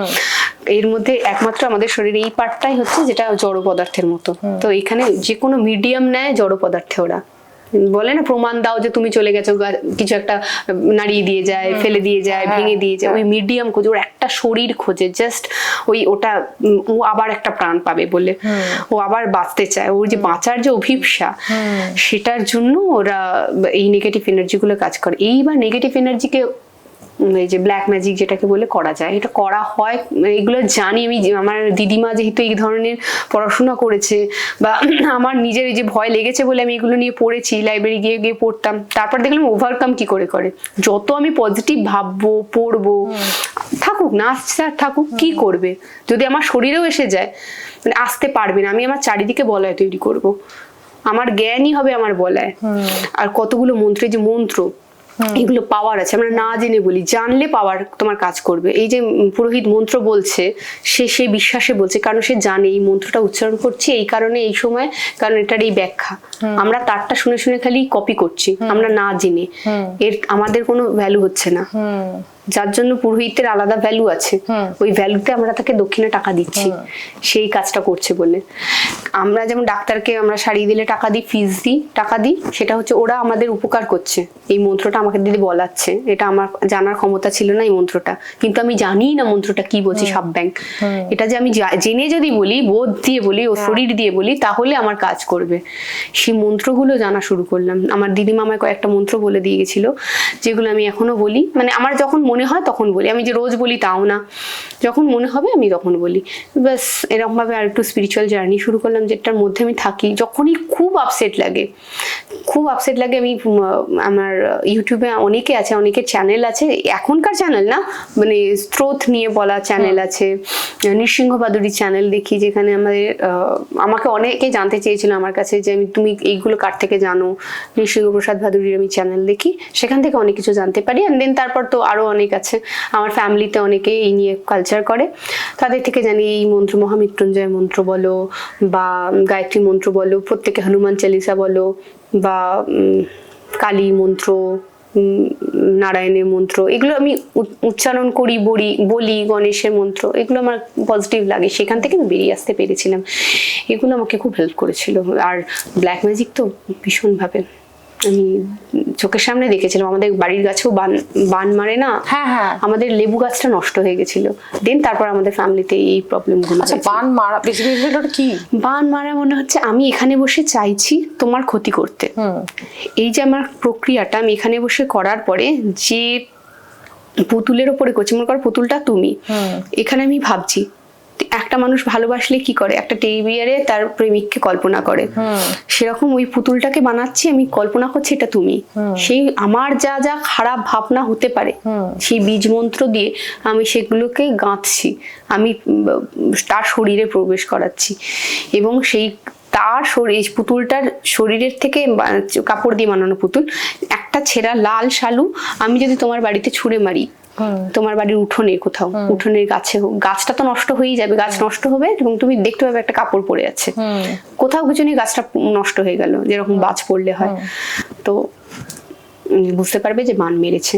এর মধ্যে একমাত্র আমাদের শরীরে এই পার্টটাই হচ্ছে যেটা জড় পদার্থের মতো। তো এখানে যে কোনো মিডিয়াম নেয় জড় পদার্থে, ওরা বলে না প্রমাণ দাও যে তুমি চলে গেছো, কিছু একটা নাড়িয়ে দিয়ে যায়, ফেলে দিয়ে যায়, ভেঙে দিয়ে যায়, ওই মিডিয়াম খোঁজে, ওর একটা শরীর খোঁজে, জাস্ট ওটা ও আবার একটা প্রাণ পাবে বলে, ও আবার বাঁচতে চায়, ওর যে বাঁচার যে অভিপ্সা, সেটার জন্য ওরা এই নেগেটিভ এনার্জি গুলো কাজ করে। এইবার নেগেটিভ এনার্জিকে এই যে ব্ল্যাক ম্যাজিক যেটাকে বলে করা যায়, এটা করা হয়, এগুলো জানি আমি। আমার দিদিমা যেহেতু এই ধরনের পড়াশোনা করেছে, বা আমার নিজের এই যে ভয় লেগেছে বলে আমি এগুলো নিয়ে পড়েছি, লাইব্রেরি গিয়ে পড়তাম, তারপর দেখলাম ওভারকাম কি করে যত আমি পজিটিভ ভাববো, পড়বো, থাকুক না আসছে আর থাকুক, কি করবে, যদি আমার শরীরেও এসে যায়, মানে আসতে পারবে না। আমি আমার চারিদিকে বলয় তৈরি করব, আমার জ্ঞানই হবে আমার বলয়। আর কতগুলো মন্ত্রের যে মন্ত্র, এগুলো পাওয়ার আছে, আমরা না জেনে বলি, জানলে পাওয়ার তোমার কাজ করবে। এই যে পুরোহিত মন্ত্র বলছে, সে বিশ্বাসে বলছে, কারণ সে জানে এই মন্ত্রটা উচ্চারণ করছে এই কারণে, এই সময়, কারণ এটার এই ব্যাখ্যা। আমরা তারটা শুনে শুনে খালি কপি করছি, আমরা না জেনে, এর আমাদের কোনো ভ্যালু হচ্ছে না। যার জন্য পুরোহিতের আলাদা ভ্যালু আছে, ওই ভ্যালুতে আমরা তাকে দক্ষিণে টাকা দিচ্ছি, সেই কাজটা করছে বলে। আমরা যেমন ডাক্তারকে আমরা সারিয়ে দিলে টাকা দিই, ফিস দিই, টাকা দিই, সেটা হচ্ছে ওরা আমাদের উপকার করছে। এই মন্ত্রটা আমাকে দিদি বলাচ্ছে, এটা আমার জানার ক্ষমতা ছিল না এই মন্ত্রটা, কিন্তু আমি জানি না মন্ত্রটা কি বলছি, সাব ব্যাংক, এটা যে আমি জেনে যদি বলি, বোধ দিয়ে বলি, ও শরীর দিয়ে বলি, তাহলে আমার কাজ করবে। সেই মন্ত্রগুলো জানা শুরু করলাম। আমার দিদিমা আমায় কয়েকটা মন্ত্র বলে দিয়ে গেছিল, যেগুলো আমি এখনো বলি, মানে আমার যখন মনে হয় তখন বলি, আমি যে রোজ বলি তাও না, যখন মনে হবে আমি তখন বলি। ব্যাস এরকম ভাবে আর একটু স্পিরিচুয়াল জার্নি শুরু করলাম, যেটার মধ্যে আমি থাকি। যখনই খুব আপসেট লাগে, আমি আমার ইউটিউবে অনেকে আছে, অনেকের চ্যানেল আছে, এখনকার চ্যানেল না, মানে স্রোত নিয়ে বলা চ্যানেল আছে, নৃসিংহ বাদুড়ি চ্যানেল দেখি, যেখানে আমাকে অনেকে জানতে চেয়েছিল আমার কাছে যে তুমি এইগুলো কার থেকে জানো। নৃসিংহ প্রসাদ ভাদুড়ির আমি চ্যানেল দেখি, সেখান থেকে অনেক কিছু জানতে পারি। অ্যান্ড দেন তারপর তো আরো অনেক আছে, আমার ফ্যামিলিতে অনেকে এই নিয়ে কালচার করে, তাদের থেকে জানি এই মন্ত্র, মহামৃত্যুঞ্জয় মন্ত্র বলো বা গায়ত্রী মন্ত্র বলো, প্রত্যেকে হনুমান চালিসা বলো, বা কালী মন্ত্র, নারায়ণের মন্ত্র, এগুলো আমি উচ্চারণ করি, বলি গণেশের মন্ত্র, এগুলো আমার পজিটিভ লাগে, সেখান থেকে আমি বেরিয়ে আসতে পেরেছিলাম। এগুলো আমাকে খুব হেল্প করেছিল। আর ব্ল্যাক ম্যাজিক তো ভীষণভাবে আমি চোখের সামনে দেখেছিলাম। আমাদের বাড়ির গাছেও বান মারে না, হ্যাঁ, আমাদের লেবু গাছটা নষ্ট হয়ে গেছিল। দেন তারপর আমাদের ফ্যামিলিতে এই প্রবলেম গুলো। আচ্ছা, বান মারা বেসিক্যালি ওটা কি? বান মারা মনে হচ্ছে আমি এখানে বসে চাইছি তোমার ক্ষতি করতে। এই যে আমার প্রক্রিয়াটা আমি এখানে বসে করার পরে যে পুতুলের ওপরে করছি, মনে করো পুতুলটা তুমি, এখানে আমি ভাবছি একটা মানুষ ভালোবাসলে কি করে, একটা টেডি বিয়ারে তার প্রেমিককে কল্পনা করে, সেরকম ওই পুতুলটাকে বানাচ্ছি, আমি কল্পনা করছি এটা তুমি। সেই আমার যা যা খারাপ ভাবনা হতে পারে সেই বীজ মন্ত্র দিয়ে আমি সেগুলোকে গাঁথছি, আমি তার শরীরে প্রবেশ করাচ্ছি। এবং সেই তার শরীর, পুতুলটার শরীরের থেকে, কাপড় দিয়ে বানানো পুতুল, একটা ছেঁড়া লাল শালু আমি যদি তোমার বাড়িতে ছুঁড়ে মারি, তোমার বাড়ির উঠোনে কোথাও, উঠোনের গাছে হোক, গাছটা তো নষ্ট হয়েই যাবে, গাছ নষ্ট হবে এবং তুমি দেখতে পাবে একটা কাপড় পড়ে আছে, কোথাও কিছু নেই, গাছটা নষ্ট হয়ে গেল, যেরকম বাজ পড়লে হয়, তো বুঝতে পারবে যে বান মেরেছে।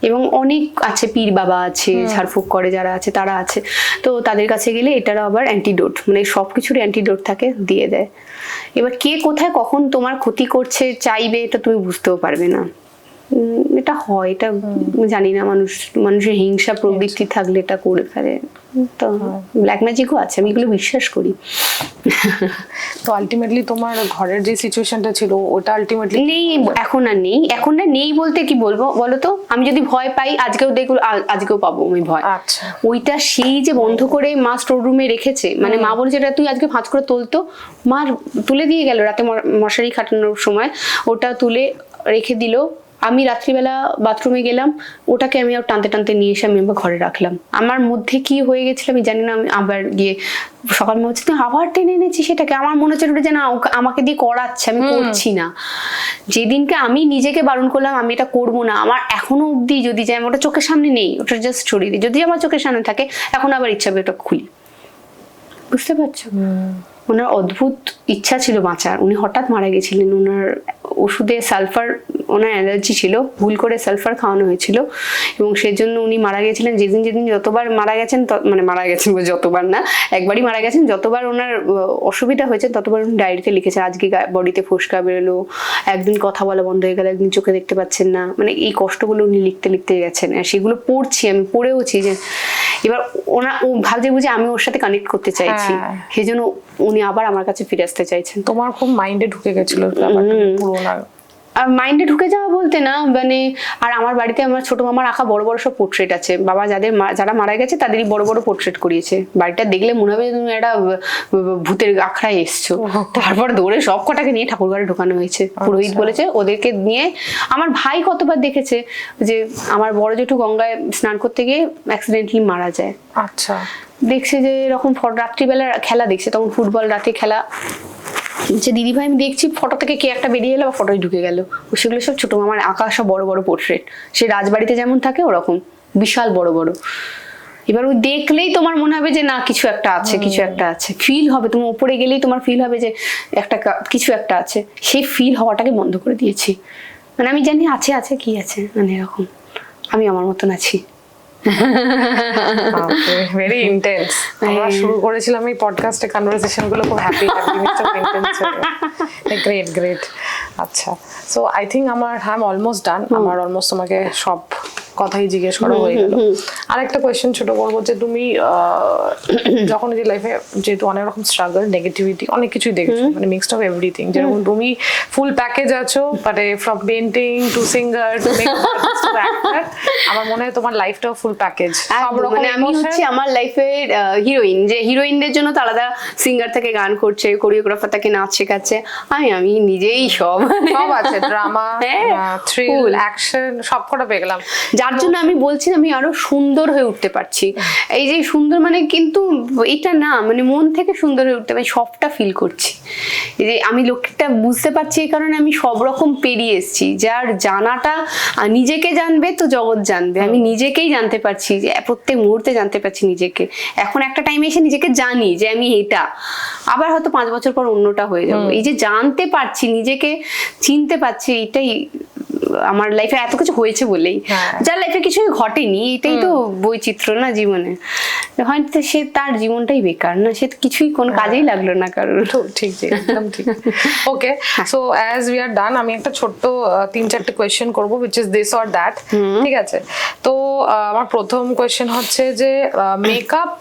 এবং অনেক আছে, পীর বাবা আছে, ঝাড়ফুঁক করে যারা আছে তারা আছে, তো তাদের কাছে গেলে এটারও আবার অ্যান্টিডোট, মানে সবকিছুর অ্যান্টিডোট থাকে, দিয়ে দেয়। এবার কে কোথায় কখন তোমার ক্ষতি করছে চাইবে এটা তুমি বুঝতেও পারবে না। এটা হয়, এটা জানি না, মানুষের হিংসা প্রবৃত্তি থাকলে এটা করে ফেলে। তো ব্ল্যাক ম্যাজিকও আছে, আমি এগুলো বিশ্বাস করি। তো আলটিমেটলি তোমার ঘরের যে সিচুয়েশনটা ছিল ওটা আলটিমেটলি নেই, এখন আর নেই। এখন না নেই বলতে কি বলবো বলো তো, আমি যদি ভয় পাই আজকেও দেখবো, আজকেও পাবো আমি ভয়। আচ্ছা, ওইটা সেই যে বন্ধ করে মা স্টোর রুমে রেখেছে, মানে মা বলেছে এটা তুই আজকে ভাঁজ করে তোলতো, মা তুলে দিয়ে গেল রাতে মশারি খাটানোর সময়, ওটা তুলে রেখে দিল। আমি রাত্রিবেলা বাথরুমে গেলাম, ওটাকে আমি টানতে টানতে নিয়ে এসে আমি আবার ঘরে রাখলাম। আমার মধ্যে কি হয়ে গেছিল আমি জানি না, আমি আবার গিয়ে সকাল মনে হচ্ছে তুই আবার টেনে এনেছি সেটাকে, আমার মনে হচ্ছে ওটা যেন আমাকে দিয়ে করাচ্ছে, আমি করছি না। যেদিনকে আমি নিজেকে বারণ করলাম আমি এটা করবো না, আমার এখনো অব্দি যদি যাই, ওটা চোখের সামনে নেই, ওটা জাস্ট ছড়িয়ে, যদি আমার চোখের সামনে থাকে এখন আবার ইচ্ছা হবে ওটা খুলি। বুঝতে পারছো? ওনার অদ্ভুত ইচ্ছা ছিল বাঁচার, উনি হঠাৎ মারা গেছিলেন। ওনার ওষুধে সালফার, ওনার অ্যালার্জি ছিল, ভুল করে সালফার খাওয়ানো হয়েছিল এবং সেজন্য উনি মারা গেছিলেন। যেদিন যতবার মারা গেছেন, মানে মারা গেছেন যতবার না, একবারই মারা গেছেন, যতবার ওনার অসুবিধা হয়েছে ততবার উনি ডায়েরিতে লিখেছেন আজকে বডিতে ফোসকা বেরোলো, একদিন কথা বলা বন্ধ হয়ে গেল, একদিন চোখে দেখতে পাচ্ছেন না, মানে এই কষ্টগুলো উনি লিখতে লিখতে গেছেন। আর সেগুলো পড়ছি, আমি পড়েওছি যে এবার ও ভাবছে বুঝে আমি ওর সাথে কানেক্ট করতে চাইছি, সেই জন্য উনি আবার আমার কাছে ফিরে আসতে চাইছেন। তোমার খুব মাইন্ডে ঢুকে গেছিল পুরোনো। আর মাইন্ডে ঢুকে যাওয়া বলতে না, মানে আর আমার বাড়িতে আমার ছোট মামার আঁকা বড় বড় সব পোর্ট্রেট আছে, বাবা যারা মারা গেছে তাদেরই বড় বড় পোর্ট্রেট করিয়েছে। বাড়িটা দেখলে মনে হবে তুমি একটা ভূতের আখড়ায় এসছো। তারপর দৌড়ে সব কটাকে নিয়ে ঠাকুর ঘরে ঢোকানো হয়েছে। পুরোহিত বলেছে ওদেরকে নিয়ে। আমার ভাই কতবার দেখেছে যে আমার বড় জেঠু গঙ্গায় স্নান করতে গিয়ে অ্যাক্সিডেন্টলি মারা যায়। আচ্ছা, দেখছে যে এরকম রাত্রিবেলা খেলা দেখছে, তখন ফুটবল রাতে খেলা, যে দিদিভাই আমি দেখছি ফটো থেকে কে একটা বেরিয়ে এলো বা ফটোয় ঢুকে গেল। সেগুলো সব ছোট আমার আঁকা সব বড় বড় পোর্ট্রেট, সে রাজবাড়িতে যেমন থাকে ওরকম বিশাল বড় বড়। এবার ওই দেখলেই তোমার মনে হবে যে না কিছু একটা আছে, কিছু একটা আছে, ফিল হবে। তুমি উপরে গেলেই তোমার ফিল হবে যে একটা কিছু একটা আছে। সেই ফিল হওয়াটাকে বন্ধ করে দিয়েছি। মানে আমি জানি আছে আছে কি আছে, মানে এরকম আমি আমার মতন আছি। Very intense. আমরা শুরু করেছিলাম এই পডকাস্টে কনভারসেশন গুলো খুব হ্যাপি ইন্টেন্স। Great great. আচ্ছা, সো আই থিঙ্ক আমার অলমোস্ট ডান। আমার অলমোস্ট তোমাকে সব কথাই জিজ্ঞেস করা হয়ে গেল। আর একটা কোয়েশ্চেন ছোট করবো যে তুমি যখন যে লাইফে যেহেতু অনেক রকম স্ট্রাগল, নেগেটিভিটি, অনেক কিছুই দেখেছো, মানে মিক্সড অফ এভরিথিং, যেরকম তুমি ফুল প্যাকেজ আছো, মানে from painting to singer to makeup to actor, আমার মনে হয় তোমার লাইফটাও ফুল প্যাকেজ। মানে আমি হচ্ছে আমার লাইফের হিরোইন, যে হিরোইনদের জন্য তো আলাদা সিঙ্গার থেকে গান করছে, কোরিওগ্রাফার থেকে নাচ শেখাচ্ছে, আমি নিজেই সব আছে, ড্রামা, থ্রিল, অ্যাকশন সব কটা পেয়ে গেলাম। যার জন্য আমি বলছি আমি আরো সুন্দর হয়ে উঠতে পারছি। এই যে সুন্দর মানে কিন্তু এটা না, মানে মন থেকে সুন্দর হয়ে উঠতে পারি, সবটা ফিল করছি। এই যে আমি লক্ষ্যটা বুঝতে পারছি, এই কারণে আমি সব রকম পেরিয়ে এসেছি। যার জানাটা নিজেকে জানবে তো জগৎ জানবে, আমি নিজেকেই জানতে পারছি, যে প্রত্যেক মুহূর্তে জানতে পারছি নিজেকে। এখন একটা টাইমে এসে নিজেকে জানি যে আমি এটা, আবার হয়তো 5 বছর পর অন্যটা হয়ে যাবো। এই যে জানতে পারছি, নিজেকে চিনতে পারছি, এইটাই আমার লাইফে এত কিছু হয়েছে বলেই, যার লাইফে কিছুই ঘটেনি, এটাই তো বৈচিত্র্য না জীবনে। হয়তো সে তার জীবনটাই বেকার না, সে কিছুই কোনো কাজেই লাগলো না কারোর। ঠিক একদম ঠিক। ওকে, সো অ্যাজ উই আর ডান, আমি একটা ছোট্ট 3-4টে কোয়েশ্চেন করবো, which is this or that, ঠিক আছে? তো আমার প্রথম কোয়েশ্চেন হচ্ছে যে মেকআপ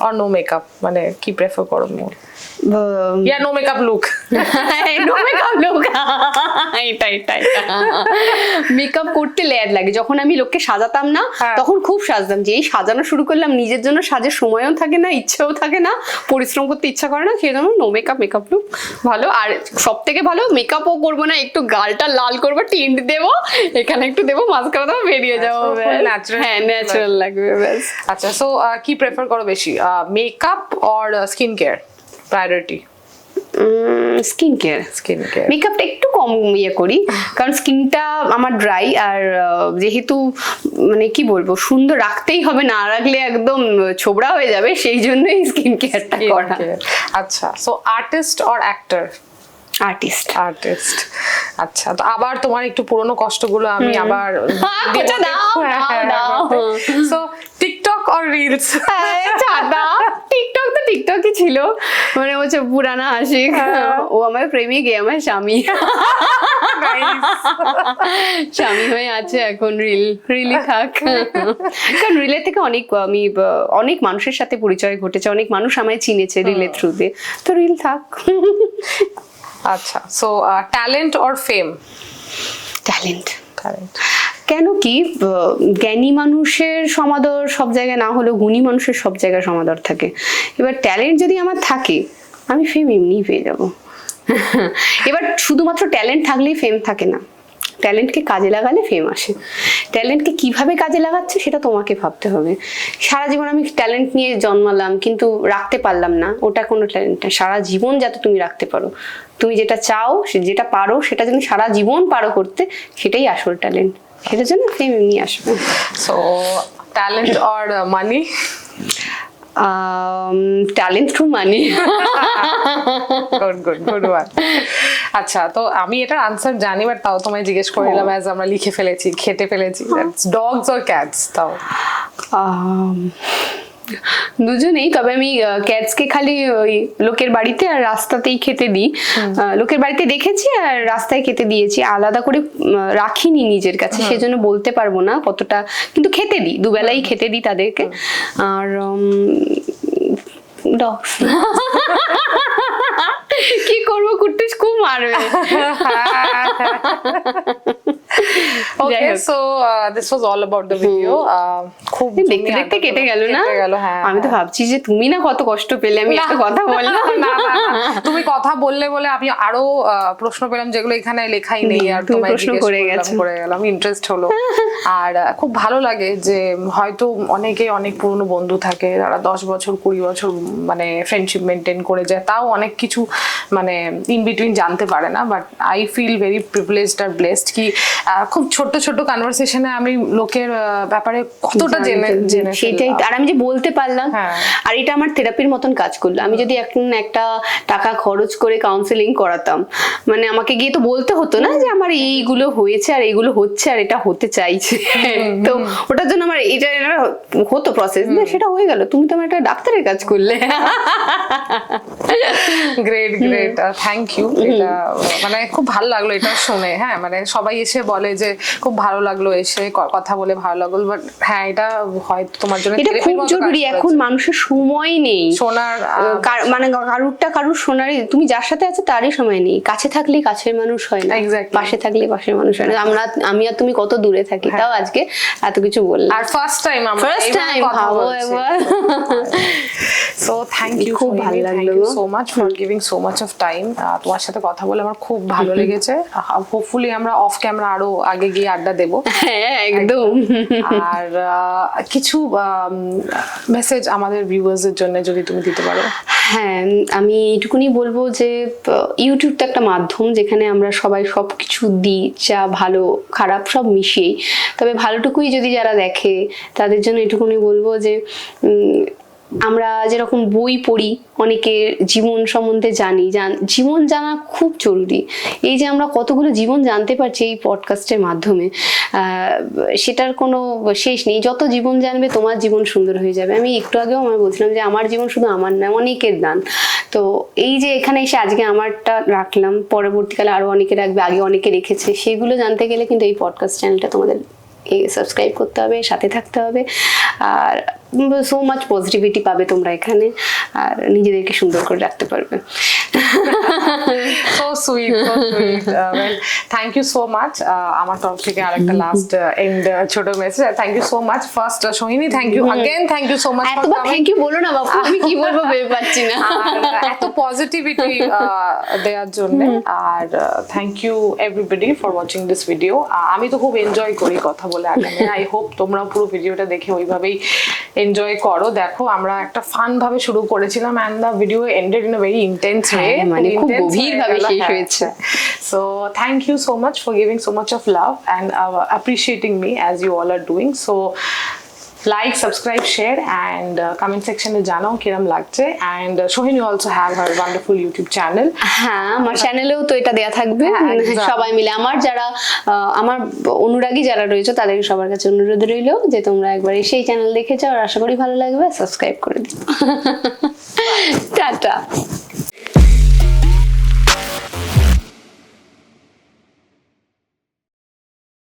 আর নো মেকআপ, মানে কি প্রেফার করো? Yeah no makeup look. No makeup look, এটা মেকআপ করতে ল্যাড লাগে। যখন আমি লোককে সাজাতাম না তখন খুব সাজতাম, যে এই সাজানো শুরু করলাম নিজের জন্য সাজের সময়ও থাকে না, ইচ্ছেও থাকে না, পরিশ্রম করতে ইচ্ছা করে না, সেই জন্য নো মেকআপ লুক ভালো। আর সব থেকে ভালো মেকআপও করবো না, একটু গালটা লাল করবো, টিন্ট দেবো, এখানে একটু দেবো, মাস্কারা দেবো, বেরিয়ে যাবো, হ্যাঁ ন্যাচারাল লাগবে ব্যাস। আচ্ছা, সো কি প্রেফার করো বেশি, makeup or skin care priority? Skin care. মেকআপটা একটু কম করি, কারণ স্কিনটা আমার ড্রাই, আর যেহেতু মানে কি বলবো, সুন্দর রাখতেই হবে, না রাখলে একদম ছোবড়া হয়ে যাবে, সেই জন্যই স্কিন কেয়ারটা করা। আচ্ছা, so artist or actor? Artist. আচ্ছা, তো আবার তোমার একটু পুরনো কষ্টগুলো আমি আবার so TikTok or reels? TikTok তো টিকটকই ছিল, মানে হচ্ছে পুরানা আশিক, ও আমার প্রেমিক, এ আমার স্বামী, স্বামী হয়ে আছে এখন, রিলি থাক। কারণ রিলের থেকে অনেক মানুষের সাথে পরিচয় ঘটেছে, অনেক মানুষ আমায় চিনেছে রিলের থ্রুতে, তো রিল থাক। আচ্ছা, so talent or fame? Talent. কেন কি, জ্ঞানী মানুষের সমাদর সব জায়গায় না হলেও গুণী মানুষের সব জায়গায় সমাদর থাকে। এবার ট্যালেন্ট যদি আমার থাকে, আমি ফেম এমনিই পেয়ে যাব। এবার শুধুমাত্র ট্যালেন্ট থাকলেই ফেম থাকে না, ট্যালেন্টকে কাজে লাগালে ফেম আসে। ট্যালেন্টকে কিভাবে কাজে লাগাচ্ছে সেটা তোমাকে ভাবতে হবে। সারা জীবন আমি ট্যালেন্ট নিয়ে জন্মালাম কিন্তু রাখতে পারলাম না, ওটা কোনো ট্যালেন্ট না। সারা জীবন যাতে তুমি রাখতে পারো, তুমি যেটা চাও, যেটা পারো, সেটা যদি সারা জীবন পারো করতে, সেটাই আসল ট্যালেন্ট। সেটার জন্য ফেম এমনি আসবে। So talent or money? Talent through money. Good one. আচ্ছা, তো আমি এটার আনসার জানি, বাট তাও তোমায় জিজ্ঞেস করলাম, অ্যাজ আমরা লিখে ফেলেছি, খেটে ফেলেছি। Dogs or cats? তাও দুজনেই, তবে আমি ক্যাটসকে খালি ওই লোকের বাড়িতে আর রাস্তাতেই খেতে দিই। লোকের বাড়িতে দেখেছি আর রাস্তায় খেতে দিয়েছি, আলাদা করে রাখিনি নিজের কাছে, সেজন্য বলতে পারবো না কতটা, কিন্তু খেতে দিই, দুবেলাই খেতে দিই তাদেরকে। আর ডগস কি করবো, কুট্টুস খুব মারবে। Okay, so this was all about the video. খুব দেখতে দেখতে কেটে গেল না? আমি তো ভাবছি যে তুমি না কত কষ্ট পেলে আমি একটা কথা বললাম। না, তুমি কথা বললে বলে আমি আরো প্রশ্ন পেলাম যেগুলো এখানে লেখাই নেই, আর তোমায় প্রশ্ন করে গেলাম, ইন্টারেস্ট হলো। আর খুব ভালো লাগে যে হয়তো অনেকে অনেক পুরনো বন্ধু থাকে, তারা 10 বছর 20 বছর মানে ফ্রেন্ডশিপ মেনটেন করে যায়, তাও অনেক কিছু মানে ইন বিটুইন জানতে পারে না। But I feel very privileged আর ব্লেসড কি খুব ছোট ছোট কনভারসেশনে আমি লোকের ব্যাপারে কতটা জেনে সেটাই। আর আমি যে বলতে পারলাম, আর এটা আমার থেরাপির মতন কাজ করলো। আমি যদি এখন একটা টাকা খরচ করে কাউন্সেলিং করাতাম, মানে আমাকে গিয়ে তো বলতে হতো না যে আমার এইগুলো হয়েছে আর এইগুলো হচ্ছে আর এটা হতে চাইছে, তো ওটার জন্য আমার এটা হতো প্রসেস, না সেটা হয়ে গেল। তুমি তো আমার একটা ডাক্তারের কাজ করলে। Great, thank you. এটা মানে খুব ভালো লাগলো এটা শুনে। হ্যাঁ, মানে সবাই এসে বলে যে খুব ভালো লাগলো, এসে কথা বলে ভালো লাগলো, বাট হ্যাঁ এটা হয়তো তোমার জন্য এটা খুব জরুরি। এখন মানুষের সময় নেই শোনার, মানে কারুর শোনার, তুমি যার সাথে আছো তারই সময় নেই। কাছে থাকলে কাছের মানুষ হয় না, পাশে থাকলে পাশের মানুষ হয় না। আমি আর তুমি কত দূরে থাকি, তাও আজকে এত কিছু বললাম, আর ফার্স্ট টাইম ভাবো একবার। সো থ্যাংক ইউ, খুব ভালো লাগলো, so much for giving so much of time. তোমার সাথে কথা বলে আমার খুব ভালো লেগেছে। হোপফুলি আমরা অফ ক্যামেরা আরো আগে গিয়ে আড্ডা দেবো। হ্যাঁ একদম। আর কিছু মেসেজ আমাদের ভিউয়ার্সদের জন্য যদি তুমি দিতে পারো। হ্যাঁ, আমি এইটুকুনি বলবো যে ইউটিউব তো একটা মাধ্যম যেখানে আমরা সবাই সবকিছু দিই, যা ভালো খারাপ সব মিশিয়েই। তবে ভালোটুকুই যদি যারা দেখে তাদের জন্য এটুকুনি বলবো যে আমরা যেরকম বই পড়ি, অনেকের জীবন সম্বন্ধে জানি, জীবন জানা খুব জরুরি। এই যে আমরা কতগুলো জীবন জানতে পারছি এই পডকাস্টের মাধ্যমে, সেটার কোনো শেষ নেই। যত জীবন জানবে তোমার জীবন সুন্দর হয়ে যাবে। আমি একটু আগেও আমি বলছিলাম যে আমার জীবন শুধু আমার নয়, অনেকের দান। তো এই যে এখানে এসে আজকে আমারটা রাখলাম, পরবর্তীকালে আরো অনেকে রাখবে, আগে অনেকে রেখেছে, সেগুলো জানতে গেলে কিন্তু এই পডকাস্ট চ্যানেলটা তোমাদের সাবস্ক্রাইব করতে হবে, সাথে থাকতে হবে। আর সো মাচ পজিটিভিটি পাবে তোমরা এখানে, আর নিজেদেরকে সুন্দর করে রাখতে পারবে। So sweet, so sweet. Well, thank you so much. আমার তরফ থেকে আরেকটা লাস্ট এন্ড ছোট message. Thank you so much first Sohini, thank you again, thank you so much for এতবার কামিং। থ্যাংক ইউ বলো না বাবু, আমি কি বলবো ভেবে পাচ্ছি না। এত পজিটিভিটি দেওয়ার জন্য। আর thank you everybody for watching this video. আমি তো খুব এনজয় করি কথা বলে আগামী। আই হোপ তোমরা পুরো ভিডিওটা দেখে ওইভাবেই এনজয় করো। দেখো আমরা একটা ফান ভাবে শুরু করেছিলাম and the video ended in a very intense way, মানে খুব গভীর ভাবে শেষ হয়েছে। So thank you so much for giving so much of love and appreciating me as you all are doing. So like, subscribe, share and comment section এ জানাও কিরম লাগছে। and Sohini also have her wonderful YouTube channel. হ্যাঁ, আমার চ্যানেলেও তো এটা দেয়া থাকবে। হ্যাঁ, exactly. সবাই মিলে আমার যারা আমার অনুরাগী যারা রয়েছে তাদের সবার কাছে অনুরোধ রইল যে তোমরা একবার সেই চ্যানেল দেখে যাও, আর আশা করি ভালো লাগবে, সাবস্ক্রাইব করে দিও। টাটা।